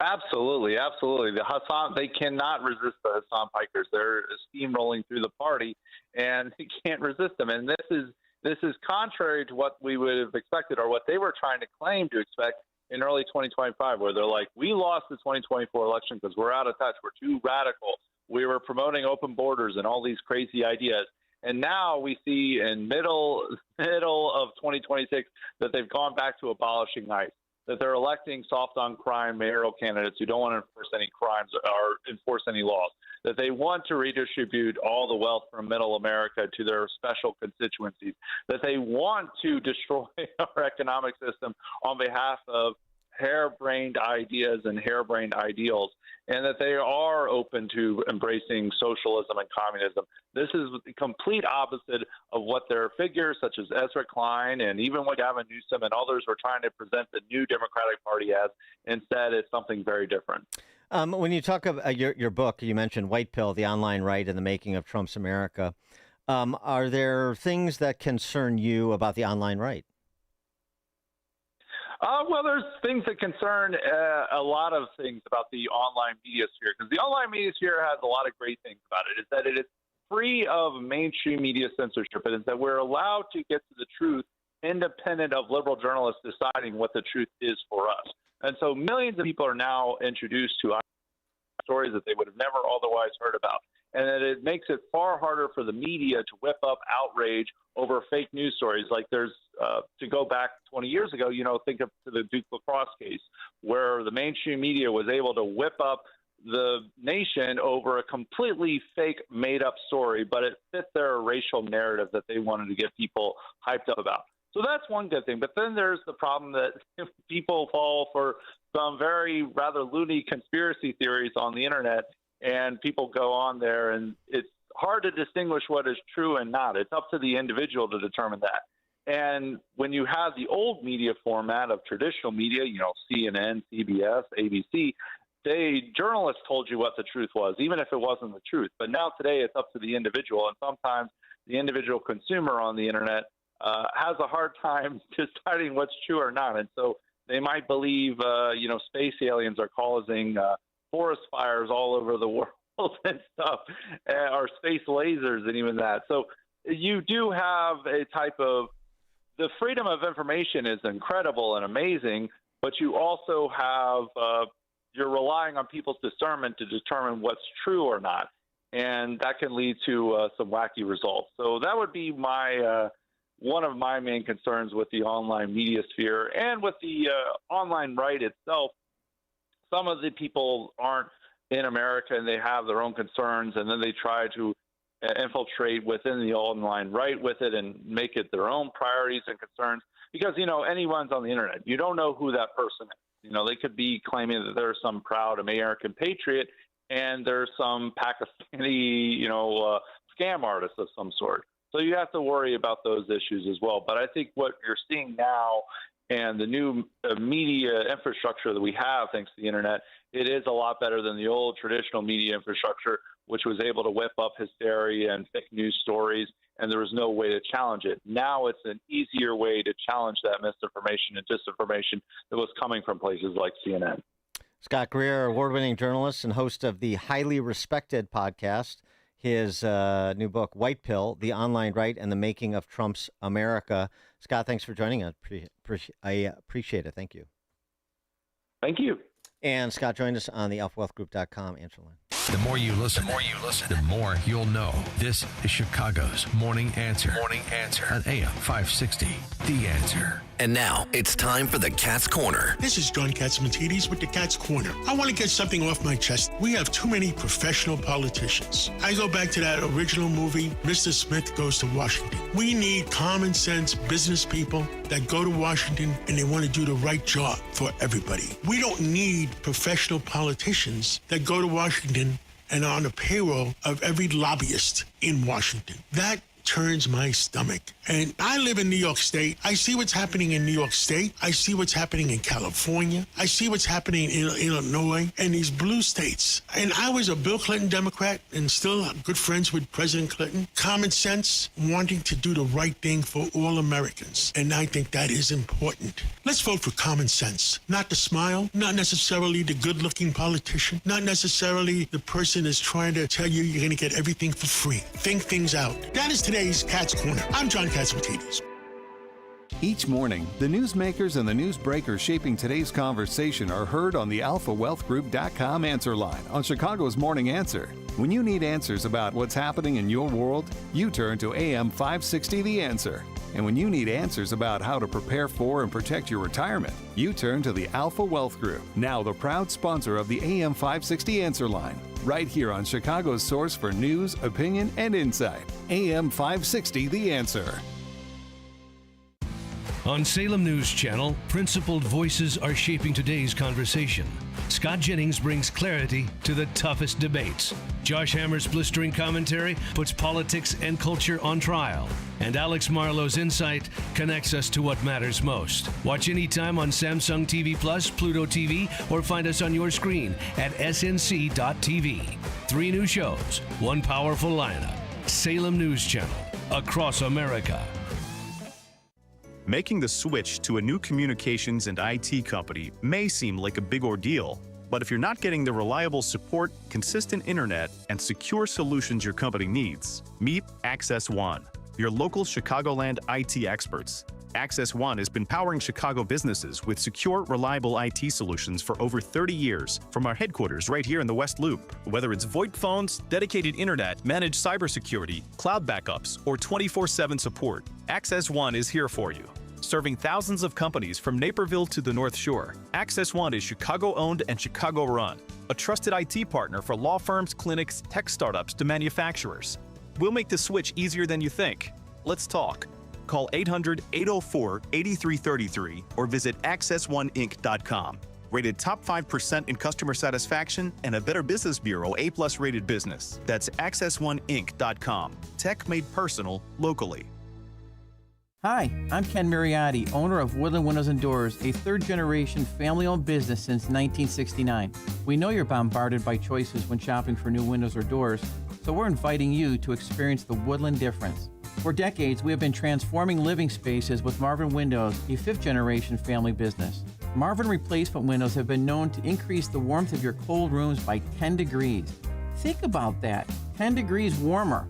Absolutely. The Hassan, they cannot resist the Hassan Pikers. They're steamrolling through the party, and they can't resist them. And this is contrary to what we would have expected, or what they were trying to claim to expect in early 2025, where they're like, we lost the 2024 election because we're out of touch. We're too radical. We were promoting open borders and all these crazy ideas. And now we see in middle of 2026 that they've gone back to abolishing ICE, that they're electing soft on crime mayoral candidates who don't want to enforce any crimes or enforce any laws, that they want to redistribute all the wealth from middle America to their special constituencies, that they want to destroy our economic system on behalf of harebrained ideas and harebrained ideals, and that they are open to embracing socialism and communism. This is the complete opposite of what their figures such as Ezra Klein and even what Gavin Newsom and others were trying to present the new Democratic Party as. Instead, it's something very different. When you talk about your book, you mentioned White Pill, the online right and the making of Trump's America. Are there things that concern you about the online right? Well, there's things that concern a lot of things about the online media sphere, because the online media sphere has a lot of great things about it. Is that it is free of mainstream media censorship, and is that we're allowed to get to the truth independent of liberal journalists deciding what the truth is for us. And so millions of people are now introduced to stories that they would have never otherwise heard about. And that it makes it far harder for the media to whip up outrage over fake news stories. Like there's, to go back 20 years ago, think of the Duke lacrosse case, where the mainstream media was able to whip up the nation over a completely fake, made-up story, but it fit their racial narrative that they wanted to get people hyped up about. So that's one good thing. But then there's the problem that people fall for some rather loony conspiracy theories on the internet, and people go on there, and it's hard to distinguish what is true and not. It's up to the individual to determine that. And when you have the old media format of traditional media, CNN, CBS, ABC, journalists told you what the truth was, even if it wasn't the truth. But now today it's up to the individual, and sometimes the individual consumer on the internet has a hard time deciding what's true or not. And so they might believe, space aliens are causing forest fires all over the world and stuff, or space lasers and even that. So you do have a type of, the freedom of information is incredible and amazing, but you also have, you're relying on people's discernment to determine what's true or not. And that can lead to some wacky results. So that would be one of my main concerns with the online media sphere and with the online right itself. Some of the people aren't in America and they have their own concerns, and then they try to infiltrate within the online right with it and make it their own priorities and concerns. Because, anyone's on the internet. You don't know who that person is. They could be claiming that they're some proud American patriot, and there's some Pakistani, scam artist of some sort. So you have to worry about those issues as well. But I think what you're seeing now and the new media infrastructure that we have, thanks to the internet, it is a lot better than the old traditional media infrastructure, which was able to whip up hysteria and fake news stories, and there was no way to challenge it. Now it's an easier way to challenge that misinformation and disinformation that was coming from places like CNN. Scott Greer, award-winning journalist and host of the highly respected podcast. His new book, White Pill, The Online Right and the Making of Trump's America. Scott, thanks for joining us. I appreciate it. Thank you. Thank you. And Scott joined us on the alphawealthgroup.com answer line. The more you listen, the more you'll know. This is Chicago's Morning Answer. Morning Answer on AM 560. The Answer. And now it's time for the Cat's Corner. This is John Katsimatidis with the Cat's Corner. I want to get something off my chest. We have too many professional politicians. I go back to that original movie, Mr. Smith Goes to Washington. We need common sense business people that go to Washington and they want to do the right job for everybody. We don't need professional politicians that go to Washington and are on the payroll of every lobbyist in Washington. That turns my stomach. And I live in New York State. I see what's happening in New York State. I see what's happening in California. I see what's happening in Illinois and these blue states. And I was a Bill Clinton Democrat and still good friends with President Clinton. Common sense, wanting to do the right thing for all Americans. And I think that is important. Let's vote for common sense. Not the smile, not necessarily the good-looking politician, not necessarily the person that's trying to tell you you're going to get everything for free. Think things out. That is today's Cat's Corner. I'm John Katsimatidis. Each morning, the newsmakers and the newsbreakers shaping today's conversation are heard on the alphawealthgroup.com answer line on Chicago's Morning Answer. When you need answers about what's happening in your world, you turn to AM 560 The Answer. And when you need answers about how to prepare for and protect your retirement, you turn to the Alpha Wealth Group, now the proud sponsor of the AM 560 Answer line, right here on Chicago's source for news, opinion, and insight. AM 560 The Answer. On Salem News Channel, principled voices are shaping today's conversation. Scott Jennings brings clarity to the toughest debates. Josh Hammer's blistering commentary puts politics and culture on trial. And Alex Marlowe's insight connects us to what matters most. Watch anytime on Samsung TV Plus, Pluto TV, or find us on your screen at snc.tv. 3 new shows, 1 powerful lineup. Salem News Channel, across America. Making the switch to a new communications and IT company may seem like a big ordeal, but if you're not getting the reliable support, consistent internet, and secure solutions your company needs, meet Access One, your local Chicagoland IT experts. Access One has been powering Chicago businesses with secure, reliable IT solutions for over 30 years from our headquarters right here in the West Loop. Whether it's VoIP phones, dedicated internet, managed cybersecurity, cloud backups, or 24/7 support, Access One is here for you. Serving thousands of companies from Naperville to the North Shore, Access One is Chicago-owned and Chicago-run, a trusted IT partner for law firms, clinics, tech startups to manufacturers. We'll make the switch easier than you think. Let's talk. Call 800-804-8333 or visit accessoneInc.com. Rated top 5% in customer satisfaction and a Better Business Bureau A+ rated business. That's accessoneInc.com. Tech made personal, locally. Hi, I'm Ken Mariotti, owner of Woodland Windows and Doors, a third-generation family-owned business since 1969. We know you're bombarded by choices when shopping for new windows or doors, so we're inviting you to experience the Woodland difference. For decades, we have been transforming living spaces with Marvin Windows, a fifth-generation family business. Marvin replacement windows have been known to increase the warmth of your cold rooms by 10 degrees. Think about that, 10 degrees warmer.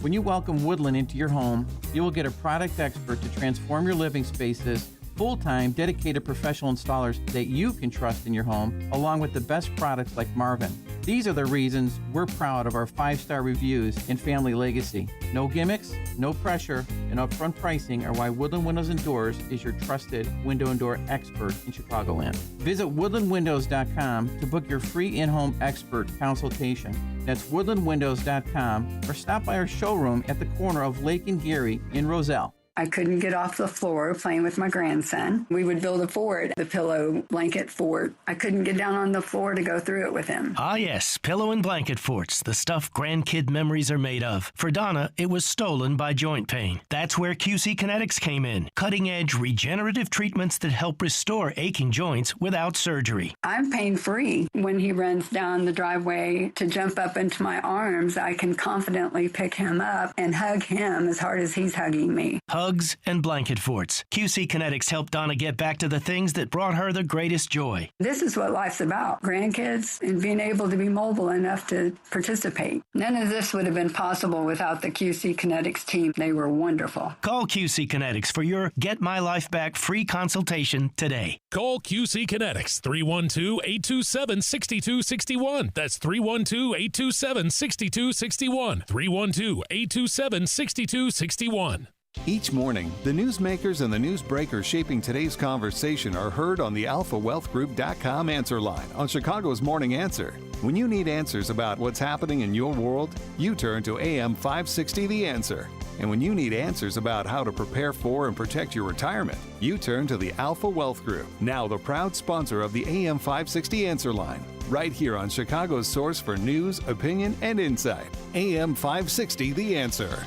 When you welcome Woodland into your home, you will get a product expert to transform your living spaces, full-time, dedicated professional installers that you can trust in your home, along with the best products like Marvin. These are the reasons we're proud of our 5-star reviews and family legacy. No gimmicks, no pressure, and upfront pricing are why Woodland Windows and Doors is your trusted window and door expert in Chicagoland. Visit woodlandwindows.com to book your free in-home expert consultation. That's woodlandwindows.com or stop by our showroom at the corner of Lake and Geary in Roselle. I couldn't get off the floor playing with my grandson. We would build a fort, the pillow blanket fort. I couldn't get down on the floor to go through it with him. Ah, yes, pillow and blanket forts, the stuff grandkid memories are made of. For Donna, it was stolen by joint pain. That's where QC Kinetics came in. Cutting-edge regenerative treatments that help restore aching joints without surgery. I'm pain-free. When he runs down the driveway to jump up into my arms, I can confidently pick him up and hug him as hard as he's hugging me. Hug rugs, and blanket forts. QC Kinetics helped Donna get back to the things that brought her the greatest joy. This is what life's about, grandkids and being able to be mobile enough to participate. None of this would have been possible without the QC Kinetics team. They were wonderful. Call QC Kinetics for your Get My Life Back free consultation today. Call QC Kinetics, 312-827-6261. That's 312-827-6261. 312-827-6261. Each morning, the newsmakers and the newsbreakers shaping today's conversation are heard on the AlphaWealthGroup.com answer line on Chicago's Morning Answer. When you need answers about what's happening in your world, you turn to AM 560 The Answer. And when you need answers about how to prepare for and protect your retirement, you turn to the Alpha Wealth Group, now the proud sponsor of the AM 560 Answer line. Right here on Chicago's source for news, opinion, and insight. AM 560 The Answer.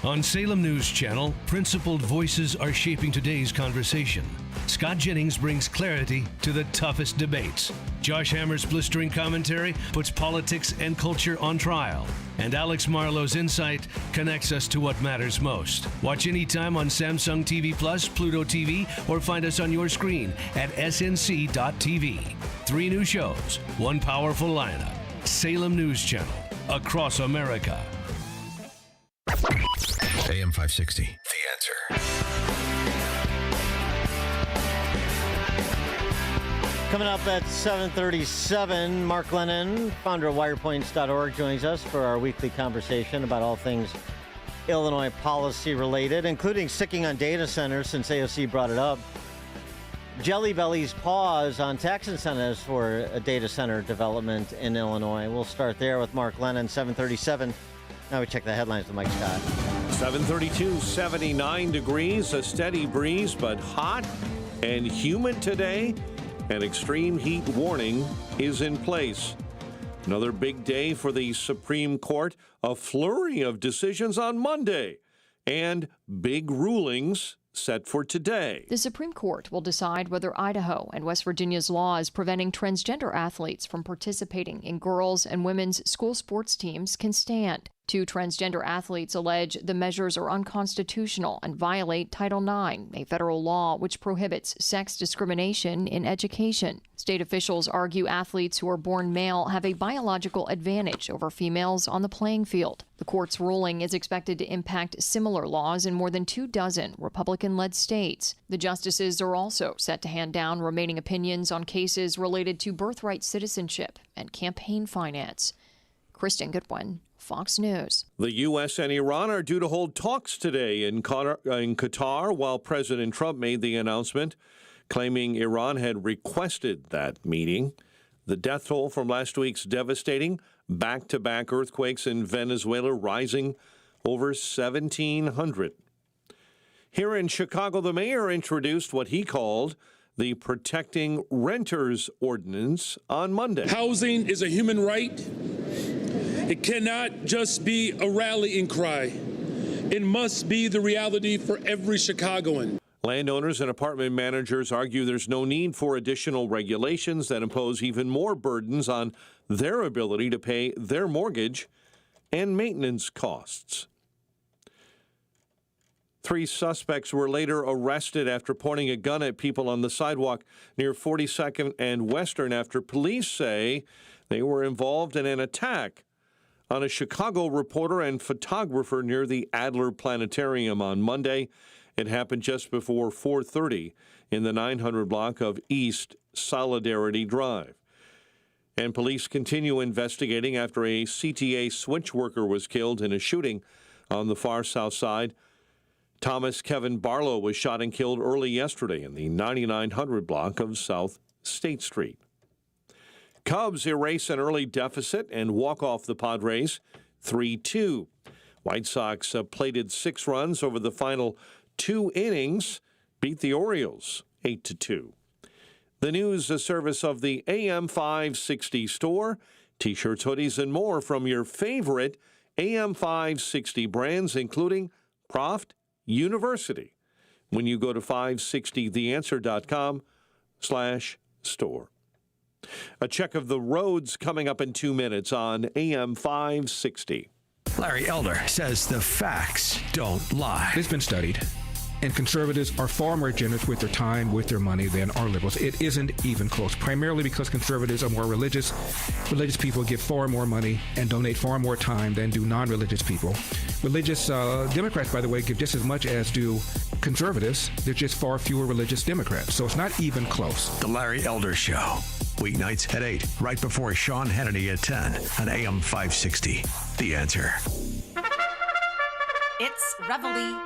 On Salem News Channel, principled voices are shaping today's conversation. Scott Jennings brings clarity to the toughest debates. Josh Hammer's blistering commentary puts politics and culture on trial. And Alex Marlowe's insight connects us to what matters most. Watch anytime on Samsung TV Plus, Pluto TV, or find us on your screen at snc.tv. 3 new shows, 1 powerful lineup. Salem News Channel, across America. AM 560, The Answer. Coming up at 7:37, Mark Lennon, founder of WirePoints.org, joins us for our weekly conversation about all things Illinois policy related, including sticking on data centers since AOC brought it up. Jelly Belly's pause on tax incentives for a data center development in Illinois. We'll start there with Mark Lennon, 7:37. Now we check the headlines with Mike Scott. 732, 79 degrees, a steady breeze, but hot and humid today. An extreme heat warning is in place. Another big day for the Supreme Court, a flurry of decisions on Monday, and big rulings set for today. The Supreme Court will decide whether Idaho and West Virginia's laws preventing transgender athletes from participating in girls' and women's school sports teams can stand. 2 transgender athletes allege the measures are unconstitutional and violate Title IX, a federal law which prohibits sex discrimination in education. State officials argue athletes who are born male have a biological advantage over females on the playing field. The court's ruling is expected to impact similar laws in more than 24 Republican-led states. The justices are also set to hand down remaining opinions on cases related to birthright citizenship and campaign finance. Kristen Goodwin, Fox News. The U.S. and Iran are due to hold talks today in Qatar while President Trump made the announcement, claiming Iran had requested that meeting. The death toll from last week's devastating back-to-back earthquakes in Venezuela rising over 1,700. Here in Chicago, the mayor introduced what he called the Protecting Renters Ordinance on Monday. Housing is a human right. It cannot just be a rallying cry. It must be the reality for every Chicagoan. Landowners and apartment managers argue there's no need for additional regulations that impose even more burdens on their ability to pay their mortgage and maintenance costs. 3 suspects were later arrested after pointing a gun at people on the sidewalk near 42nd and Western after police say they were involved in an attack on a Chicago reporter and photographer near the Adler Planetarium on Monday. It happened just before 4:30 in the 900 block of East Solidarity Drive. And police continue investigating after a CTA switch worker was killed in a shooting on the far south side. Thomas Kevin Barlow was shot and killed early yesterday in the 9900 block of South State Street. Cubs erase an early deficit and walk off the Padres 3-2. White Sox plated 6 runs over the final 2 innings, beat the Orioles 8-2. The news, a service of the AM 560 store. T-shirts, hoodies, and more from your favorite AM 560 brands, including Proft University. When you go to 560theanswer.com/store. A check of the roads coming up in 2 minutes on AM 560. Larry Elder says the facts don't lie. It's been studied. And conservatives are far more generous with their time, with their money than are liberals. It isn't even close, primarily because conservatives are more religious. Religious people give far more money and donate far more time than do non-religious people. Religious Democrats, by the way, give just as much as do conservatives. There's just far fewer religious Democrats. So it's not even close. The Larry Elder Show. Weeknights at 8, right before Sean Hannity at 10 on AM 560. The Answer. It's Reveille.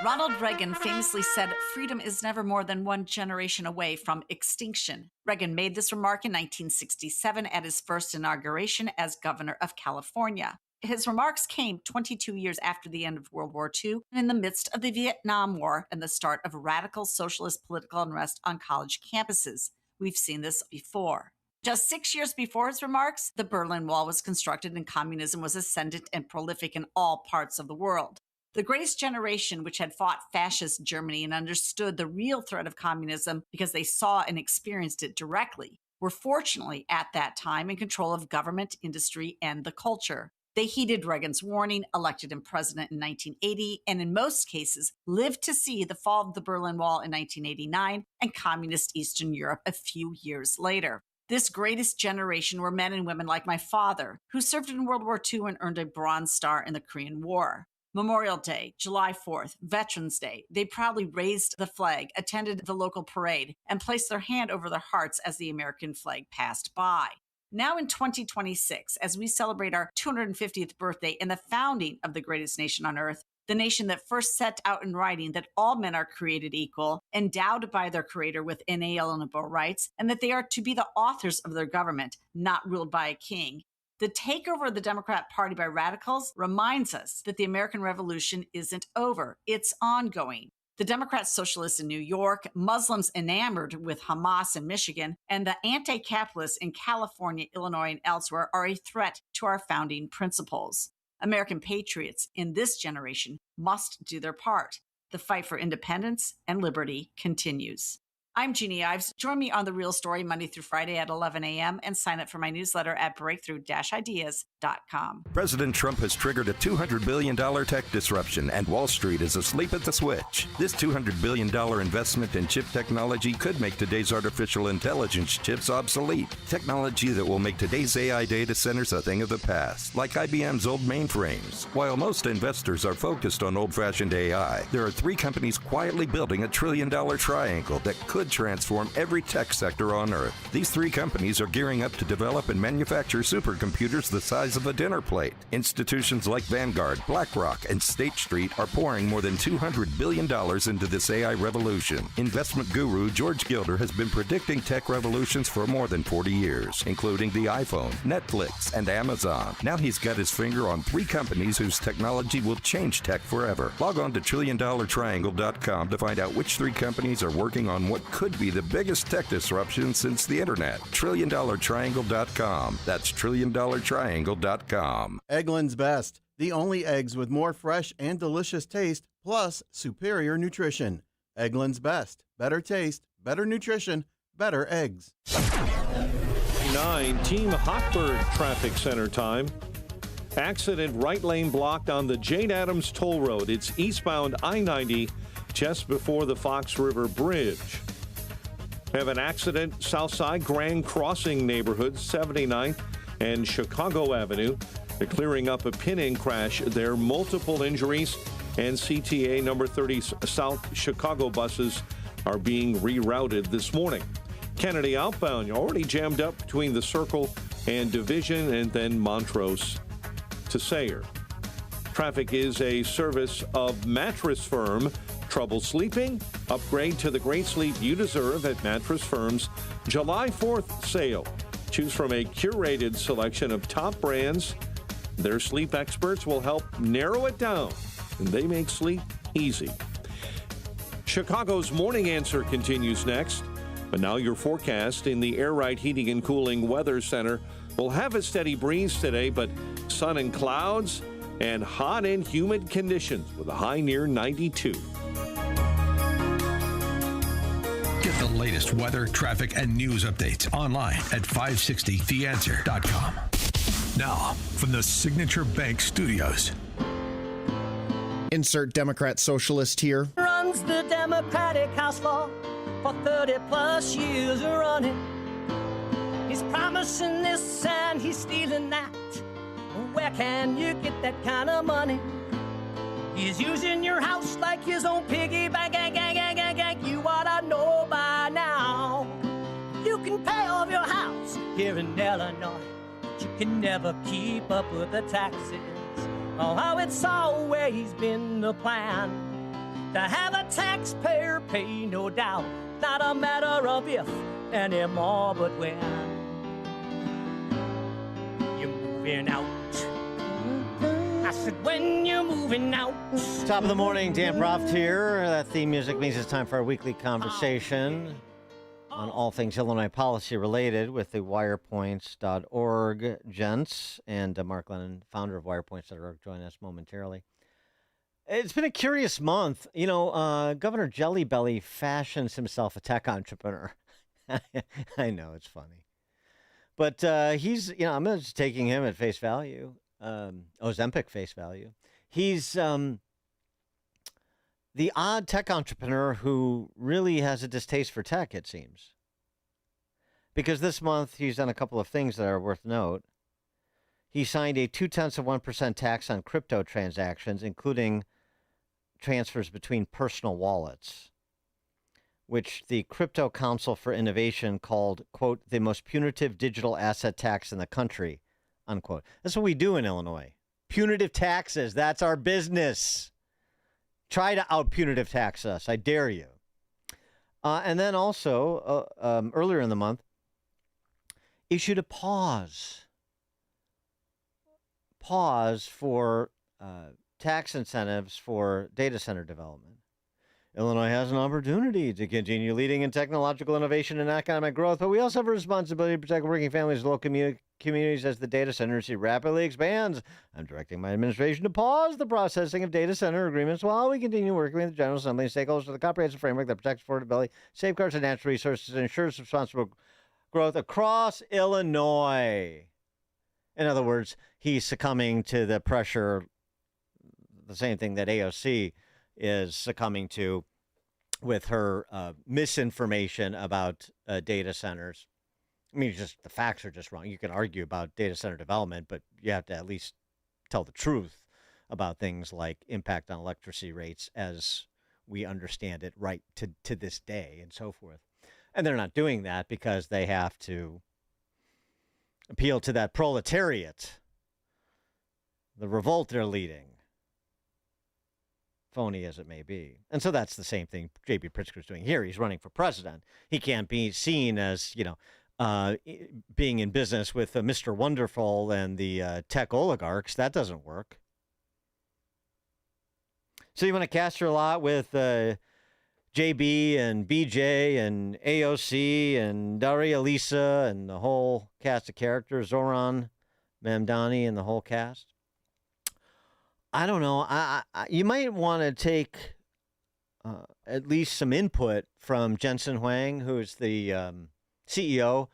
Ronald Reagan famously said, "Freedom is never more than one generation away from extinction." Reagan made this remark in 1967 at his first inauguration as governor of California. His remarks came 22 years after the end of World War II and in the midst of the Vietnam War and the start of radical socialist political unrest on college campuses. We've seen this before. Just 6 years before his remarks, the Berlin Wall was constructed and communism was ascendant and prolific in all parts of the world. The greatest generation, which had fought fascist Germany and understood the real threat of communism because they saw and experienced it directly, were fortunately at that time in control of government, industry, and the culture. They heeded Reagan's warning, elected him president in 1980, and in most cases lived to see the fall of the Berlin Wall in 1989 and communist Eastern Europe a few years later. This greatest generation were men and women like my father, who served in World War II and earned a Bronze Star in the Korean War. Memorial Day, July 4th, Veterans Day, they proudly raised the flag, attended the local parade, and placed their hand over their hearts as the American flag passed by. Now in 2026, as we celebrate our 250th birthday and the founding of the greatest nation on earth, the nation that first set out in writing that all men are created equal, endowed by their creator with inalienable rights, and that they are to be the authors of their government, not ruled by a king. The takeover of the Democrat Party by radicals reminds us that the American Revolution isn't over. It's ongoing. The Democrat socialists in New York, Muslims enamored with Hamas in Michigan, and the anti-capitalists in California, Illinois, and elsewhere are a threat to our founding principles. American patriots in this generation must do their part. The fight for independence and liberty continues. I'm Jeannie Ives. Join me on The Real Story Monday through Friday at 11 a.m. and sign up for my newsletter at breakthrough-ideas.com. President Trump has triggered a $200 billion tech disruption, and Wall Street is asleep at the switch. This $200 billion investment in chip technology could make today's artificial intelligence chips obsolete. Technology that will make today's AI data centers a thing of the past, like IBM's old mainframes. While most investors are focused on old-fashioned AI, there are three companies quietly building a trillion-dollar triangle that could transform every tech sector on Earth. These three companies are gearing up to develop and manufacture supercomputers the size of a dinner plate. Institutions like Vanguard, BlackRock, and State Street are pouring more than $200 billion into this AI revolution. Investment guru George Gilder has been predicting tech revolutions for more than 40 years, including the iPhone, Netflix, and Amazon. Now he's got his finger on three companies whose technology will change tech forever. Log on to TrillionDollarTriangle.com to find out which three companies are working on what could be the biggest tech disruption since the internet. TrillionDollarTriangle.com. That's TrillionDollarTriangle.com. Eggland's Best, the only eggs with more fresh and delicious taste, plus superior nutrition. Eggland's Best. Better taste, better nutrition, better eggs. 9 Team Hotbird traffic center time. Accident, right lane blocked on the Jane Addams Toll Road. It's eastbound I-90 just before the Fox River Bridge. Have an accident Southside Grand Crossing neighborhood, 79th and Chicago Avenue. They're clearing up a pin-in crash there. Multiple injuries, and CTA number 30 South Chicago buses are being rerouted this morning. Kennedy outbound, you're already jammed up between the Circle and Division, and then Montrose to Sayre. Traffic is a service of Mattress Firm. Trouble sleeping? Upgrade to the great sleep you deserve at Mattress Firm's July 4th sale. Choose from a curated selection of top brands. Their sleep experts will help narrow it down, and they make sleep easy. Chicago's Morning Answer continues next. But now your forecast in the Air Right Heating and Cooling Weather Center. We'll have a steady breeze today, but sun and clouds and hot and humid conditions with a high near 92. Get the latest weather, traffic, and news updates online at 560theanswer.com. Now, from the Signature Bank Studios. Insert Democrat socialist here. Runs the Democratic House floor for 30 plus years running. He's promising this and he's stealing that. Where can you get that kind of money? He's using your house like his own piggy bank. You ought to know by now. You can pay off your house here in Illinois, but you can never keep up with the taxes. Oh, how it's always been the plan to have a taxpayer pay, no doubt. Not a matter of if anymore, but when. You're moving out. I said, when you're moving out. Top of the morning, Dan Proft here. That theme music means it's time for our weekly conversation on all things Illinois policy related with the wirepoints.org gents. And Mark Lennon, founder of wirepoints.org, join us momentarily. It's been a curious month. You know, Governor Jelly Belly fashions himself a tech entrepreneur. I know, it's funny. But he's, you know, I'm just taking him at face value. Ozempic face value. He's the odd tech entrepreneur who really has a distaste for tech, it seems. Because this month he's done a couple of things that are worth note. He signed a 0.2% tax on crypto transactions, including transfers between personal wallets, which the Crypto Council for Innovation called, quote, the most punitive digital asset tax in the country, unquote. That's what we do in Illinois. Punitive taxes. That's our business. Try to out-punitive tax us. I dare you. And then also, earlier in the month, issued a pause for tax incentives for data center development. Illinois has an opportunity to continue leading in technological innovation and economic growth, but we also have a responsibility to protect working families and local communities as the data center industry rapidly expands. I'm directing my administration to pause the processing of data center agreements while we continue working with the General Assembly and stakeholders for the comprehensive framework that protects affordability, safeguards the natural resources, and ensures responsible growth across Illinois. In other words, he's succumbing to the pressure, the same thing that AOC is succumbing to with her misinformation about data centers. I mean, just the facts are just wrong. You can argue about data center development, but you have to at least tell the truth about things like impact on electricity rates as we understand it right to this day and so forth. And they're not doing that because they have to appeal to that proletariat, the revolt they're leading, phony as it may be. And so that's the same thing J.B. Pritzker's doing here. He's running for president. He can't be seen as, you know, being in business with Mr. Wonderful and the tech oligarchs. That doesn't work. So you want to cast your lot with JB and BJ and AOC and Daria Lisa and the whole cast of characters, Zoran Mamdani and the whole cast? I don't know. You might want to take at least some input from Jensen Huang, who is the CEO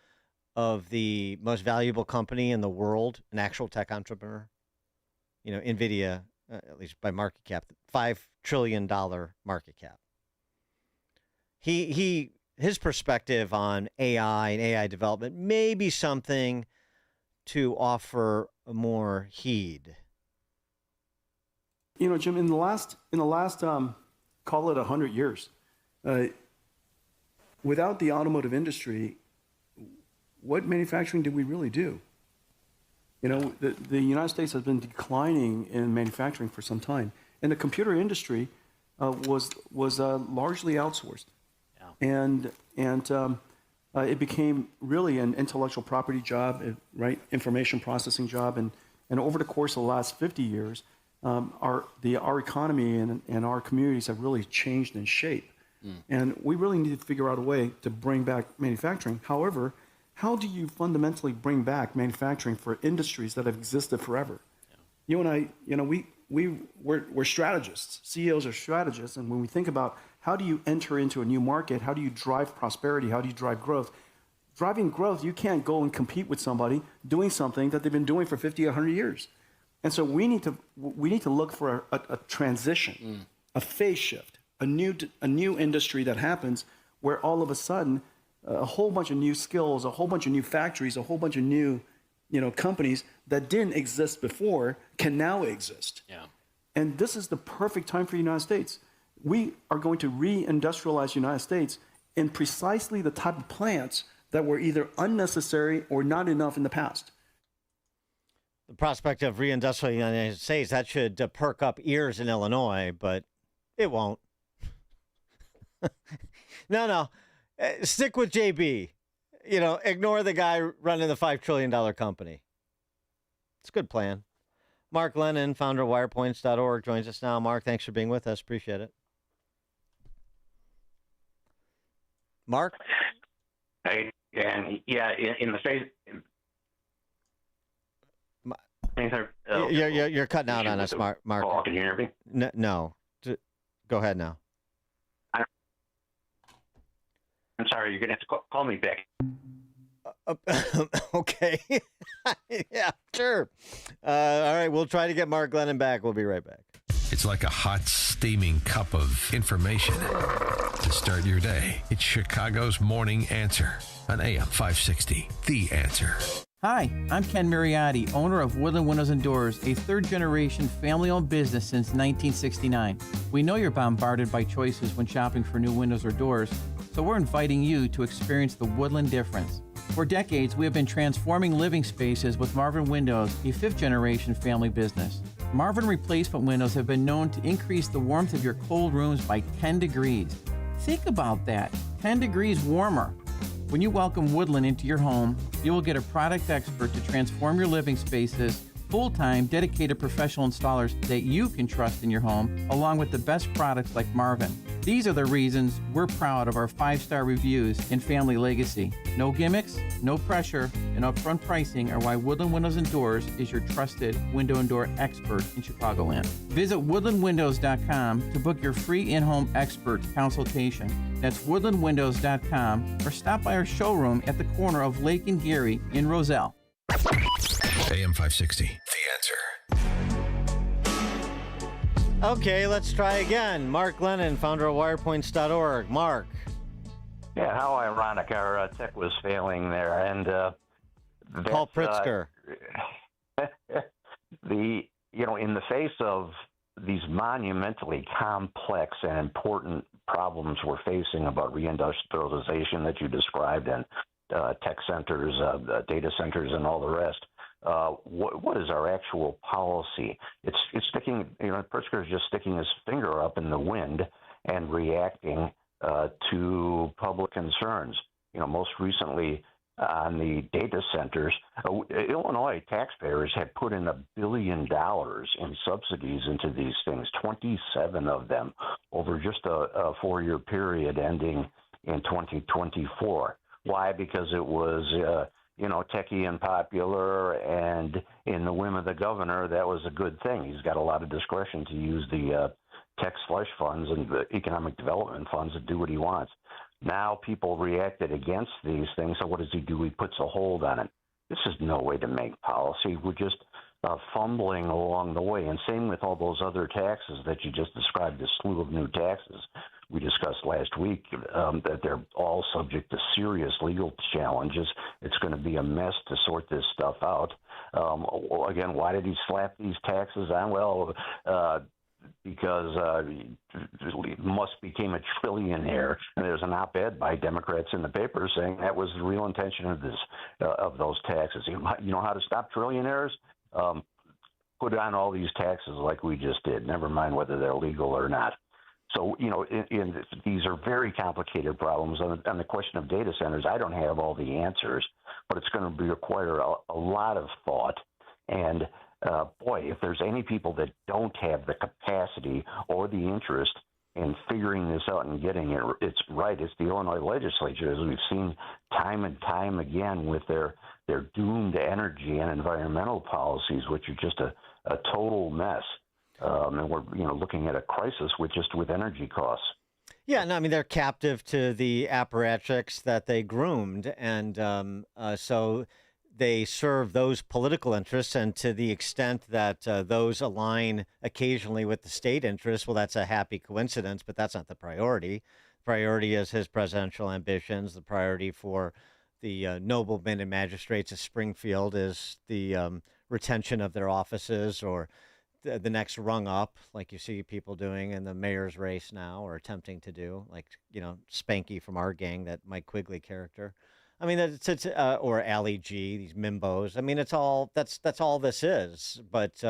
of the most valuable company in the world, an actual tech entrepreneur. You know, NVIDIA, at least by market cap, $5 trillion market cap. His perspective on AI and AI development may be something to offer more heed. You know, Jim, in the last call it 100 years, without the automotive industry, what manufacturing did we really do? You know, the United States has been declining in manufacturing for some time, and the computer industry was largely outsourced, and it became really an intellectual property job, right? Information processing job, and over the course of the last 50 years. Our economy and our communities have really changed in shape. And we really need to figure out a way to bring back manufacturing. However, how do you fundamentally bring back manufacturing for industries that have existed forever? You and I, you know, we're strategists. CEOs are strategists. And when we think about how do you enter into a new market, how do you drive prosperity, how do you drive growth, driving growth, you can't go and compete with somebody doing something that they've been doing for 50, 100 years. And so we need to look for a transition, a phase shift, a new industry that happens where all of a sudden a whole bunch of new skills, a whole bunch of new factories, a whole bunch of new companies that didn't exist before can now exist. Yeah. And this is the perfect time for the United States. We are going to re-industrialize the United States in precisely the type of plants that were either unnecessary or not enough in the past. The prospect of reindustrializing the United States, that should perk up ears in Illinois, but it won't. No. Stick with JB. Ignore the guy running the $5 trillion company. It's a good plan. Mark Lennon, founder of WirePoints.org, joins us now. Mark, thanks for being with us. Appreciate it. Mark? Hey, and yeah, in the face. You're cutting out on us, Mark. Oh, can you hear me? No. Go ahead now. I'm sorry, you're going to have to call me back. Okay. Yeah, sure. All right, we'll try to get Mark Lennon back. We'll be right back. It's like a hot, steaming cup of information to start your day. It's Chicago's Morning Answer on AM 560. The Answer. Hi, I'm Ken Mariotti, owner of Woodland Windows and Doors, a third-generation family-owned business since 1969. We know you're bombarded by choices when shopping for new windows or doors, so we're inviting you to experience the Woodland difference. For decades, we have been transforming living spaces with Marvin Windows, a fifth-generation family business. Marvin replacement windows have been known to increase the warmth of your cold rooms by 10 degrees. Think about that, 10 degrees warmer. When you welcome Woodland into your home, you will get a product expert to transform your living spaces, full-time, dedicated professional installers that you can trust in your home, along with the best products like Marvin. These are the reasons we're proud of our 5-star reviews and family legacy. No gimmicks, no pressure, and upfront pricing are why Woodland Windows and Doors is your trusted window and door expert in Chicagoland. Visit woodlandwindows.com to book your free in-home expert consultation. That's woodlandwindows.com, or stop by our showroom at the corner of Lake and Geary in Roselle. AM 560. The Answer. Okay, let's try again. Mark Lennon, founder of WirePoints.org. Mark. Yeah, how ironic. Our tech was failing there. And Paul Pritzker. In the face of these monumentally complex and important problems we're facing about reindustrialization that you described, and tech centers, data centers, and all the rest, what is our actual policy? It's sticking. Pritzker is just sticking his finger up in the wind and reacting to public concerns. Most recently on the data centers, Illinois taxpayers have put in $1 billion in subsidies into these things, 27 of them over just a 4-year period ending in 2024. Why? Because it was, techie and popular, and in the whim of the governor, that was a good thing. He's got a lot of discretion to use the tech slush funds and the economic development funds to do what he wants. Now people reacted against these things, so what does he do? He puts a hold on it. This is no way to make policy. We're just fumbling along the way. And same with all those other taxes that you just described, the slew of new taxes we discussed last week, that they're all subject to serious legal challenges. It's going to be a mess to sort this stuff out. Again, why did he slap these taxes on? Well, because Musk became a trillionaire, and there's an op-ed by Democrats in the paper saying that was the real intention of those taxes. You know how to stop trillionaires? Put on all these taxes like we just did, never mind whether they're legal or not. So, these are very complicated problems. On the question of data centers, I don't have all the answers, but it's going to require a lot of thought. And, if there's any people that don't have the capacity or the interest in figuring this out and getting it, it's the Illinois legislature, as we've seen time and time again with their doomed energy and environmental policies, which are just a total mess. And we're looking at a crisis with energy costs. Yeah, no, I mean, they're captive to the apparatchiks that they groomed. And so they serve those political interests. And to the extent that those align occasionally with the state interests, well, that's a happy coincidence, but that's not the priority. Priority is his presidential ambitions. The priority for the noblemen and magistrates of Springfield is the retention of their offices, or the next rung up, like you see people doing in the mayor's race now, or attempting to do, like, Spanky from our gang, that Mike Quigley character. I mean, or Ali G, these Mimbos. I mean, that's all this is. But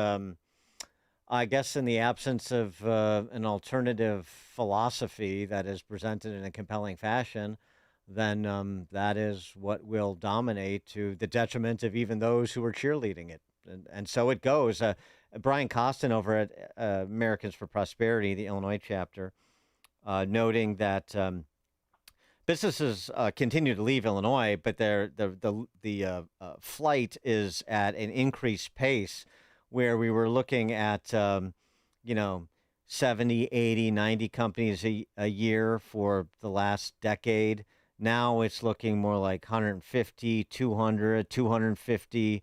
I guess in the absence of an alternative philosophy that is presented in a compelling fashion, then that is what will dominate, to the detriment of even those who are cheerleading it. And so it goes. Brian Costin over at Americans for Prosperity, the Illinois chapter, noting that businesses continue to leave Illinois, but the flight is at an increased pace, where we were looking at 70, 80, 90 companies a year for the last decade. Now it's looking more like 150, 200, 250.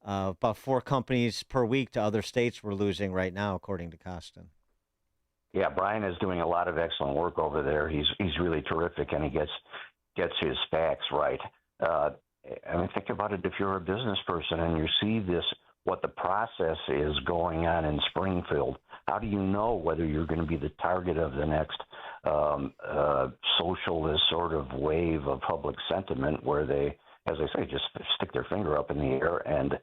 About 4 companies per week to other states we're losing right now, according to Costin. Yeah, Brian is doing a lot of excellent work over there. He's really terrific, and he gets his facts right. I mean, think about it. If you're a business person and you see what the process is going on in Springfield, how do you know whether you're going to be the target of the next socialist sort of wave of public sentiment, where they, as I say, just stick their finger up in the air and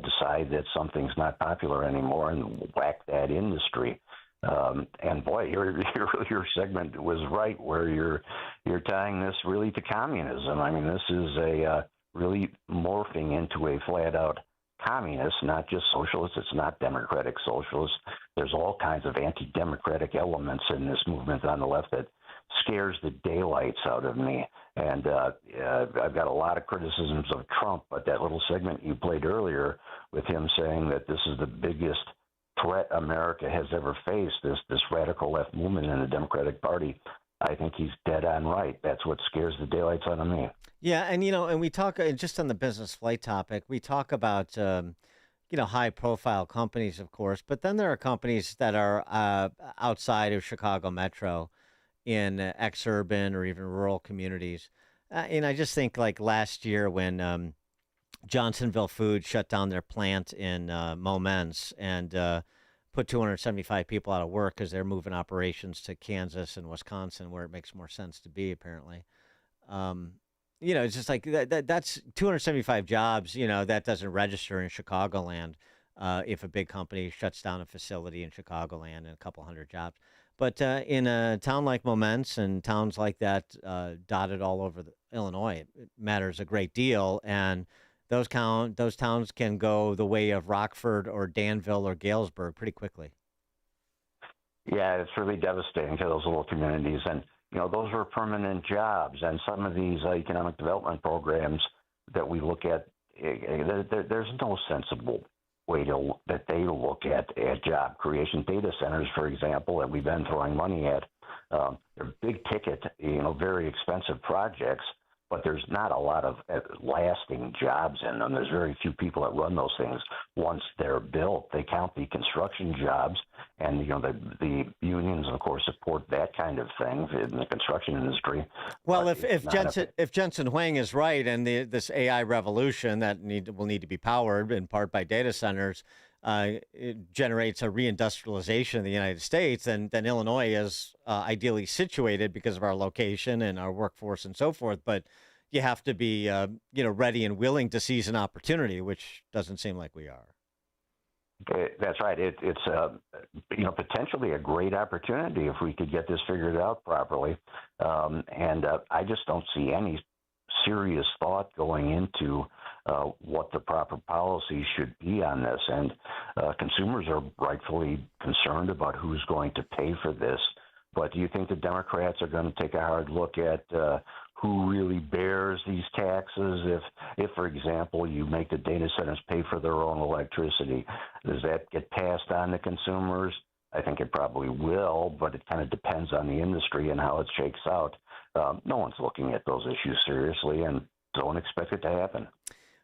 decide that something's not popular anymore and whack that industry. And boy, your segment was right, where you're tying this really to communism. I mean, this is a really morphing into a flat-out communist, not just socialist. It's not democratic socialist. There's all kinds of anti-democratic elements in this movement on the left that scares the daylights out of me. And I've got a lot of criticisms of Trump, but that little segment you played earlier with him saying that this is the biggest threat America has ever faced, this radical left movement in the Democratic Party, I think he's dead on right. That's what scares the daylights out of me. Yeah, and and we talk just on the business flight topic, we talk about high-profile companies, of course, but then there are companies that are outside of Chicago Metro, in exurban or even rural communities. And I just think, like last year when Johnsonville Foods shut down their plant in Momence and put 275 people out of work because they're moving operations to Kansas and Wisconsin, where it makes more sense to be, apparently. It's just like that's 275 jobs, that doesn't register in Chicagoland if a big company shuts down a facility in Chicagoland and a couple hundred jobs. But in a town like Momence and towns like that dotted all over Illinois, it matters a great deal. And those towns can go the way of Rockford or Danville or Galesburg pretty quickly. Yeah, it's really devastating to those little communities. And, those are permanent jobs. And some of these economic development programs that we look at, there's no sensible way that they look at job creation. Data centers, for example, that we've been throwing money at, they're big ticket, very expensive projects, but there's not a lot of lasting jobs in them. There's very few people that run those things once they're built. They count the construction jobs, and the unions, of course, support that kind of thing in the construction industry. Well, if Jensen Huang is right, and this AI revolution that will need to be powered in part by data centers, it generates a reindustrialization of the United States, then Illinois is ideally situated because of our location and our workforce and so forth. But you have to be, ready and willing to seize an opportunity, which doesn't seem like we are. That's right. It's potentially a great opportunity if we could get this figured out properly. And I just don't see any serious thought going into what the proper policy should be on this. And consumers are rightfully concerned about who's going to pay for this. But do you think the Democrats are going to take a hard look at who really bears these taxes? If, for example, you make the data centers pay for their own electricity, does that get passed on to consumers? I think it probably will, but it kind of depends on the industry and how it shakes out. No one's looking at those issues seriously, and don't expect it to happen.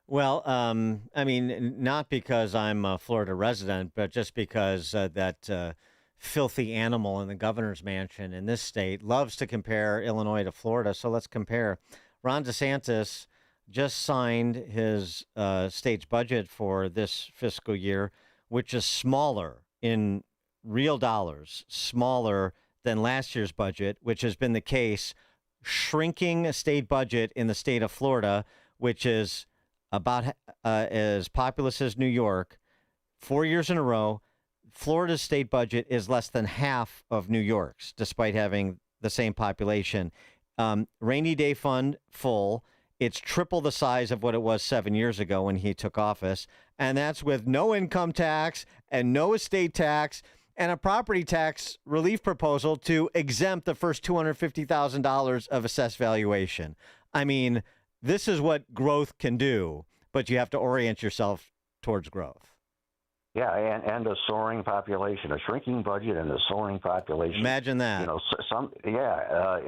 Well, I mean, not because I'm a Florida resident, but just because that filthy animal in the governor's mansion in this state loves to compare Illinois to Florida. So let's compare. Ron DeSantis just signed his state's budget for this fiscal year, which is smaller in real dollars, smaller than last year's budget, which has been the case, shrinking a state budget in the state of Florida, which is about as populous as New York. 4 years in a row, Florida's state budget is less than half of New York's, despite having the same population. Rainy day fund full. It's triple the size of what it was 7 years ago when he took office. And that's with no income tax and no estate tax and a property tax relief proposal to exempt the first $250,000 of assessed valuation. I mean, this is what growth can do, but you have to orient yourself towards growth. Yeah, and a soaring population, a shrinking budget and a soaring population. Imagine that. You know,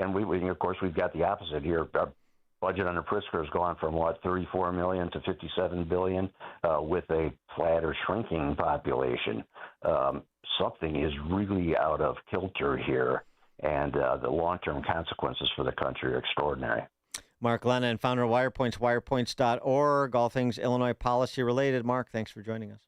and we of course we've got the opposite here. Our budget under Pritzker has gone from 34 million to 57 billion, with a flat or shrinking population. Something is really out of kilter here, and the long-term consequences for the country are extraordinary. Mark Lennon, founder of WirePoints, wirepoints.org, all things Illinois policy related. Mark, thanks for joining us.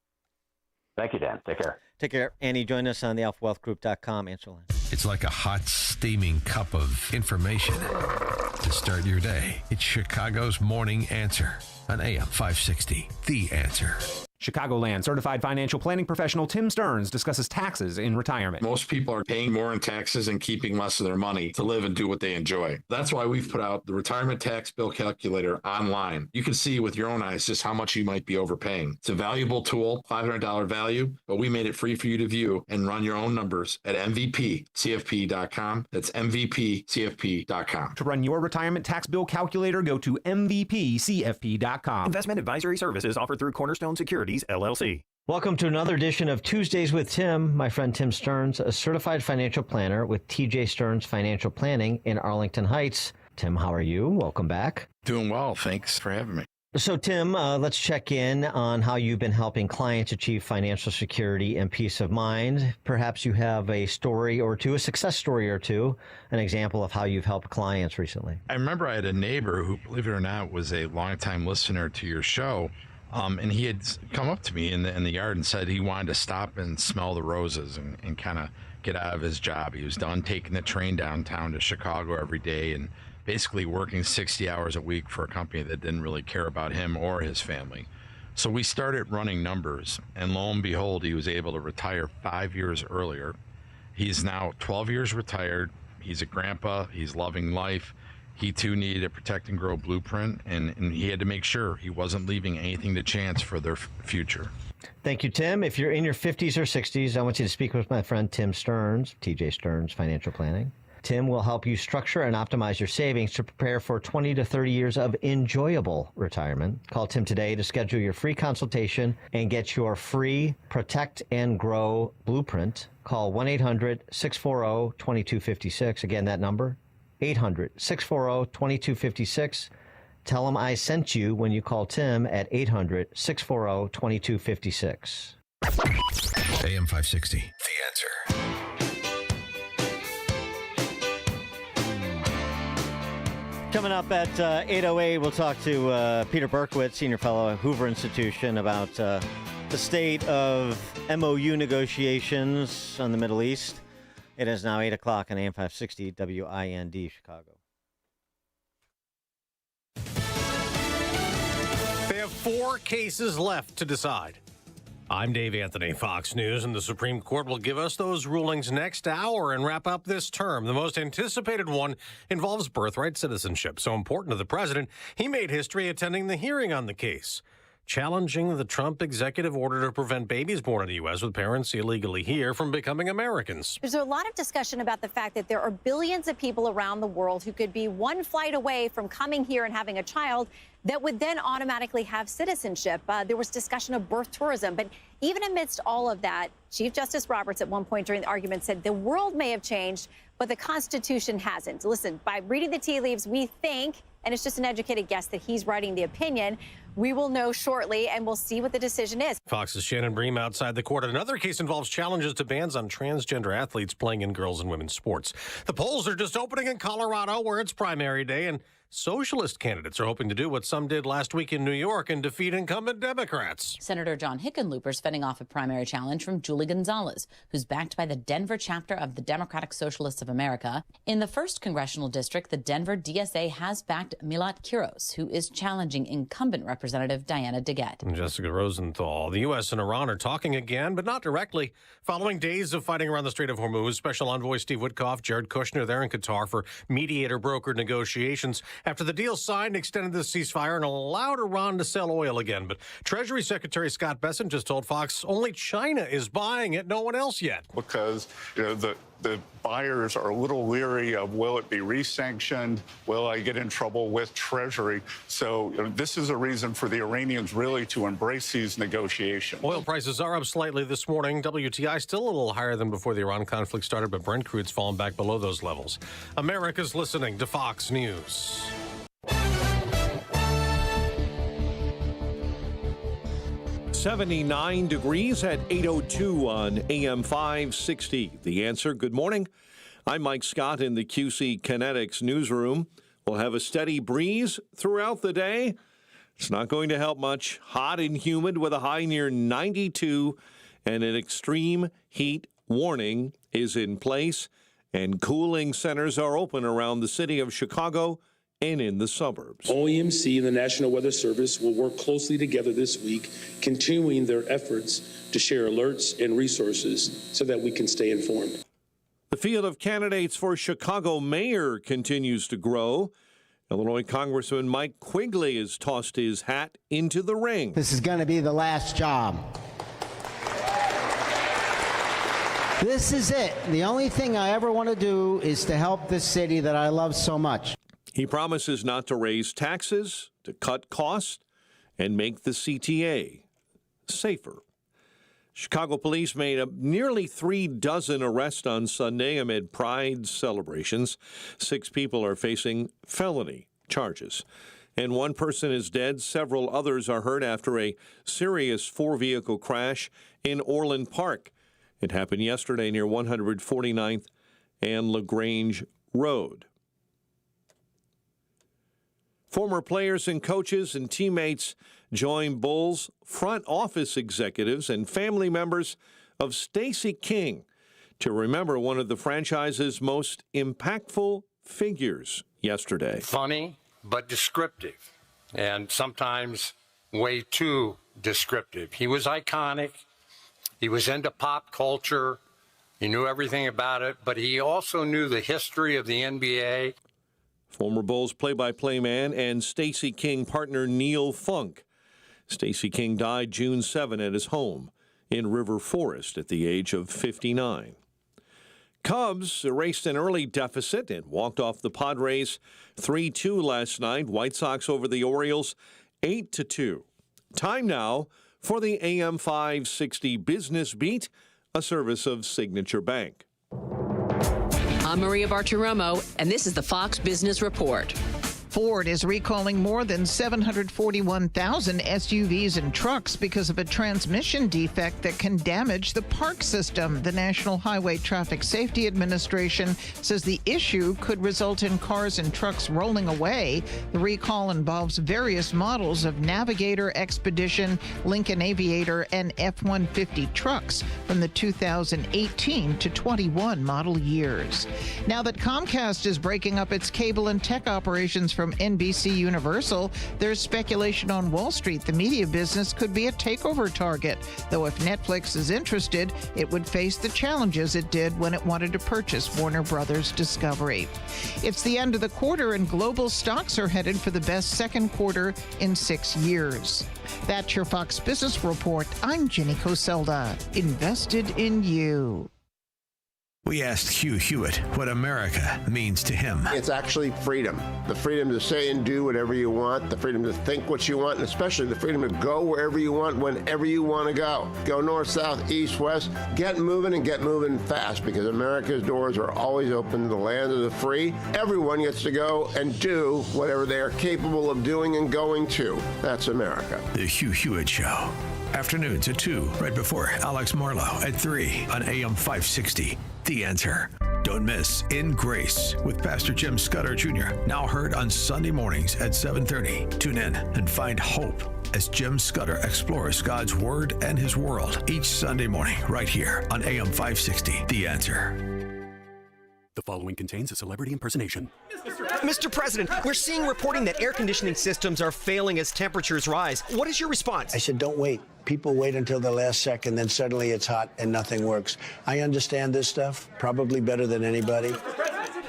Thank you, Dan. Take care. Take care. Annie, join us on the alphawealthgroup.com answer line. It's like a hot, steaming cup of information to start your day. It's Chicago's Morning Answer on AM 560. The Answer. Chicagoland certified financial planning professional Tim Stearns discusses taxes in retirement. Most people are paying more in taxes and keeping less of their money to live and do what they enjoy. That's why we've put out the retirement tax bill calculator online. You can see with your own eyes just how much you might be overpaying. It's a valuable tool, $500 value, but we made it free for you to view and run your own numbers at MVPCFP.com. That's MVPCFP.com. To run your retirement tax bill calculator, go to MVPCFP.com. Investment advisory services offered through Cornerstone Securities, LLC. Welcome to another edition of Tuesdays with Tim. My friend Tim Stearns, a certified financial planner with TJ Stearns Financial Planning in Arlington Heights. Tim, how are you? Welcome back. Doing well. Thanks for having me. So, Tim, let's check in on how you've been helping clients achieve financial security and peace of mind. Perhaps you have a story or two, a success story or two, an example of how you've helped clients recently. I remember I had a neighbor who, believe it or not, was a longtime listener to your show. And he had come up to me in the yard and said he wanted to stop and smell the roses and kind of get out of his job. He was done taking the train downtown to Chicago every day and basically working 60 hours a week for a company that didn't really care about him or his family. So we started running numbers, and lo and behold, he was able to retire 5 years earlier. He's now 12 years retired. He's a grandpa. He's loving life. He, too, needed a protect and grow blueprint, and he had to make sure he wasn't leaving anything to chance for their future. Thank you, Tim. If you're in your 50s or 60s, I want you to speak with my friend Tim Stearns, TJ Stearns Financial Planning. Tim will help you structure and optimize your savings to prepare for 20 to 30 years of enjoyable retirement. Call Tim today to schedule your free consultation and get your free Protect and Grow blueprint. Call 1-800-640-2256. Again, that number, 800-640-2256. Tell them I sent you when you call Tim at 800-640-2256. AM 560. The Answer. Coming up at 8:08, we'll talk to Peter Berkowitz, Senior Fellow at Hoover Institution, about the state of MOU negotiations on the Middle East. It is now 8 o'clock on AM 560 WIND Chicago. They have 4 cases left to decide. I'm Dave Anthony, Fox News, and the Supreme Court will give us those rulings next hour and wrap up this term. The most anticipated one involves birthright citizenship, so important to the president, he made history attending the hearing on the case. challenging the Trump executive order to prevent babies born in the U.S. with parents illegally here from becoming Americans. There's a lot of discussion about the fact that there are billions of people around the world who could be one flight away from coming here and having a child that would then automatically have citizenship. There was discussion of birth tourism. But even amidst all of that, Chief Justice Roberts at one point during the argument said the world may have changed, but the Constitution hasn't. Listen, by reading the tea leaves, we think, and it's just an educated guess, that he's writing the opinion. We will know shortly, and we'll see what the decision is. Fox's Shannon Bream outside the court. Another case involves challenges to bans on transgender athletes playing in girls and women's sports. The polls are just opening in Colorado, where it's primary day, and socialist candidates are hoping to do what some did last week in New York and defeat incumbent Democrats. Senator John Hickenlooper's fending off a primary challenge from Julie Gonzalez, who's backed by the Denver chapter of the Democratic Socialists of America. In the 1st Congressional District, the Denver DSA has backed Milat Kiros, who is challenging incumbent Representative Diana DeGette. And Jessica Rosenthal. The U.S. and Iran are talking again, but not directly. Following days of fighting around the Strait of Hormuz, Special Envoy Steve Witkoff, Jared Kushner there in Qatar for mediator-brokered negotiations. After the deal signed, extended the ceasefire and allowed Iran to sell oil again. But Treasury Secretary Scott Bessent just told Fox only China is buying it, no one else yet. Because the buyers are a little leery of, will it be re-sanctioned? Will I get in trouble with Treasury? So this is a reason for the Iranians really to embrace these negotiations. Oil prices are up slightly this morning. WTI still a little higher than before the Iran conflict started, but Brent crude's fallen back below those levels. America's listening to Fox News. .79 degrees at 8:02 on AM 560. The Answer. Good morning. I'm Mike Scott in the QC Kinetics newsroom. We'll have a steady breeze throughout the day. It's not going to help much. Hot and humid with a high near 92, and an extreme heat warning is in place, and cooling centers are open around the city of Chicago and in the suburbs. OEMC and the National Weather Service will work closely together this week, continuing their efforts to share alerts and resources so that we can stay informed. The field of candidates for Chicago mayor continues to grow. Illinois Congressman Mike Quigley has tossed his hat into the ring. This is going to be the last job. This is it. The only thing I ever want to do is to help this city that I love so much. He promises not to raise taxes, to cut costs, and make the CTA safer. Chicago police made nearly 36 arrests on Sunday amid Pride celebrations. 6 people are facing felony charges, and 1 person is dead. Several others are hurt after a serious 4-vehicle crash in Orland Park. It happened yesterday near 149th and LaGrange Road. Former players and coaches and teammates join Bulls front office executives and family members of Stacey King to remember one of the franchise's most impactful figures yesterday. Funny, but descriptive, and sometimes way too descriptive. He was iconic. He was into pop culture. He knew everything about it, but he also knew the history of the NBA. Former Bulls play-by-play man and Stacey King partner Neil Funk. Stacey King died June 7 at his home in River Forest at the age of 59. Cubs erased an early deficit and walked off the Padres 3-2 last night. White Sox over the Orioles 8-2. Time now for the AM 560 Business Beat, a service of Signature Bank. I'm Maria Bartiromo, and this is the Fox Business Report. Ford is recalling more than 741,000 SUVs and trucks because of a transmission defect that can damage the park system. The National Highway Traffic Safety Administration says the issue could result in cars and trucks rolling away. The recall involves various models of Navigator, Expedition, Lincoln Aviator, and F-150 trucks from the 2018 to 21 model years. Now that Comcast is breaking up its cable and tech operations from NBC Universal, there's speculation on Wall Street the media business could be a takeover target, though if Netflix is interested, it would face the challenges it did when it wanted to purchase Warner Brothers Discovery. It's the end of the quarter, and global stocks are headed for the best second quarter in 6 years. That's your Fox Business Report. I'm Jenny Coselda. Invested in you. We asked Hugh Hewitt what America means to him. It's actually freedom. The freedom to say and do whatever you want, the freedom to think what you want, and especially the freedom to go wherever you want, whenever you want to go. Go north, south, east, west. Get moving and get moving fast, because America's doors are always open to the land of the free. Everyone gets to go and do whatever they are capable of doing and going to. That's America. The Hugh Hewitt Show. Afternoons at 2, right before Alex Marlowe at 3 on AM 560. The Answer. Don't miss In Grace with Pastor Jim Scudder Jr., now heard on Sunday mornings at 7:30. Tune in and find hope as Jim Scudder explores God's Word and His world each Sunday morning right here on AM 560. The Answer. The following contains a celebrity impersonation. Mr. President, we're seeing reporting that air conditioning systems are failing as temperatures rise. What is your response? I said, don't wait. People wait until the last second, then suddenly it's hot and nothing works. I understand this stuff probably better than anybody.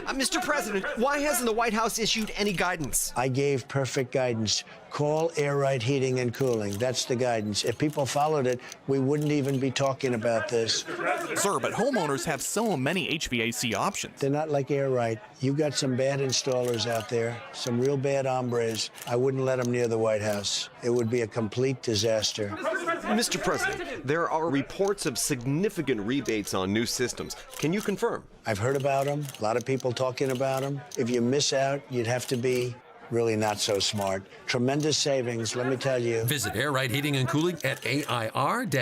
Mr. President, why hasn't the White House issued any guidance? I gave perfect guidance. Call Air Right Heating and Cooling. That's the guidance. If people followed it, we wouldn't even be talking about this. Sir, but homeowners have so many HVAC options. They're not like Air Right. You got some bad installers out there, some real bad hombres. I wouldn't let them near the White House. It would be a complete disaster. Mr. President, there are reports of significant rebates on new systems. Can you confirm? I've heard about them. A lot of people talking about them. If you miss out, you'd have to be really not so smart. Tremendous savings, let me tell you. Visit Air Right Heating and Cooling at AIR-RITE.com.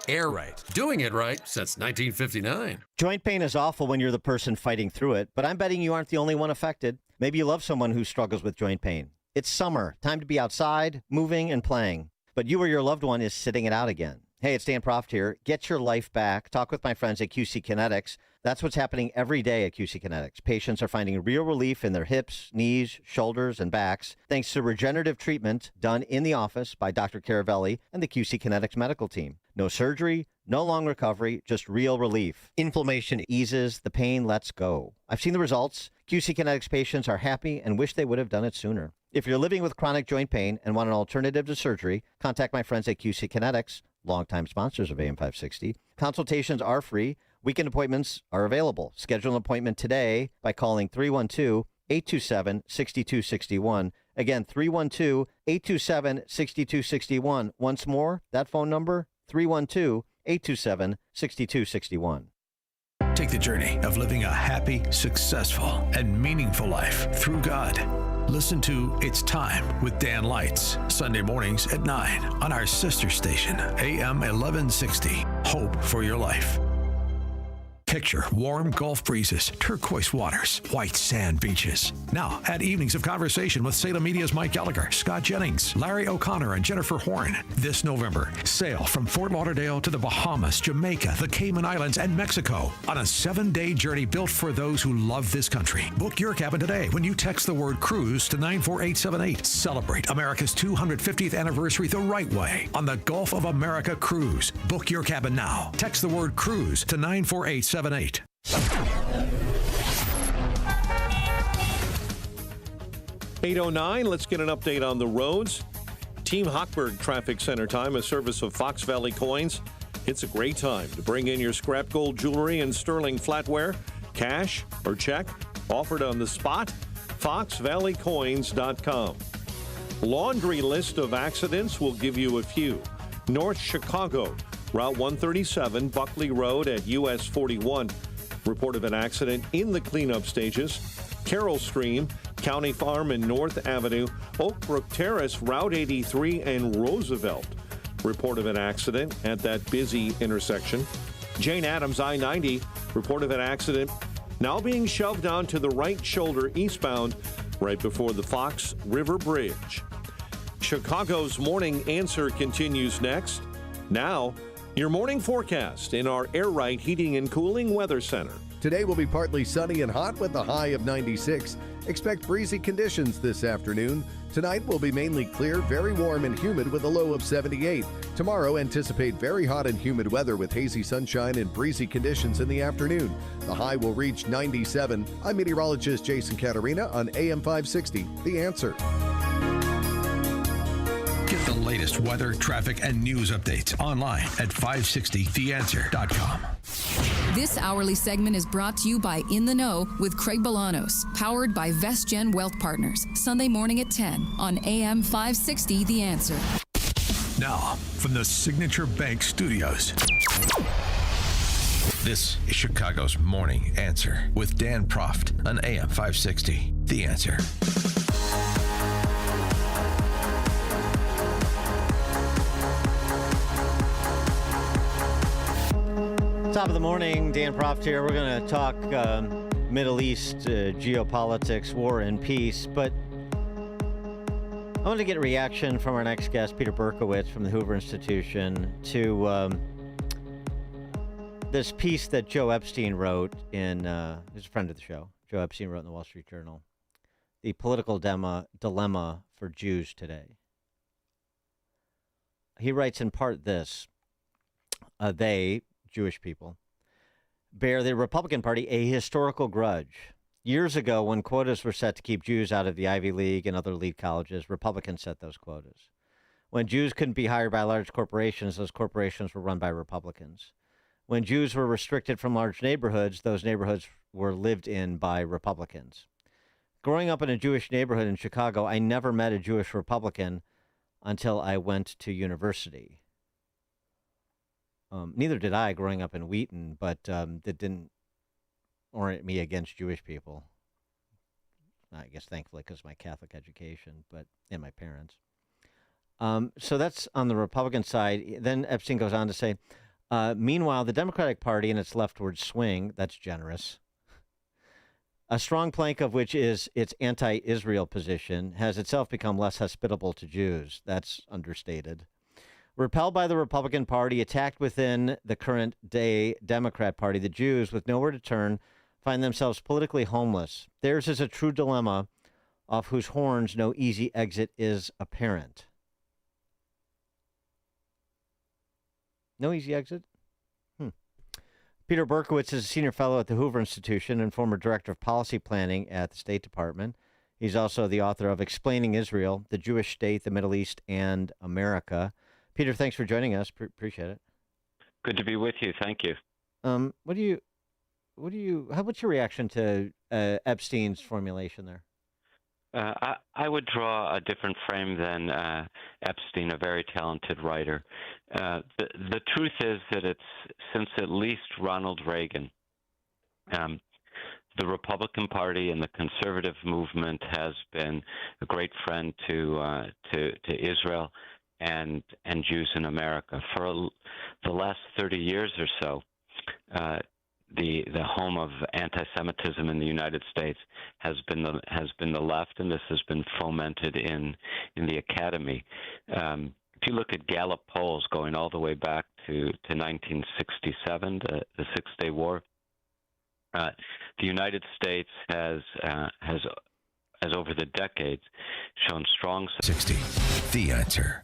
Air Right, doing it right since 1959. Joint pain is awful when you're the person fighting through it, but I'm betting you aren't the only one affected. Maybe you love someone who struggles with joint pain. It's summer, time to be outside, moving and playing. But you or your loved one is sitting it out again. Hey, it's Dan Proft here. Get your life back. Talk with my friends at QC Kinetics. That's what's happening every day at QC Kinetics. Patients are finding real relief in their hips, knees, shoulders, and backs thanks to regenerative treatment done in the office by Dr. Caravelli and the QC Kinetics medical team. No surgery, no long recovery, just real relief. Inflammation eases, the pain lets go. I've seen the results. QC Kinetics patients are happy and wish they would have done it sooner. If you're living with chronic joint pain and want an alternative to surgery, contact my friends at QC Kinetics, longtime sponsors of AM 560. Consultations are free. Weekend appointments are available. Schedule an appointment today by calling 312-827-6261. Again, 312-827-6261. Once more, that phone number, 312-827-6261. Take the journey of living a happy, successful, and meaningful life through God. Listen to It's Time with Dan Lights, Sunday mornings at 9 on our sister station, AM 1160. Hope for your life. Picture warm Gulf breezes, turquoise waters, white sand beaches. Now, add evenings of conversation with Salem Media's Mike Gallagher, Scott Jennings, Larry O'Connor, and Jennifer Horn. This November, sail from Fort Lauderdale to the Bahamas, Jamaica, the Cayman Islands, and Mexico on a 7-day journey built for those who love this country. Book your cabin today when you text the word cruise to 94878. Celebrate America's 250th anniversary the right way on the Gulf of America Cruise. Book your cabin now. Text the word cruise to 94878. 8:09, let's get an update on the roads. Team Hochberg Traffic Center time, a service of Fox Valley Coins. It's a great time to bring in your scrap gold jewelry and sterling flatware, cash or check, offered on the spot. FoxValleyCoins.com. Laundry list of accidents, will give you a few. North Chicago, Route 137, Buckley Road at US 41. Report of an accident in the cleanup stages. Carroll Stream, County Farm and North Avenue, Oak Brook Terrace, Route 83 and Roosevelt. Report of an accident at that busy intersection. Jane Addams, I-90, report of an accident now being shoved onto the right shoulder eastbound right before the Fox River Bridge. Chicago's Morning Answer continues next. Now, your morning forecast in our Air Right Heating and Cooling Weather Center. Today will be partly sunny and hot with a high of 96. Expect breezy conditions this afternoon. Tonight will be mainly clear, very warm and humid with a low of 78. Tomorrow, anticipate very hot and humid weather with hazy sunshine and breezy conditions in the afternoon. The high will reach 97. I'm meteorologist Jason Caterina on AM 560, The Answer. Get the latest weather, traffic, and news updates online at 560theanswer.com. This hourly segment is brought to you by In the Know with Craig Bolanos, powered by VestGen Wealth Partners, Sunday morning at 10 on AM 560 The Answer. Now, from the Signature Bank Studios, this is Chicago's Morning Answer with Dan Proft on AM 560 The Answer. Top of the morning, Dan Proft here. We're going to talk Middle East geopolitics, war and peace, but I want to get a reaction from our next guest, Peter Berkowitz from the Hoover Institution, to this piece that Joe Epstein wrote in, he's a friend of the show, Joe Epstein wrote in the Wall Street Journal, The Political Dilemma for Jews Today. He writes in part this, they, Jewish people, bear the Republican Party a historical grudge. Years ago, when quotas were set to keep Jews out of the Ivy League and other elite colleges, Republicans set those quotas. When Jews couldn't be hired by large corporations, those corporations were run by Republicans. When Jews were restricted from large neighborhoods, those neighborhoods were lived in by Republicans. Growing up in a Jewish neighborhood in Chicago, I never met a Jewish Republican until I went to university. Neither did I growing up in Wheaton, but that didn't orient me against Jewish people. I guess thankfully because of my Catholic education, and my parents. So that's on the Republican side. Then Epstein goes on to say, meanwhile, the Democratic Party in its leftward swing, that's generous, a strong plank of which is its anti-Israel position, has itself become less hospitable to Jews. That's understated. Repelled by the Republican Party, attacked within the current day Democrat Party, the Jews, with nowhere to turn, find themselves politically homeless. Theirs is a true dilemma off whose horns no easy exit is apparent. No easy exit? Peter Berkowitz is a senior fellow at the Hoover Institution and former director of policy planning at the State Department. He's also the author of Explaining Israel, the Jewish State, the Middle East, and America. Peter, thanks for joining us. Appreciate it. Good to be with you. Thank you. What's your reaction to Epstein's formulation there? I would draw a different frame than Epstein, a very talented writer. The truth is that it's since at least Ronald Reagan, the Republican Party and the conservative movement has been a great friend to Israel and Jews in America. For the last 30 years or so, the home of anti-Semitism in the United States has been the left, and this has been fomented in the academy. If you look at Gallup polls going all the way back to 1967, the Six-Day War, the United States has over the decades shown strong 60. The Answer.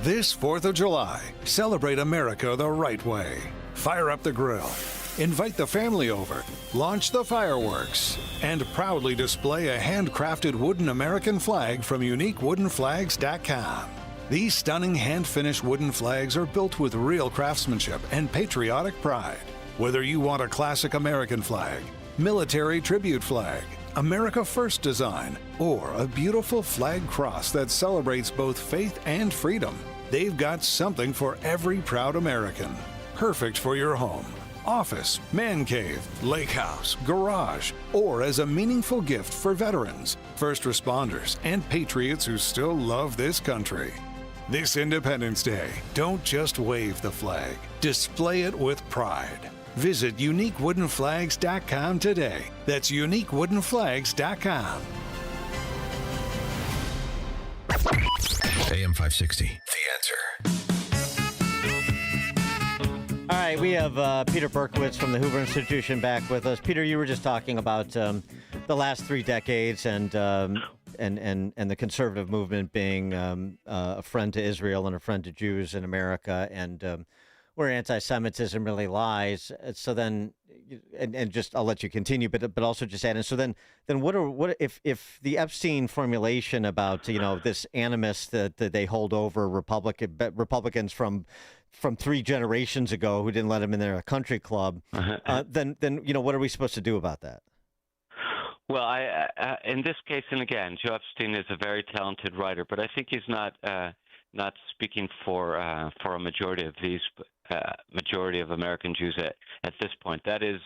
This 4th of July, celebrate America the right way. Fire up the grill, invite the family over, launch the fireworks, and proudly display a handcrafted wooden American flag from UniqueWoodenFlags.com. These stunning hand-finished wooden flags are built with real craftsmanship and patriotic pride. Whether you want a classic American flag, military tribute flag, America First design, or a beautiful flag cross that celebrates both faith and freedom, they've got something for every proud American. Perfect for your home, office, man cave, lake house, garage, or as a meaningful gift for veterans, first responders, and patriots who still love this country. This Independence Day, don't just wave the flag, display it with pride. Visit UniqueWoodenFlags.com today. That's UniqueWoodenFlags.com. AM 560, The Answer. All right, we have Peter Berkowitz from the Hoover Institution back with us. Peter, you were just talking about the last 3 decades, and the conservative movement being a friend to Israel and a friend to Jews in America, and where anti-Semitism really lies. So then, and just I'll let you continue, but also just add in. So then what if the Epstein formulation about this animus that they hold over Republicans from 3 generations ago who didn't let them in their country club, then what are we supposed to do about that? Well, in this case, and again, Joe Epstein is a very talented writer, but I think he's not speaking for a majority of American Jews at this point. That is,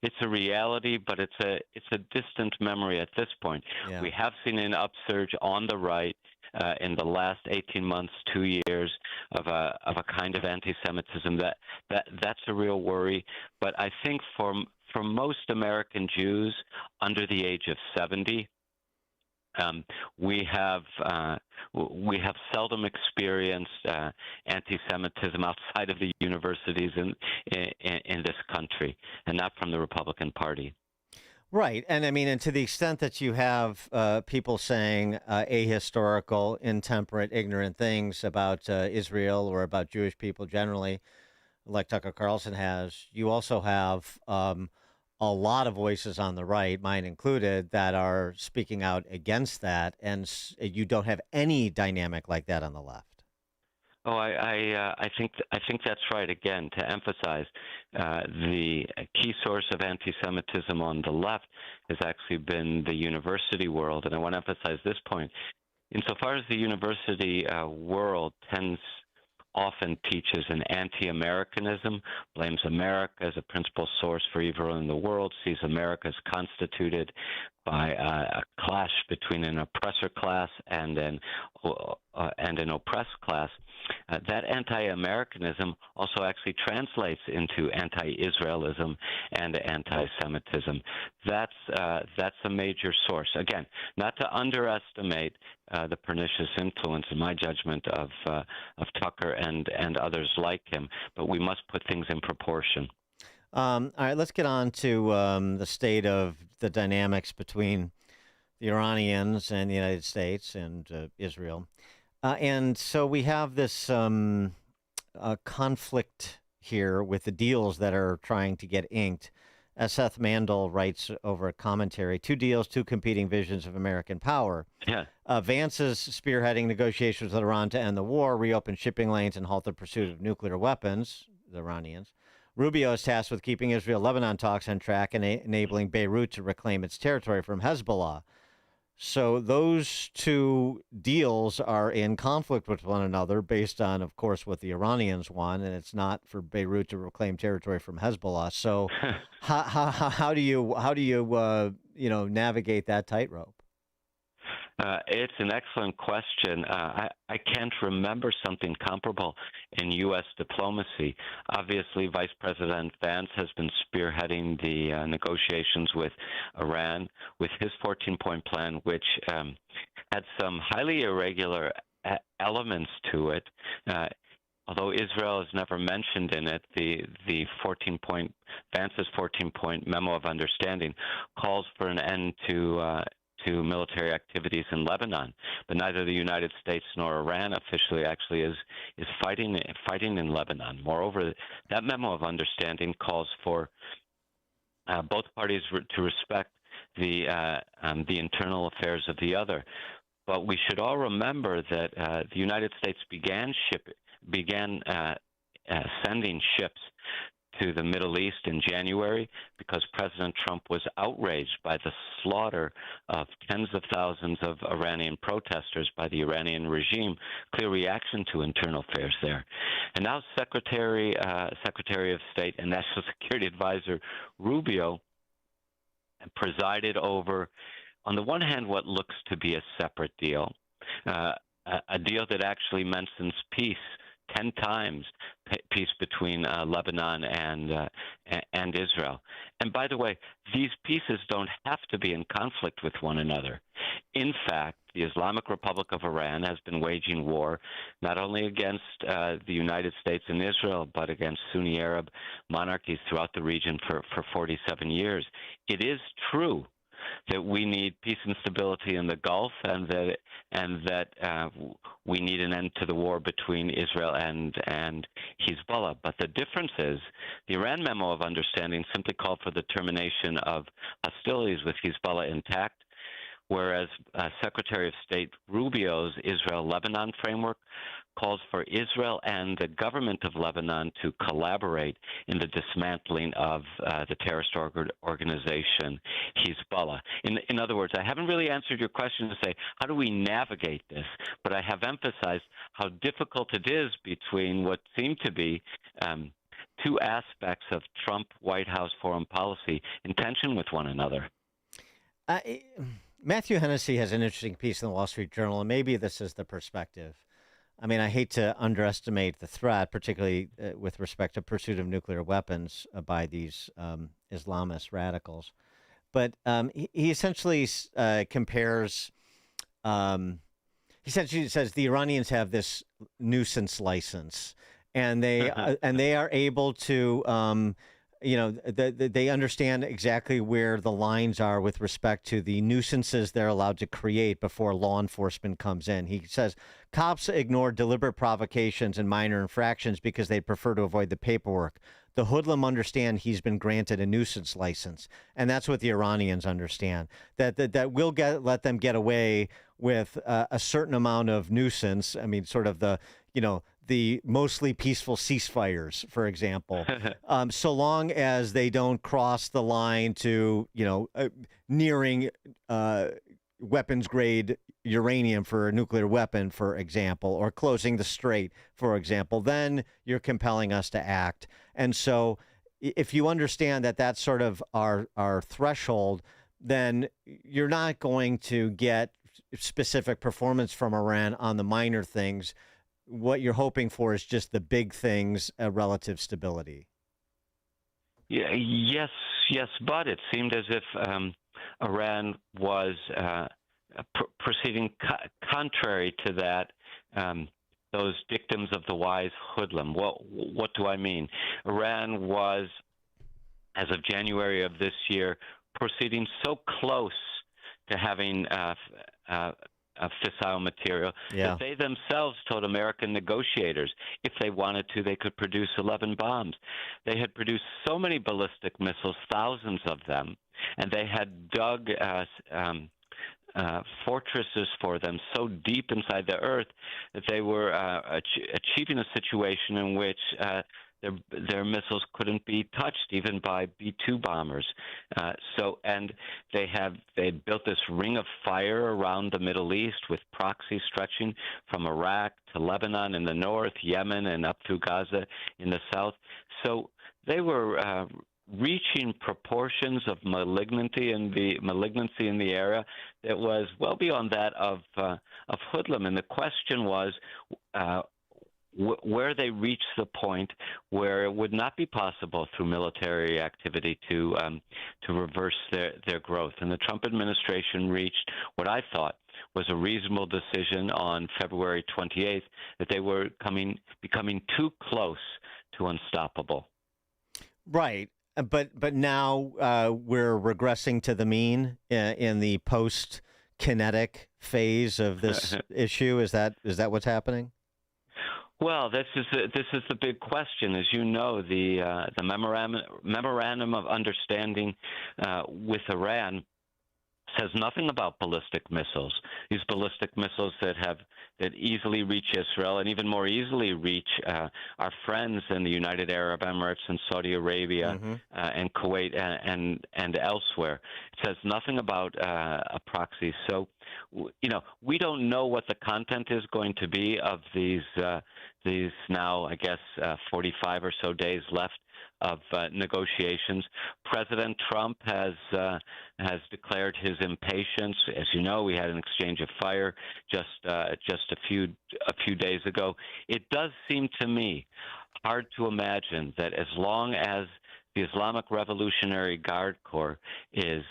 it's a reality, but it's a distant memory at this point. Yeah. We have seen an upsurge on the right in the last 18 months, 2 years of a kind of anti-Semitism that's a real worry. But I think for most American Jews under the age of 70. We have seldom experienced anti-Semitism outside of the universities in this country, and not from the Republican Party. Right, and I mean, and to the extent that you have people saying ahistorical, intemperate, ignorant things about Israel or about Jewish people generally, like Tucker Carlson has, you also have a lot of voices on the right, mine included, that are speaking out against that, and you don't have any dynamic like that on the left. Oh, I think that's right. Again, to emphasize, the key source of anti-Semitism on the left has actually been the university world, and I want to emphasize this point. Insofar as the university world often teaches an anti-Americanism, blames America as a principal source for evil in the world, sees America as constituted by a clash between an oppressor class and an oppressed class. That anti-Americanism also actually translates into anti-Israelism and anti-Semitism. That's a major source. Again, not to underestimate the pernicious influence, in my judgment, of Tucker and others like him, but we must put things in proportion. All right, let's get on to the state of the dynamics between the Iranians and the United States and Israel. And so we have this conflict here with the deals that are trying to get inked. As Seth Mandel writes over a commentary, 2 deals, 2 competing visions of American power. Yeah. Vance is spearheading negotiations with Iran to end the war, reopen shipping lanes, and halt the pursuit of nuclear weapons, the Iranians. Rubio is tasked with keeping Israel-Lebanon talks on track and enabling Beirut to reclaim its territory from Hezbollah. So those 2 deals are in conflict with one another based on, of course, what the Iranians want, and it's not for Beirut to reclaim territory from Hezbollah. So how do you navigate that tightrope? It's an excellent question. I can't remember something comparable in U.S. diplomacy. Obviously, Vice President Vance has been spearheading the negotiations with Iran with his 14-point plan, which had some highly irregular elements to it. Although Israel is never mentioned in it, the 14-point Vance's 14-point memo of understanding calls for an end to military activities in Lebanon, but neither the United States nor Iran officially actually is fighting in Lebanon. Moreover, that memo of understanding calls for both parties to respect the internal affairs of the other. But we should all remember that the United States began sending ships to the Middle East in January because President Trump was outraged by the slaughter of tens of thousands of Iranian protesters by the Iranian regime, clear reaction to internal affairs there. And now Secretary of State and National Security Advisor Rubio presided over, on the one hand, what looks to be a separate deal, a deal that actually mentions peace 10 times, peace between Lebanon and Israel. And by the way, these pieces don't have to be in conflict with one another. In fact, the Islamic Republic of Iran has been waging war not only against the United States and Israel, but against Sunni Arab monarchies throughout the region for 47 years. It is true that we need peace and stability in the Gulf, and that we need an end to the war between Israel and Hezbollah. But the difference is the Iran Memo of Understanding simply called for the termination of hostilities with Hezbollah intact, whereas Secretary of State Rubio's Israel-Lebanon framework calls for Israel and the government of Lebanon to collaborate in the dismantling of the terrorist organization Hezbollah. In other words, I haven't really answered your question to say, how do we navigate this? But I have emphasized how difficult it is between what seem to be two aspects of Trump White House foreign policy in tension with one another. Matthew Hennessy has an interesting piece in the Wall Street Journal, and maybe this is the perspective. I mean, I hate to underestimate the threat, particularly with respect to pursuit of nuclear weapons by these Islamist radicals. But he essentially compares, he essentially says the Iranians have this nuisance license, and they are able to, they understand exactly where the lines are with respect to the nuisances they're allowed to create before law enforcement comes in. He says cops ignore deliberate provocations and minor infractions because they prefer to avoid the paperwork. The hoodlum understand he's been granted a nuisance license, and that's what the Iranians understand, that we'll let them get away with a certain amount of nuisance. I mean, sort of the mostly peaceful ceasefires, for example, so long as they don't cross the line to, nearing weapons-grade uranium for a nuclear weapon, for example, or closing the strait, for example, then you're compelling us to act. And so if you understand that that's sort of our threshold, then you're not going to get specific performance from Iran on the minor things. What you're hoping for is just the big things, relative stability. Yeah, yes, but it seemed as if Iran was proceeding contrary to that, those dictums of the wise hoodlum. What do I mean? Iran was, as of January of this year, proceeding so close to having fissile material that they themselves told American negotiators if they wanted to, they could produce 11 bombs. They had produced so many ballistic missiles, thousands of them, and they had dug fortresses for them so deep inside the earth that they were achieving a situation in which their missiles couldn't be touched even by B-2 bombers. And they had built this ring of fire around the Middle East with proxies stretching from Iraq to Lebanon in the north, Yemen, and up through Gaza in the south. So they were reaching proportions of malignancy in the area that was well beyond that of hoodlum. And the question was where they reached the point where it would not be possible through military activity to reverse their growth. And the Trump administration reached what I thought was a reasonable decision on February 28th, that they were becoming too close to unstoppable. Right. But now we're regressing to the mean in the post-kinetic phase of this issue. Is that what's happening? Well, this is the big question. As you know, the memorandum of understanding with Iran says nothing about ballistic missiles. These ballistic missiles that easily reach Israel and even more easily reach our friends in the United Arab Emirates and Saudi Arabia and Kuwait and elsewhere. It says nothing about a proxy. So, we don't know what the content is going to be of these now, I guess, 45 or so days left of negotiations. President Trump has declared his impatience. As you know, we had an exchange of fire just a few days ago. It does seem to me hard to imagine that as long as the Islamic Revolutionary Guard Corps is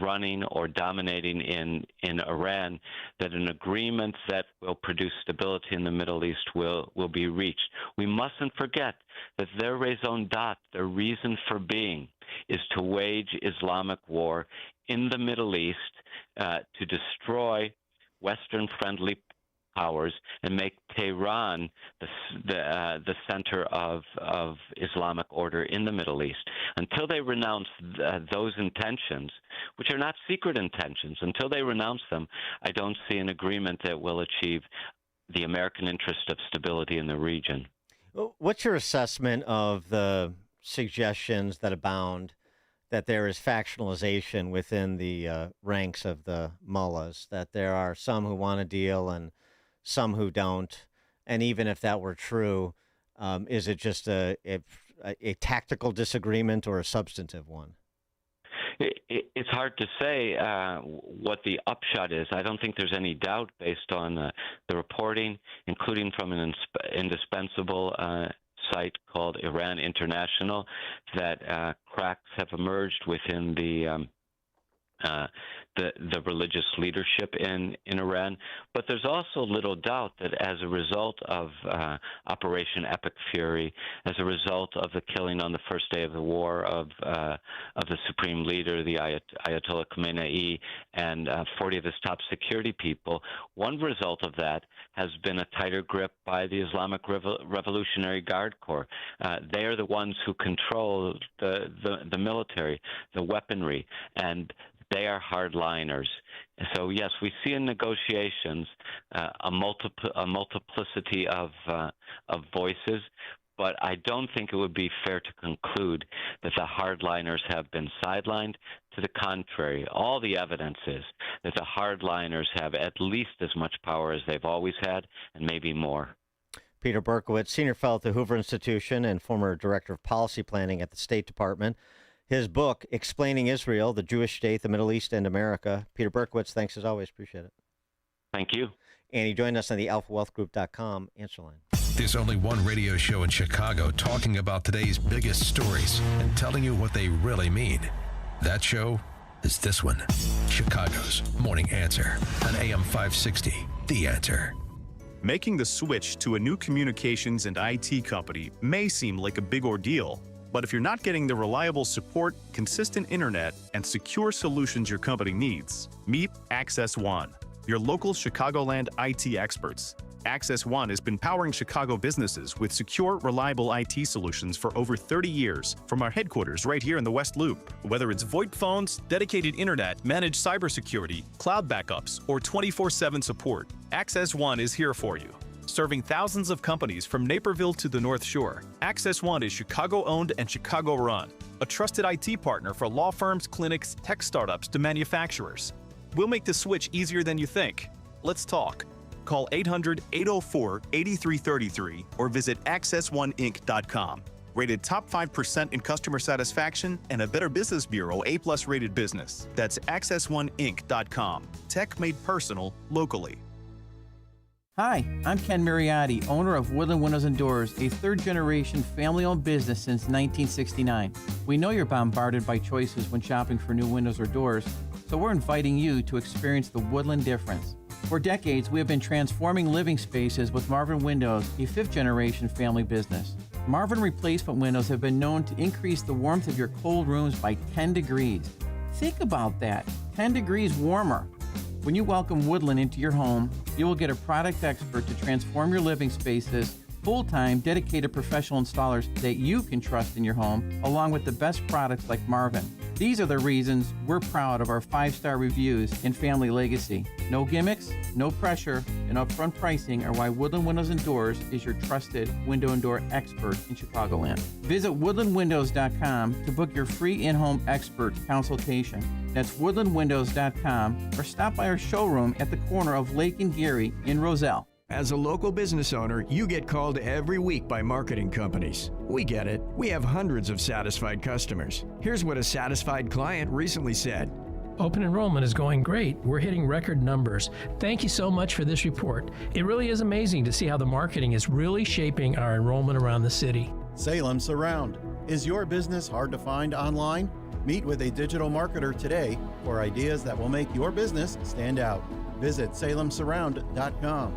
running or dominating in Iran, that an agreement that will produce stability in the Middle East will be reached. We mustn't forget that their raison d'etre, their reason for being, is to wage Islamic war in the Middle East to destroy Western-friendly powers and make Tehran the center of Islamic order in the Middle East. Until they renounce those intentions, which are not secret intentions, until they renounce them, I don't see an agreement that will achieve the American interest of stability in the region. What's your assessment of the suggestions that abound that there is factionalization within the ranks of the mullahs, that there are some who want a deal and some who don't? And even if that were true, is it just a tactical disagreement or a substantive one? It's hard to say what the upshot is. I don't think there's any doubt based on the reporting, including from an indispensable site called Iran International, that cracks have emerged within the religious leadership in Iran. But there's also little doubt that as a result of Operation Epic Fury, as a result of the killing on the first day of the war of the supreme leader, the Ayatollah Khamenei, and 40 of his top security people, one result of that has been a tighter grip by the Islamic Revolutionary Guard Corps. They are the ones who control the military, the weaponry, and they are hardliners. So yes, we see in negotiations a multiplicity of voices, but I don't think it would be fair to conclude that the hardliners have been sidelined. To the contrary, all the evidence is that the hardliners have at least as much power as they've always had, and maybe more. Peter Berkowitz, Senior Fellow at the Hoover Institution and former Director of Policy Planning at the State Department. His book, Explaining Israel, the Jewish State, the Middle East, and America. Peter Berkowitz, thanks as always. Appreciate it. Thank you. And he joined us on the AlphaWealthGroup.com answer line. There's only one radio show in Chicago talking about today's biggest stories and telling you what they really mean. That show is this one, Chicago's Morning Answer on AM 560, The Answer. Making the switch to a new communications and IT company may seem like a big ordeal. But if you're not getting the reliable support, consistent internet, and secure solutions your company needs, meet Access One, your local Chicagoland IT experts. Access One has been powering Chicago businesses with secure, reliable IT solutions for over 30 years from our headquarters right here in the West Loop. Whether it's VoIP phones, dedicated internet, managed cybersecurity, cloud backups, or 24/7 support, Access One is here for you. Serving thousands of companies from Naperville to the North Shore, Access One is Chicago-owned and Chicago-run, a trusted IT partner for law firms, clinics, tech startups to manufacturers. We'll make the switch easier than you think. Let's talk. Call 800-804-8333 or visit accessoneInc.com. Rated top 5% in customer satisfaction and a Better Business Bureau A+ rated business. That's accessoneInc.com. Tech made personal locally. Hi, I'm Ken Mariotti, owner of Woodland Windows and Doors, a third-generation family-owned business since 1969. We know you're bombarded by choices when shopping for new windows or doors, so we're inviting you to experience the Woodland difference. For decades, we have been transforming living spaces with Marvin Windows, a fifth-generation family business. Marvin replacement windows have been known to increase the warmth of your cold rooms by 10 degrees. Think about that, 10 degrees warmer. When you welcome Woodland into your home, you will get a product expert to transform your living spaces, full-time, dedicated professional installers that you can trust in your home, along with the best products like Marvin. These are the reasons we're proud of our 5-star reviews and family legacy. No gimmicks, no pressure, and upfront pricing are why Woodland Windows and Doors is your trusted window and door expert in Chicagoland. Visit woodlandwindows.com to book your free in-home expert consultation. That's woodlandwindows.com or stop by our showroom at the corner of Lake and Geary in Roselle. As a local business owner, you get called every week by marketing companies. We get it. We have hundreds of satisfied customers. Here's what a satisfied client recently said. Open enrollment is going great. We're hitting record numbers. Thank you so much for this report. It really is amazing to see how the marketing is really shaping our enrollment around the city. Salem Surround. Is your business hard to find online? Meet with a digital marketer today for ideas that will make your business stand out. Visit salemsurround.com.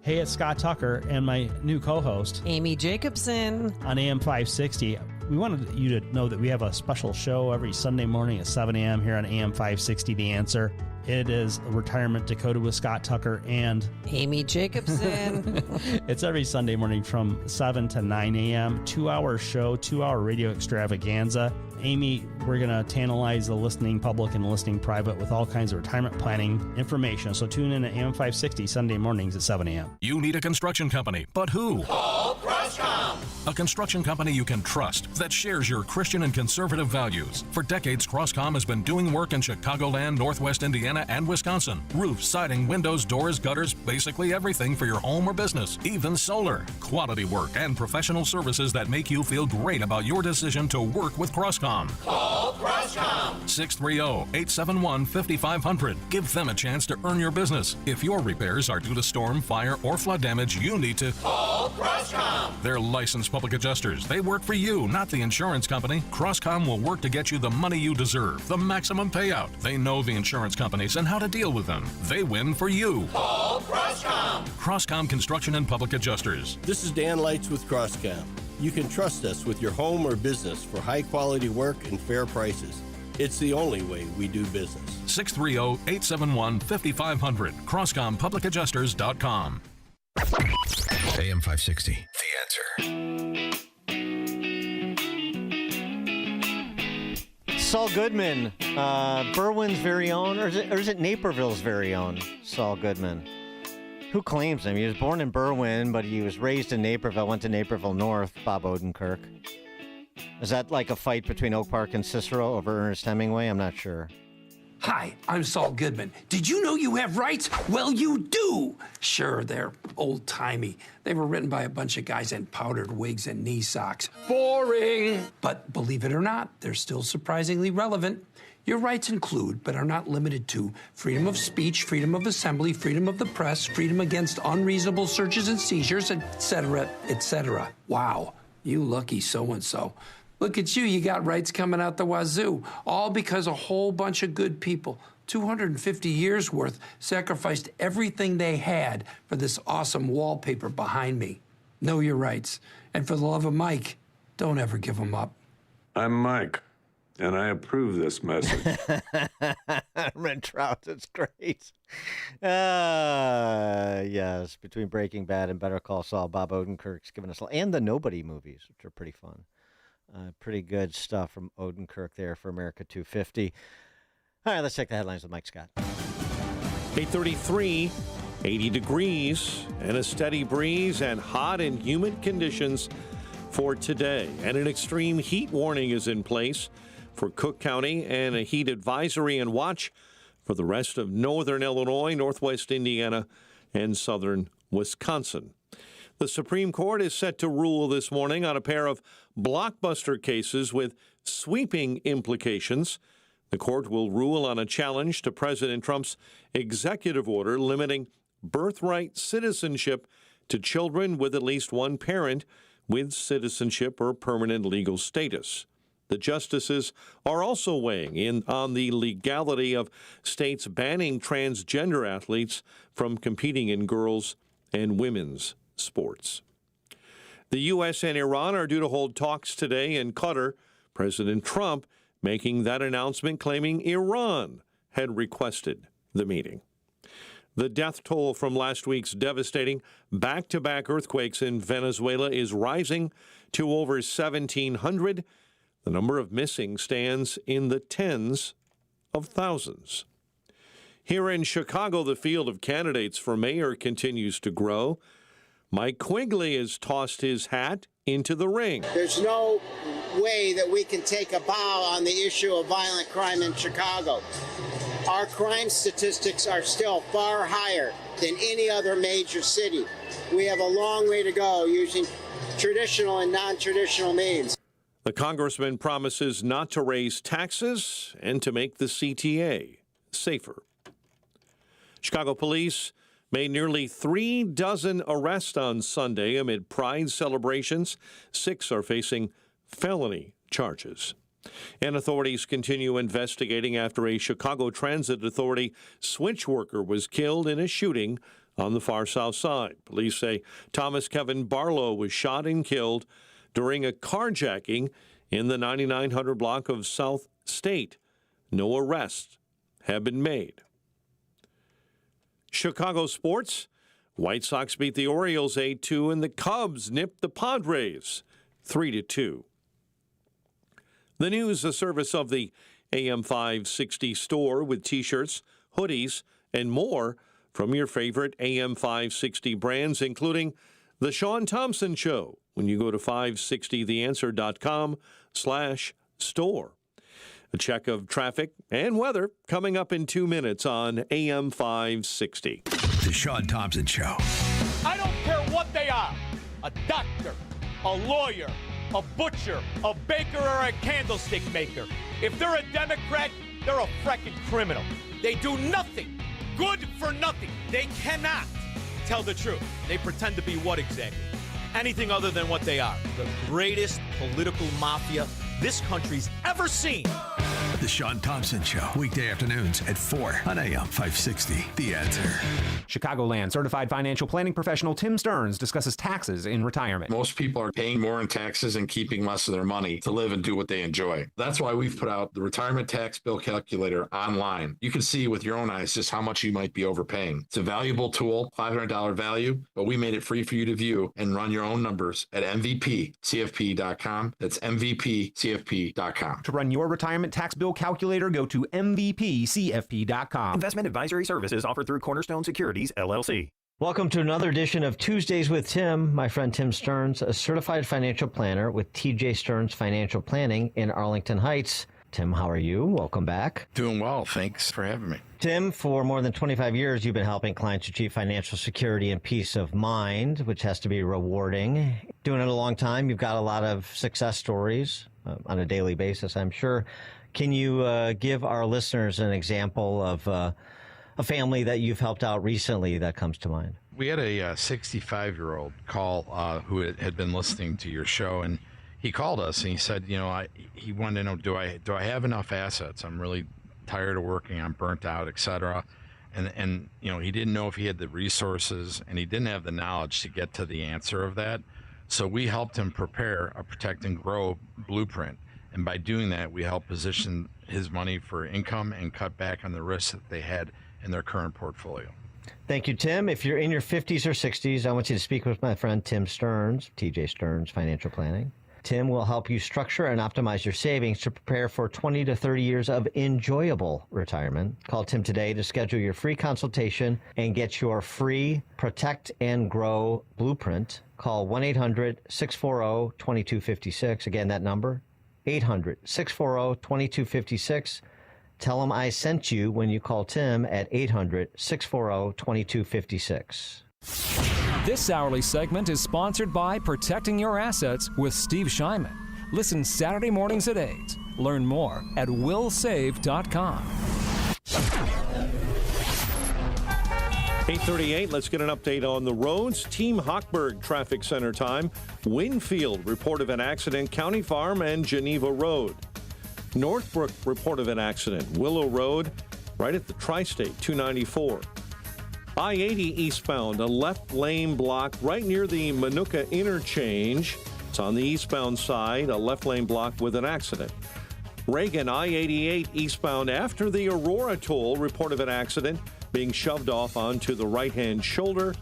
Hey, it's Scott Tucker and my new co-host, Amy Jacobson, on AM 560. We wanted you to know that we have a special show every Sunday morning at 7 a.m. here on AM 560 The Answer. It is Retirement Dakota with Scott Tucker and Amy Jacobson. It's every Sunday morning from 7 to 9 a.m. 2-hour show, 2-hour radio extravaganza. Amy, we're going to tantalize the listening public and the listening private with all kinds of retirement planning information. So tune in at AM 560 Sunday mornings at 7 a.m. You need a construction company, but who? Call Croscom. A construction company you can trust that shares your Christian and conservative values. For decades, Croscom has been doing work in Chicagoland, Northwest Indiana, and Wisconsin. Roofs, siding, windows, doors, gutters, basically everything for your home or business, even solar. Quality work and professional services that make you feel great about your decision to work with Croscom. Call Croscom. 630-871-5500. Give them a chance to earn your business. If your repairs are due to storm, fire, or flood damage, you need to call Croscom. They're licensed public adjusters. They work for you, not the insurance company. Croscom will work to get you the money you deserve, the maximum payout. They know the insurance companies and how to deal with them. They win for you. Call Croscom. Croscom Construction and Public Adjusters. This is Dan Lights with Croscom. You can trust us with your home or business for high-quality work and fair prices. It's the only way we do business. 630-871-5500. CroscomPublicAdjusters.com. AM 560, The Answer. Saul Goodman, Berwyn's very own, or is it Naperville's very own Saul Goodman? Who claims him? He was born in Berwyn, but he was raised in Naperville, went to Naperville North, Bob Odenkirk. Is that like a fight between Oak Park and Cicero over Ernest Hemingway? I'm not sure. Hi, I'm Saul Goodman. Did you know you have rights? Well, you do. Sure, they're old-timey. They were written by a bunch of guys in powdered wigs and knee socks. Boring! But believe it or not, they're still surprisingly relevant. Your rights include, but are not limited to, freedom of speech, freedom of assembly, freedom of the press, freedom against unreasonable searches and seizures, etc., etc. Wow, you lucky so-and-so. Look at you, you got rights coming out the wazoo, all because a whole bunch of good people, 250 years worth, sacrificed everything they had for this awesome wallpaper behind me. Know your rights, and for the love of Mike, don't ever give them up. I'm Mike, and I approve this message. Red Trout, that's great. Yes, between Breaking Bad and Better Call Saul, Bob Odenkirk's given us, and the Nobody movies, which are pretty fun. Pretty good stuff from Odenkirk there for America 250. All right, let's check the headlines with Mike Scott. 8:33, 80 degrees, and a steady breeze and hot and humid conditions for today. And an extreme heat warning is in place for Cook County and a heat advisory and watch for the rest of northern Illinois, northwest Indiana, and southern Wisconsin. The Supreme Court is set to rule this morning on a pair of blockbuster cases with sweeping implications. The court will rule on a challenge to President Trump's executive order limiting birthright citizenship to children with at least one parent with citizenship or permanent legal status. The justices are also weighing in on the legality of states banning transgender athletes from competing in girls' and women's sports. The U.S. and Iran are due to hold talks today in Qatar. President Trump making that announcement, claiming Iran had requested the meeting. The death toll from last week's devastating back-to-back earthquakes in Venezuela is rising to over 1,700. The number of missing stands in the tens of thousands. Here in Chicago, the field of candidates for mayor continues to grow. Mike Quigley has tossed his hat into the ring. There's no way that we can take a bow on the issue of violent crime in Chicago. Our crime statistics are still far higher than any other major city. We have a long way to go using traditional and non-traditional means. The congressman promises not to raise taxes and to make the CTA safer. Chicago police made nearly 36 arrests on Sunday amid Pride celebrations. 6 are facing felony charges. And authorities continue investigating after a Chicago Transit Authority switch worker was killed in a shooting on the far south side. Police say Thomas Kevin Barlow was shot and killed during a carjacking in the 9900 block of South State. No arrests have been made. Chicago sports. White Sox beat the Orioles 8-2, and the Cubs nipped the Padres 3-2. The news, a service of the AM 560 store with T-shirts, hoodies, and more from your favorite AM 560 brands, including The Sean Thompson Show, when you go to 560theanswer.com/store. A check of traffic and weather coming up in 2 minutes on AM 560. The Sean Thompson Show. I don't care what they are, a doctor, a lawyer, a butcher, a baker, or a candlestick maker. If they're a Democrat, they're a frickin' criminal. They do nothing, good for nothing. They cannot tell the truth. They pretend to be what exactly? Anything other than what they are. The greatest political mafia this country's ever seen. The Sean Thompson Show, weekday afternoons at 4 on AM 560. The Answer. Chicagoland certified financial planning professional Tim Stearns discusses taxes in retirement. Most people are paying more in taxes and keeping less of their money to live and do what they enjoy. That's why we've put out the retirement tax bill calculator online. You can see with your own eyes just how much you might be overpaying. It's a valuable tool, $500 value, but we made it free for you to view and run your own numbers at MVPCFP.com. That's MVPCFP.com. To run your retirement tax bill calculator, go to MVPCFP.com. Investment advisory services offered through Cornerstone Securities, LLC. Welcome to another edition of Tuesdays with Tim. My friend Tim Stearns, a certified financial planner with TJ Stearns Financial Planning in Arlington Heights. Tim, how are you? Welcome back. Doing well. Thanks for having me. Tim, for more than 25 years, you've been helping clients achieve financial security and peace of mind, which has to be rewarding. Doing it a long time. You've got a lot of success stories on a daily basis, I'm sure. Can you give our listeners an example of a family that you've helped out recently that comes to mind? We had a 65-year-old call who had been listening to your show, and he called us and he said, he wanted to know, do I have enough assets? I'm really tired of working. I'm burnt out, etc. And he didn't know if he had the resources, and he didn't have the knowledge to get to the answer of that. So we helped him prepare a Protect and Grow blueprint. And by doing that, we help position his money for income and cut back on the risks that they had in their current portfolio. Thank you, Tim. If you're in your 50s or 60s, I want you to speak with my friend Tim Stearns, TJ Stearns Financial Planning. Tim will help you structure and optimize your savings to prepare for 20 to 30 years of enjoyable retirement. Call Tim today to schedule your free consultation and get your free Protect and Grow blueprint. Call 1-800-640-2256. Again, that number, 800-640-2256. Tell him I sent you when you call Tim at 800-640-2256. This hourly segment is sponsored by Protecting Your Assets with Steve Shyman. Listen Saturday mornings at 8. Learn more at willsave.com. 8:38, let's get an update on the roads. Team Hochberg Traffic Center time. Winfield report of an accident, County Farm and Geneva Road. Northbrook report of an accident, Willow Road, right at the Tri-State, 294. I-80 eastbound, a left lane block right near the Manuka interchange. It's on the eastbound side, a left lane block with an accident. Reagan, I-88 eastbound after the Aurora toll, report of an accident being shoved off onto the right-hand shoulder.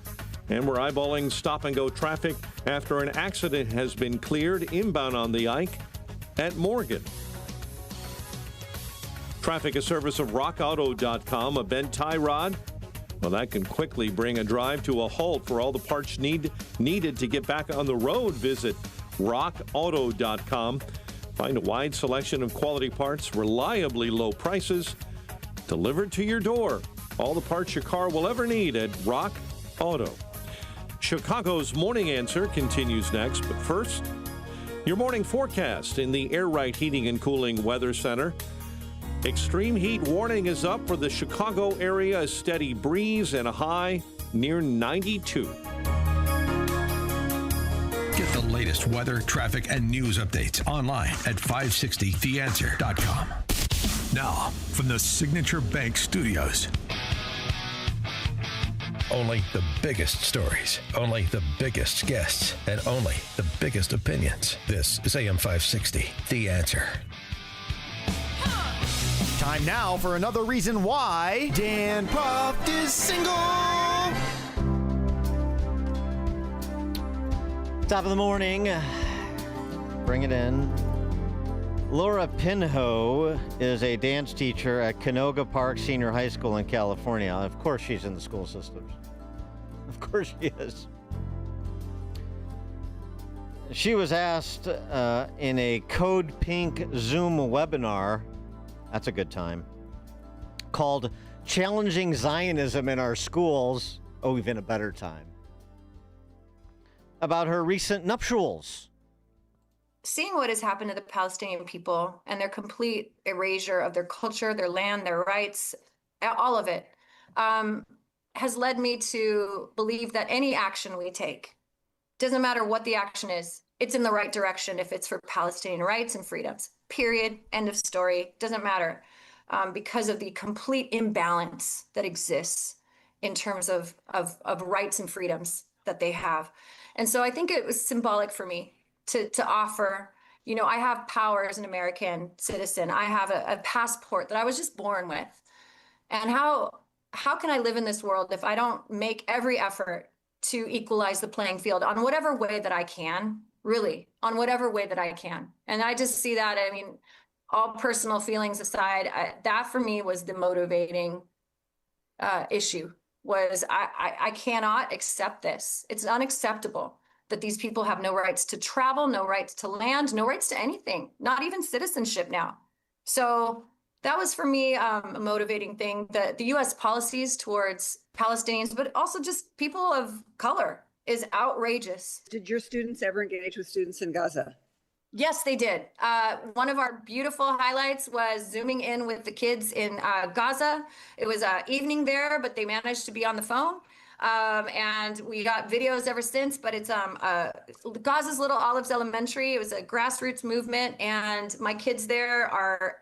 And we're eyeballing stop-and-go traffic after an accident has been cleared inbound on the Ike at Morgan. Traffic, a service of rockauto.com, a bent tie rod. Well, that can quickly bring a drive to a halt. For all the parts needed to get back on the road, visit rockauto.com. Find a wide selection of quality parts, reliably low prices, delivered to your door. All the parts your car will ever need at Rock Auto. Chicago's Morning Answer continues next, but first, your morning forecast in the Air Right Heating and Cooling Weather Center. Extreme heat warning is up for the Chicago area, a steady breeze and a high near 92. Get the latest weather, traffic, and news updates online at 560theanswer.com. Now, from the Signature Bank Studios. Only the biggest stories, only the biggest guests, and only the biggest opinions. This is AM 560, The Answer. Time now for another reason why Dan Proft is single. Top of the morning. Bring it in. Laura Pinho is a dance teacher at Canoga Park Senior High School in California. Of course she's in the school systems. Of course she is. She was asked in a Code Pink Zoom webinar, that's a good time, called Challenging Zionism in Our Schools, oh, even a better time, about her recent nuptials. Seeing what has happened to the Palestinian people and their complete erasure of their culture, their land, their rights, all of it, has led me to believe that any action we take, doesn't matter what the action is, it's in the right direction if it's for Palestinian rights and freedoms. Period. End of story. Doesn't matter. Because of the complete imbalance that exists in terms of rights and freedoms that they have. And so I think it was symbolic for me to offer, I have power as an American citizen. I have a passport that I was just born with. And how can I live in this world if I don't make every effort to equalize the playing field on whatever way that I can, really, on whatever way that I can. And I just see that, all personal feelings aside, that for me was the motivating issue, was I cannot accept this. It's unacceptable that these people have no rights to travel, no rights to land, no rights to anything, not even citizenship now. So that was for me a motivating thing, that the U.S. policies towards Palestinians, but also just people of color, is outrageous. Did your students ever engage with students in Gaza? Yes, they did. One of our beautiful highlights was zooming in with the kids in Gaza. It was evening there, but they managed to be on the phone. And we got videos ever since, but it's Gaza's Little Olives Elementary. It was a grassroots movement, and my kids there are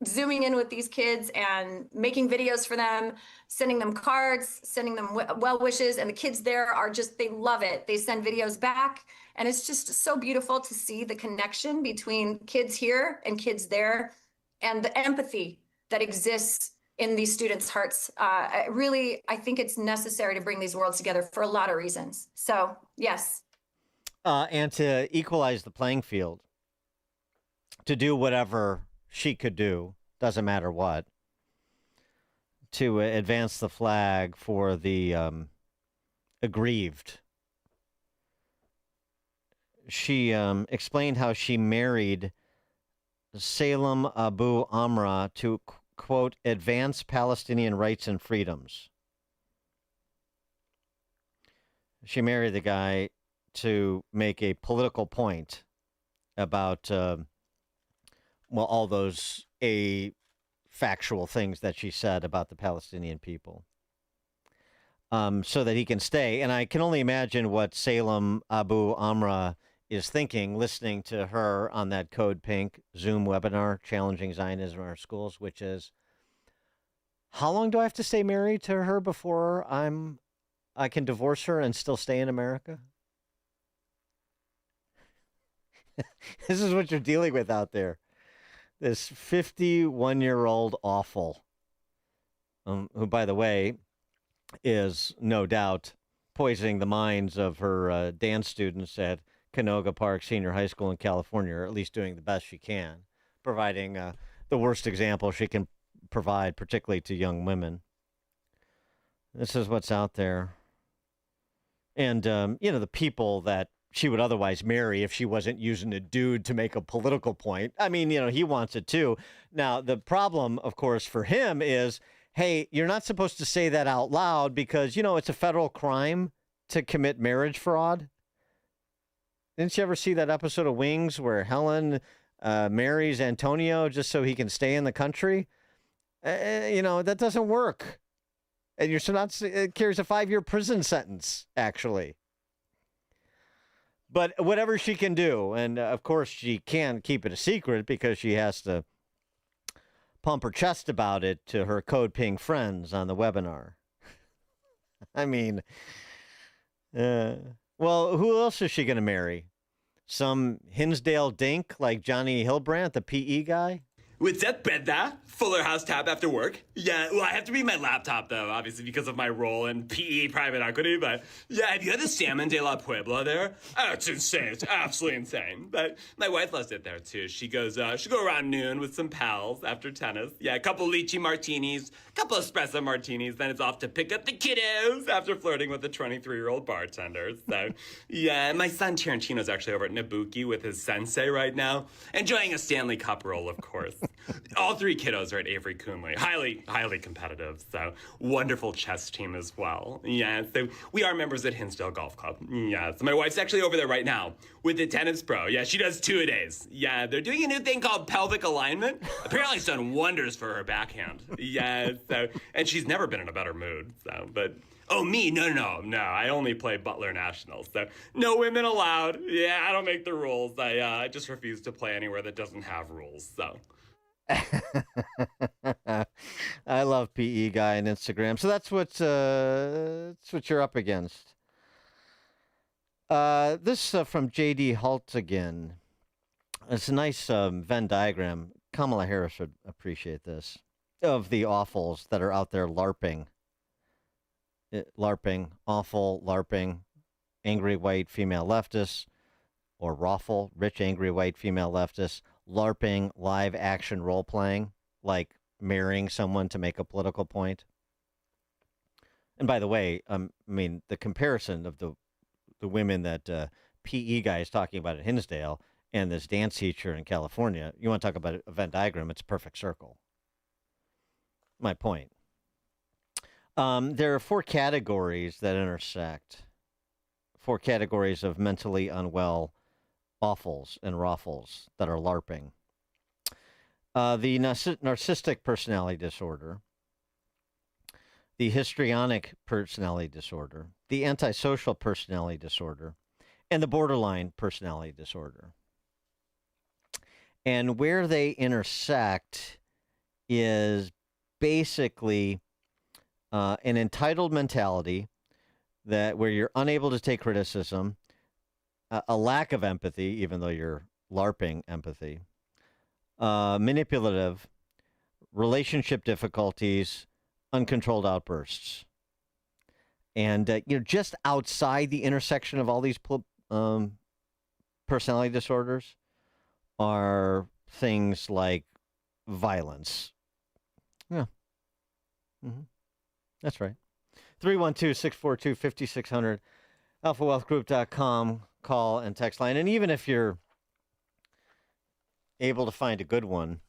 zooming in with these kids and making videos for them, sending them cards, sending them well wishes. And the kids there are they love it. They send videos back. And it's just so beautiful to see the connection between kids here and kids there, and the empathy that exists in these students' hearts. Really, I think it's necessary to bring these worlds together for a lot of reasons. So, yes. And to equalize the playing field, to do whatever she could do, doesn't matter what, to advance the flag for the aggrieved. She explained how she married Salem Abu Amra to, quote, advance Palestinian rights and freedoms. She married the guy to make a political point about, all those factual things that she said about the Palestinian people, so that he can stay. And I can only imagine what Salem Abu Amra is thinking, listening to her on that Code Pink Zoom webinar, Challenging Zionism in Our Schools, which is, how long do I have to stay married to her before I can divorce her and still stay in America? This is what you're dealing with out there. This 51-year-old awful, who, by the way, is no doubt poisoning the minds of her dance students at Canoga Park Senior High School in California, or at least doing the best she can, providing the worst example she can provide, particularly to young women. This is what's out there. And, the people that she would otherwise marry if she wasn't using a dude to make a political point. I mean, he wants it too. Now, the problem, of course, for him is, hey, you're not supposed to say that out loud because, it's a federal crime to commit marriage fraud. Didn't you ever see that episode of Wings where Helen marries Antonio just so he can stay in the country? That doesn't work. And you're not, it carries a 5-year prison sentence, actually. But whatever she can do, and of course she can't keep it a secret because she has to pump her chest about it to her Code Pink friends on the webinar. I mean, well, who else is she going to marry? Some Hinsdale dink like Johnny Hilbrand, the PE guy? What's up, brother? Fuller House tap after work? Yeah, well, I have to read my laptop, though, obviously, because of my role in PE private equity, but yeah, have you had the Salmon de la Puebla there? Oh, it's insane. It's absolutely insane. But my wife loves it there, too. She goes, she'll go around noon with some pals after tennis. Yeah, a couple lychee martinis, a couple espresso martinis, then it's off to pick up the kiddos after flirting with the 23-year-old bartender. So, yeah, my son Tarantino's actually over at Nabuki with his sensei right now, enjoying a Stanley Cup roll, of course. All three kiddos are at Avery Coonley. Highly competitive. So wonderful chess team as well. Yeah, so we are members at Hinsdale Golf Club. Yeah, so my wife's actually over there right now with the tennis pro. Yeah, she does 2-a-days. Yeah, they're doing a new thing called pelvic alignment. Apparently it's done wonders for her backhand. Yeah, so, and she's never been in a better mood. So, but oh, me? No. I only play Butler National, so no women allowed. Yeah, I don't make the rules. I just refuse to play anywhere that doesn't have rules. So. I love PE guy on Instagram. So that's what you're up against. This from J.D. Halt again. It's a nice Venn diagram. Kamala Harris would appreciate this. Of the awfuls that are out there LARPing. Awful, LARPing, angry white female leftists, or Raffle, rich, angry white female leftists, LARPing, live action role playing, like marrying someone to make a political point. And by the way, I mean, the comparison of the women that PE guy is talking about at Hinsdale and this dance teacher in California, you want to talk about a Venn diagram, it's a perfect circle. My point. There are 4 categories that intersect. 4 categories of mentally unwell awfuls and raffles that are LARPing. The narcissistic personality disorder, the histrionic personality disorder, the antisocial personality disorder, and the borderline personality disorder. And where they intersect is basically an entitled mentality that where you're unable to take criticism, a lack of empathy, even though you're LARPing empathy, manipulative, relationship difficulties, uncontrolled outbursts. And, just outside the intersection of all these personality disorders are things like violence. Yeah. Mm-hmm. That's right. 312-642-5600, alphawealthgroup.com. Call and text line. And even if you're able to find a good one,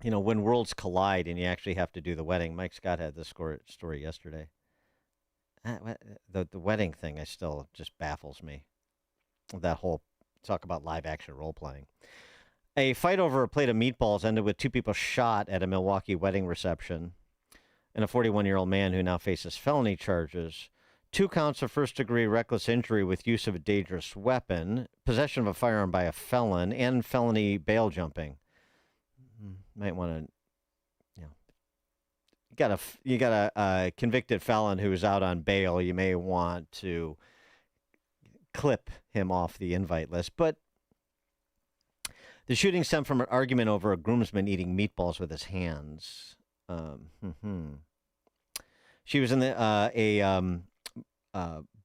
when worlds collide and you actually have to do the wedding. Mike Scott had this story yesterday. The wedding thing still just baffles me. That whole talk about live action role playing. A fight over a plate of meatballs ended with 2 people shot at a Milwaukee wedding reception, and a 41-year-old man who now faces felony charges. 2 counts of first-degree reckless injury with use of a dangerous weapon, possession of a firearm by a felon, and felony bail jumping. Might want to, you got a convicted felon who's out on bail. You may want to clip him off the invite list. But the shooting stemmed from an argument over a groomsman eating meatballs with his hands. She was in the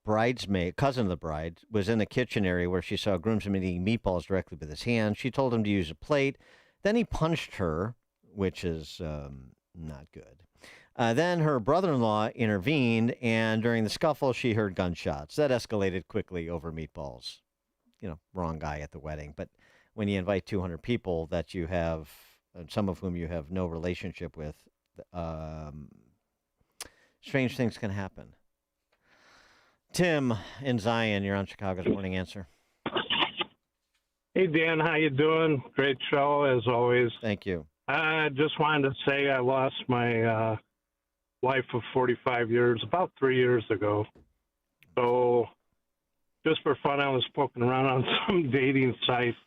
bridesmaid, cousin of the bride, was in the kitchen area where she saw a groomsman eating meatballs directly with his hand. She told him to use a plate. Then he punched her, which is not good. Then her brother-in-law intervened, and during the scuffle, she heard gunshots. That escalated quickly over meatballs. Wrong guy at the wedding. But when you invite 200 people that you have, some of whom you have no relationship with, strange things can happen. Tim in Zion, you're on Chicago's Morning Answer. Hey, Dan, how you doing? Great show, as always. Thank you. I just wanted to say I lost my wife of 45 years about 3 years ago. So just for fun, I was poking around on some dating sites,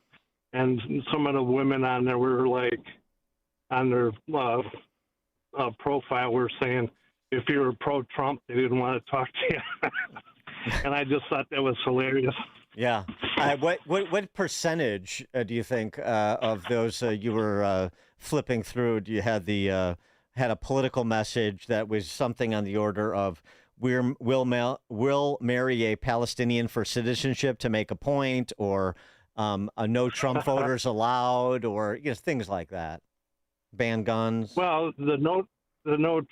and some of the women on there were like, on their profile were saying, if you were pro-Trump, they didn't want to talk to you. And I just thought that was hilarious. Yeah. What percentage do you think of those you were flipping through? Do you had had a political message that was something on the order of will marry a Palestinian for citizenship to make a point, or a no Trump voters allowed, or things like that? Ban guns. Well, the no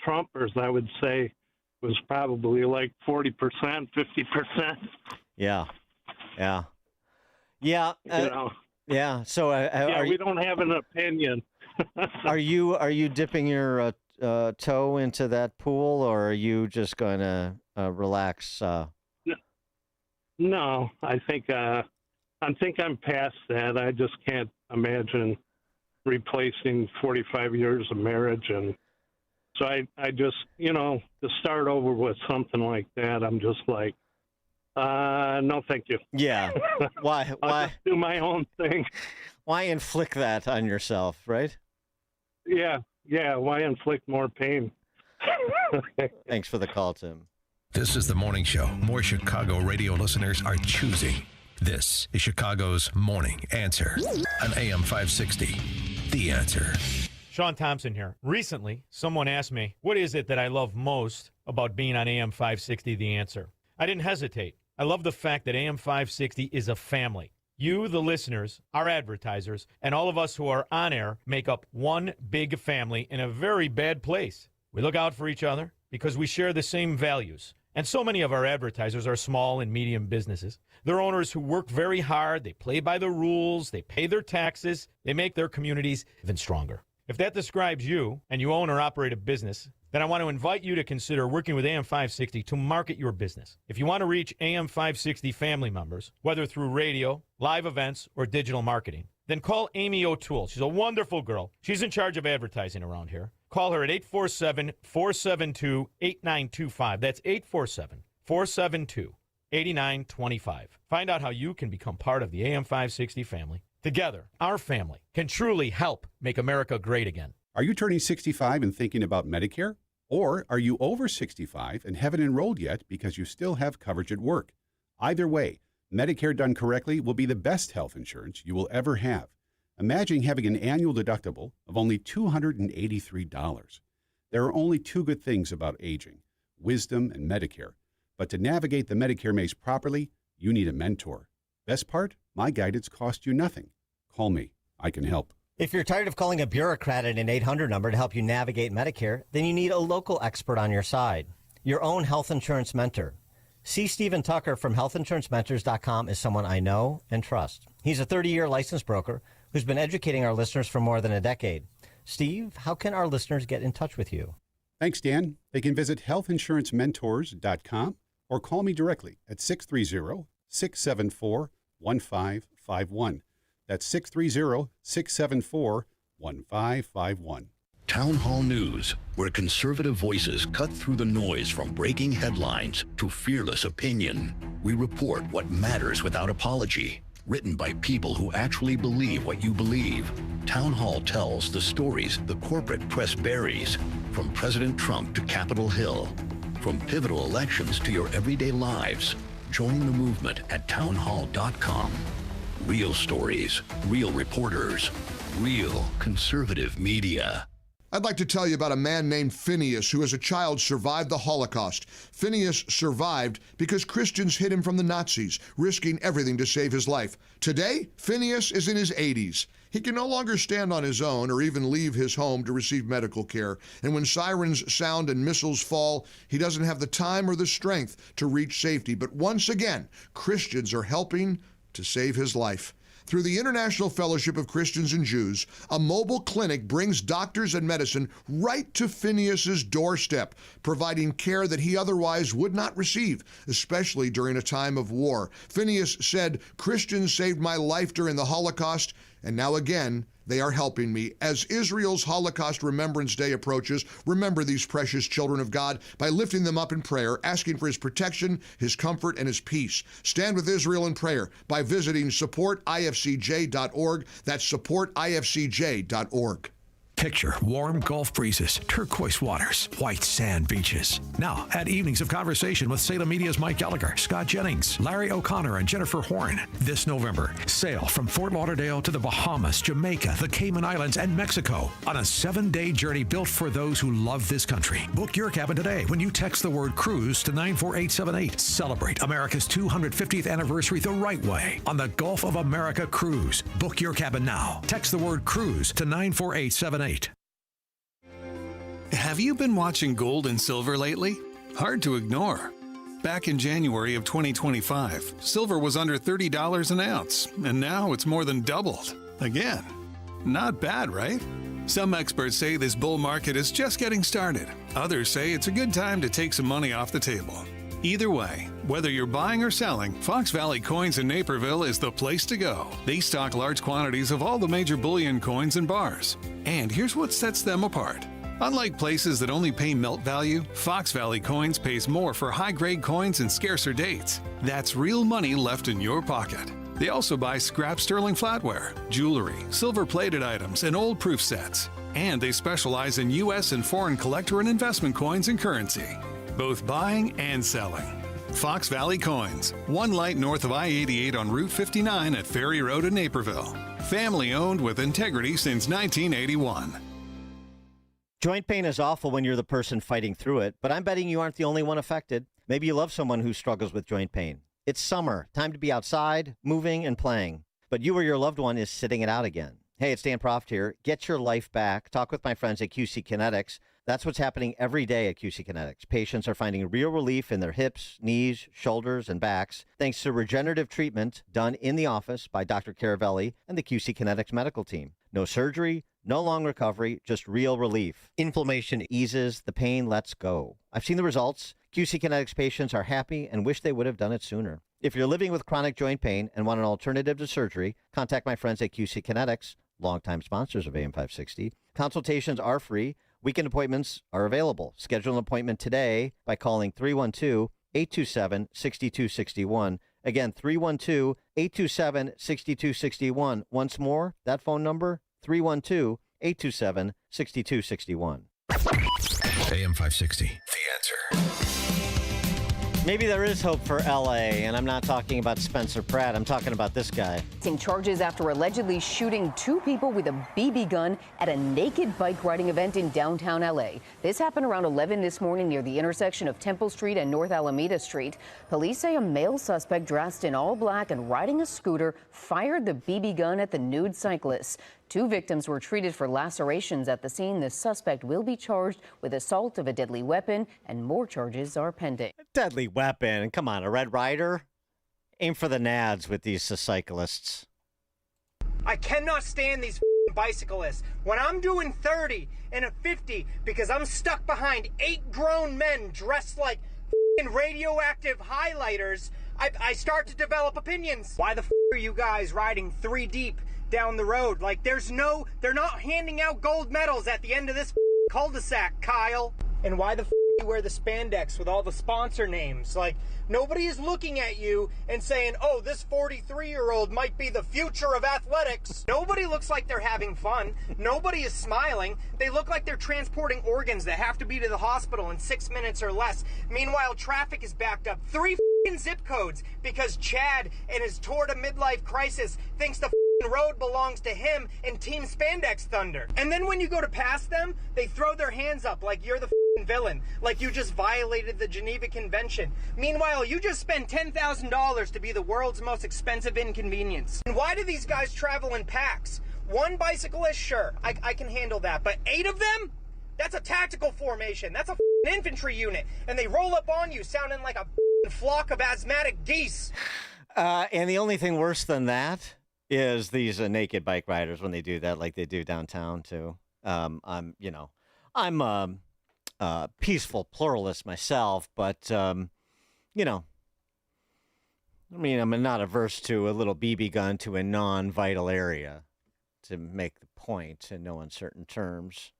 Trumpers, I would say, was probably like 40%, 50%. Yeah. Yeah. Yeah. So we don't have an opinion. Are you dipping your toe into that pool, or are you just going to relax? No, I think I'm past that. I just can't imagine replacing 45 years of marriage, and so I just to start over with something like that, I'm just like, no, thank you. Yeah. Why? I'll just do my own thing. Why inflict that on yourself, right? Yeah. Why inflict more pain? Thanks for the call, Tim. This is the morning show more Chicago radio listeners are choosing. This is Chicago's Morning Answer on AM 560. The Answer. Sean Thompson here. Recently, someone asked me, what is it that I love most about being on AM 560, The Answer? I didn't hesitate. I love the fact that AM 560 is a family. You, the listeners, our advertisers, and all of us who are on air make up one big family in a very bad place. We look out for each other because we share the same values. And so many of our advertisers are small and medium businesses. They're owners who work very hard, they play by the rules, they pay their taxes, they make their communities even stronger. If that describes you, and you own or operate a business, then I want to invite you to consider working with AM 560 to market your business. If you want to reach AM 560 family members, whether through radio, live events, or digital marketing, then call Amy O'Toole. She's a wonderful girl. She's in charge of advertising around here. Call her at 847-472-8925. That's 847-472-8925. Find out how you can become part of the AM 560 family. Together, our family can truly help make America great again. Are you turning 65 and thinking about Medicare? Or are you over 65 and haven't enrolled yet because you still have coverage at work? Either way, Medicare done correctly will be the best health insurance you will ever have. Imagine having an annual deductible of only $283. There are only two good things about aging, wisdom and Medicare. But to navigate the Medicare maze properly, you need a mentor. Best part? My guidance costs you nothing. Call me. I can help. If you're tired of calling a bureaucrat at an 800 number to help you navigate Medicare, then you need a local expert on your side. Your own health insurance mentor. C. Stephen Tucker from healthinsurancementors.com is someone I know and trust. He's a 30-year licensed broker who's been educating our listeners for more than a decade. Steve, how can our listeners get in touch with you? Thanks, Dan. They can visit healthinsurancementors.com or call me directly at 630-674-1551. That's 630-674-1551. Town Hall News, where conservative voices cut through the noise from breaking headlines to fearless opinion. We report what matters without apology. Written by people who actually believe what you believe. Town Hall tells the stories the corporate press buries, from President Trump to Capitol Hill, from pivotal elections to your everyday lives. Join the movement at townhall.com. Real stories, real reporters, real conservative media. I'd like to tell you about a man named Phineas who as a child survived the Holocaust. Phineas survived because Christians hid him from the Nazis, risking everything to save his life. Today, Phineas is in his 80s. He can no longer stand on his own or even leave his home to receive medical care. And when sirens sound and missiles fall, he doesn't have the time or the strength to reach safety. But once again, Christians are helping to save his life. Through the International Fellowship of Christians and Jews, a mobile clinic brings doctors and medicine right to Phineas's doorstep, providing care that he otherwise would not receive, especially during a time of war. Phineas said, "Christians saved my life during the Holocaust, and now again, they are helping me." As Israel's Holocaust Remembrance Day approaches, remember these precious children of God by lifting them up in prayer, asking for his protection, his comfort, and his peace. Stand with Israel in prayer by visiting supportifcj.org. That's supportifcj.org. Picture warm Gulf breezes, turquoise waters, white sand beaches. Now, add evenings of conversation with Salem Media's Mike Gallagher, Scott Jennings, Larry O'Connor, and Jennifer Horn. This November, sail from Fort Lauderdale to the Bahamas, Jamaica, the Cayman Islands, and Mexico on a 7-day journey built for those who love this country. Book your cabin today when you text the word cruise to 94878. Celebrate America's 250th anniversary the right way on the Gulf of America Cruise. Book your cabin now. Text the word cruise to 94878. Have you been watching gold and silver lately? Hard to ignore. Back in January of 2025, silver was under $30 an ounce, and now it's more than doubled. Again. Not bad, right? Some experts say this bull market is just getting started. Others say it's a good time to take some money off the table. Either way, whether you're buying or selling, Fox Valley Coins in Naperville is the place to go. They stock large quantities of all the major bullion coins and bars. And here's what sets them apart. Unlike places that only pay melt value, Fox Valley Coins pays more for high-grade coins and scarcer dates. That's real money left in your pocket. They also buy scrap sterling flatware, jewelry, silver-plated items, and old proof sets. And they specialize in U.S. and foreign collector and investment coins and currency, both buying and selling. Fox Valley Coins, one light north of I-88 on Route 59 at Ferry Road in Naperville. Family owned with integrity since 1981. Joint pain is awful when you're the person fighting through it, but I'm betting you aren't the only one affected. Maybe you love someone who struggles with joint pain. It's summer, time to be outside, moving and playing. But you or your loved one is sitting it out again. Hey, it's Dan Proft here. Get your life back. Talk with my friends at QC Kinetics. That's what's happening every day at QC Kinetics. Patients are finding real relief in their hips, knees, shoulders, and backs thanks to regenerative treatment done in the office by Dr. Caravelli and the QC Kinetics medical team. No surgery, no long recovery, just real relief. Inflammation eases, the pain lets go. I've seen the results. QC Kinetics patients are happy and wish they would have done it sooner. If you're living with chronic joint pain and want an alternative to surgery, contact my friends at QC Kinetics, longtime sponsors of AM 560. Consultations are free. Weekend appointments are available. Schedule an appointment today by calling 312-827-6261. Again, 312-827-6261. Once more, that phone number, 312-827-6261. AM 560, The Answer. Maybe there is hope for L.A., and I'm not talking about Spencer Pratt. I'm talking about this guy. Charges after allegedly shooting 2 people with a BB gun at a naked bike riding event in downtown L.A. This happened around 11 this morning near the intersection of Temple Street and North Alameda Street. Police say a male suspect dressed in all black and riding a scooter fired the BB gun at the nude cyclist. 2 victims were treated for lacerations at the scene. The suspect will be charged with assault of a deadly weapon, and more charges are pending. Deadly weapon. Come on, a Red Ryder? Aim for the nads with these cyclists. I cannot stand these bicyclists. When I'm doing 30 and a 50 because I'm stuck behind 8 grown men dressed like radioactive highlighters, I start to develop opinions. Why the are you guys riding 3 deep down the road? Like, they're not handing out gold medals at the end of this cul-de-sac, Kyle. And why the you wear the spandex with all the sponsor names? Like, nobody is looking at you and saying, oh, this 43-year-old might be the future of athletics. Nobody looks like they're having fun. Nobody is smiling. They look like they're transporting organs that have to be to the hospital in 6 minutes or less. Meanwhile, traffic is backed up 3 zip codes because Chad in his tour to midlife crisis thinks the road belongs to him and Team Spandex Thunder. And then when you go to pass them, they throw their hands up like you're the villain, like you just violated the Geneva Convention. Meanwhile, you just spent $10,000 to be the world's most expensive inconvenience. And why do these guys travel in packs? 1 bicyclist, sure, I can handle that, but 8 of them? That's a tactical formation. That's a infantry unit, and they roll up on you sounding like a flock of asthmatic geese. And the only thing worse than that is these naked bike riders when they do that, like they do downtown too. I'm a peaceful pluralist myself, but I'm not averse to a little BB gun to a non-vital area to make the point in no uncertain terms.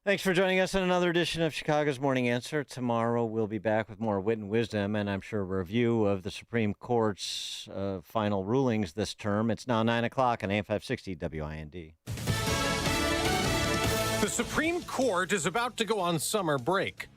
Thanks for joining us on another edition of Chicago's Morning Answer. Tomorrow we'll be back with more wit and wisdom, and I'm sure a review of the Supreme Court's final rulings this term. It's now 9 o'clock on AM 560 WIND. Supreme Court is about to go on summer break.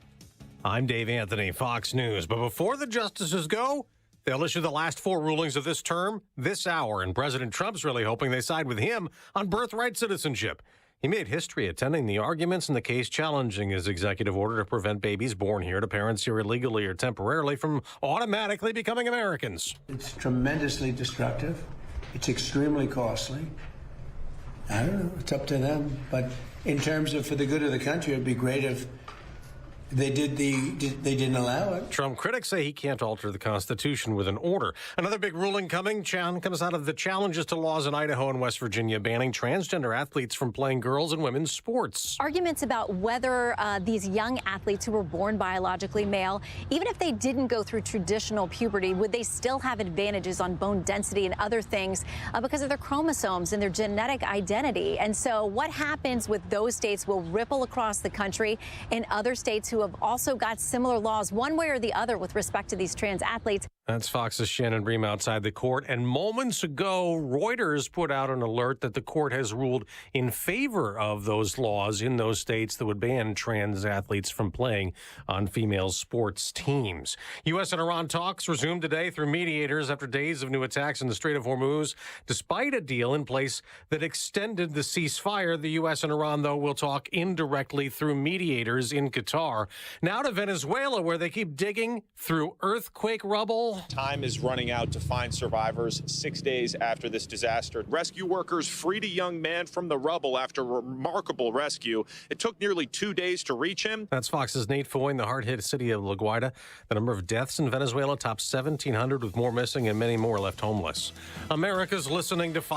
I'm Dave Anthony, Fox News. But before the justices go, they'll issue the last 4 rulings of this term this hour. And President Trump's really hoping they side with him on birthright citizenship. He made history attending the arguments in the case challenging his executive order to prevent babies born here to parents here illegally or temporarily from automatically becoming Americans. It's tremendously destructive. It's extremely costly. I don't know. It's up to them. But in terms of for the good of the country, it'd be great if they didn't allow it. Trump critics say he can't alter the Constitution with an order. Another big ruling comes out of the challenges to laws in Idaho and West Virginia banning transgender athletes from playing girls' and women's sports. Arguments about whether these young athletes who were born biologically male, even if they didn't go through traditional puberty, would they still have advantages on bone density and other things because of their chromosomes and their genetic identity? And so what happens with those states will ripple across the country and other states who have also got similar laws one way or the other with respect to these trans athletes. That's Fox's Shannon Bream outside the court. And moments ago, Reuters put out an alert that the court has ruled in favor of those laws in those states that would ban trans athletes from playing on female sports teams. U.S. and Iran talks resumed today through mediators after days of new attacks in the Strait of Hormuz. Despite a deal in place that extended the ceasefire, the U.S. and Iran, though, will talk indirectly through mediators in Qatar. Now to Venezuela, where they keep digging through earthquake rubble. Time is running out to find survivors 6 days after this disaster. Rescue workers freed a young man from the rubble after a remarkable rescue. It took nearly 2 days to reach him. That's Fox's Nate Foy in the hard-hit city of La Guaira. The number of deaths in Venezuela tops 1,700, with more missing and many more left homeless. America's listening to Fox.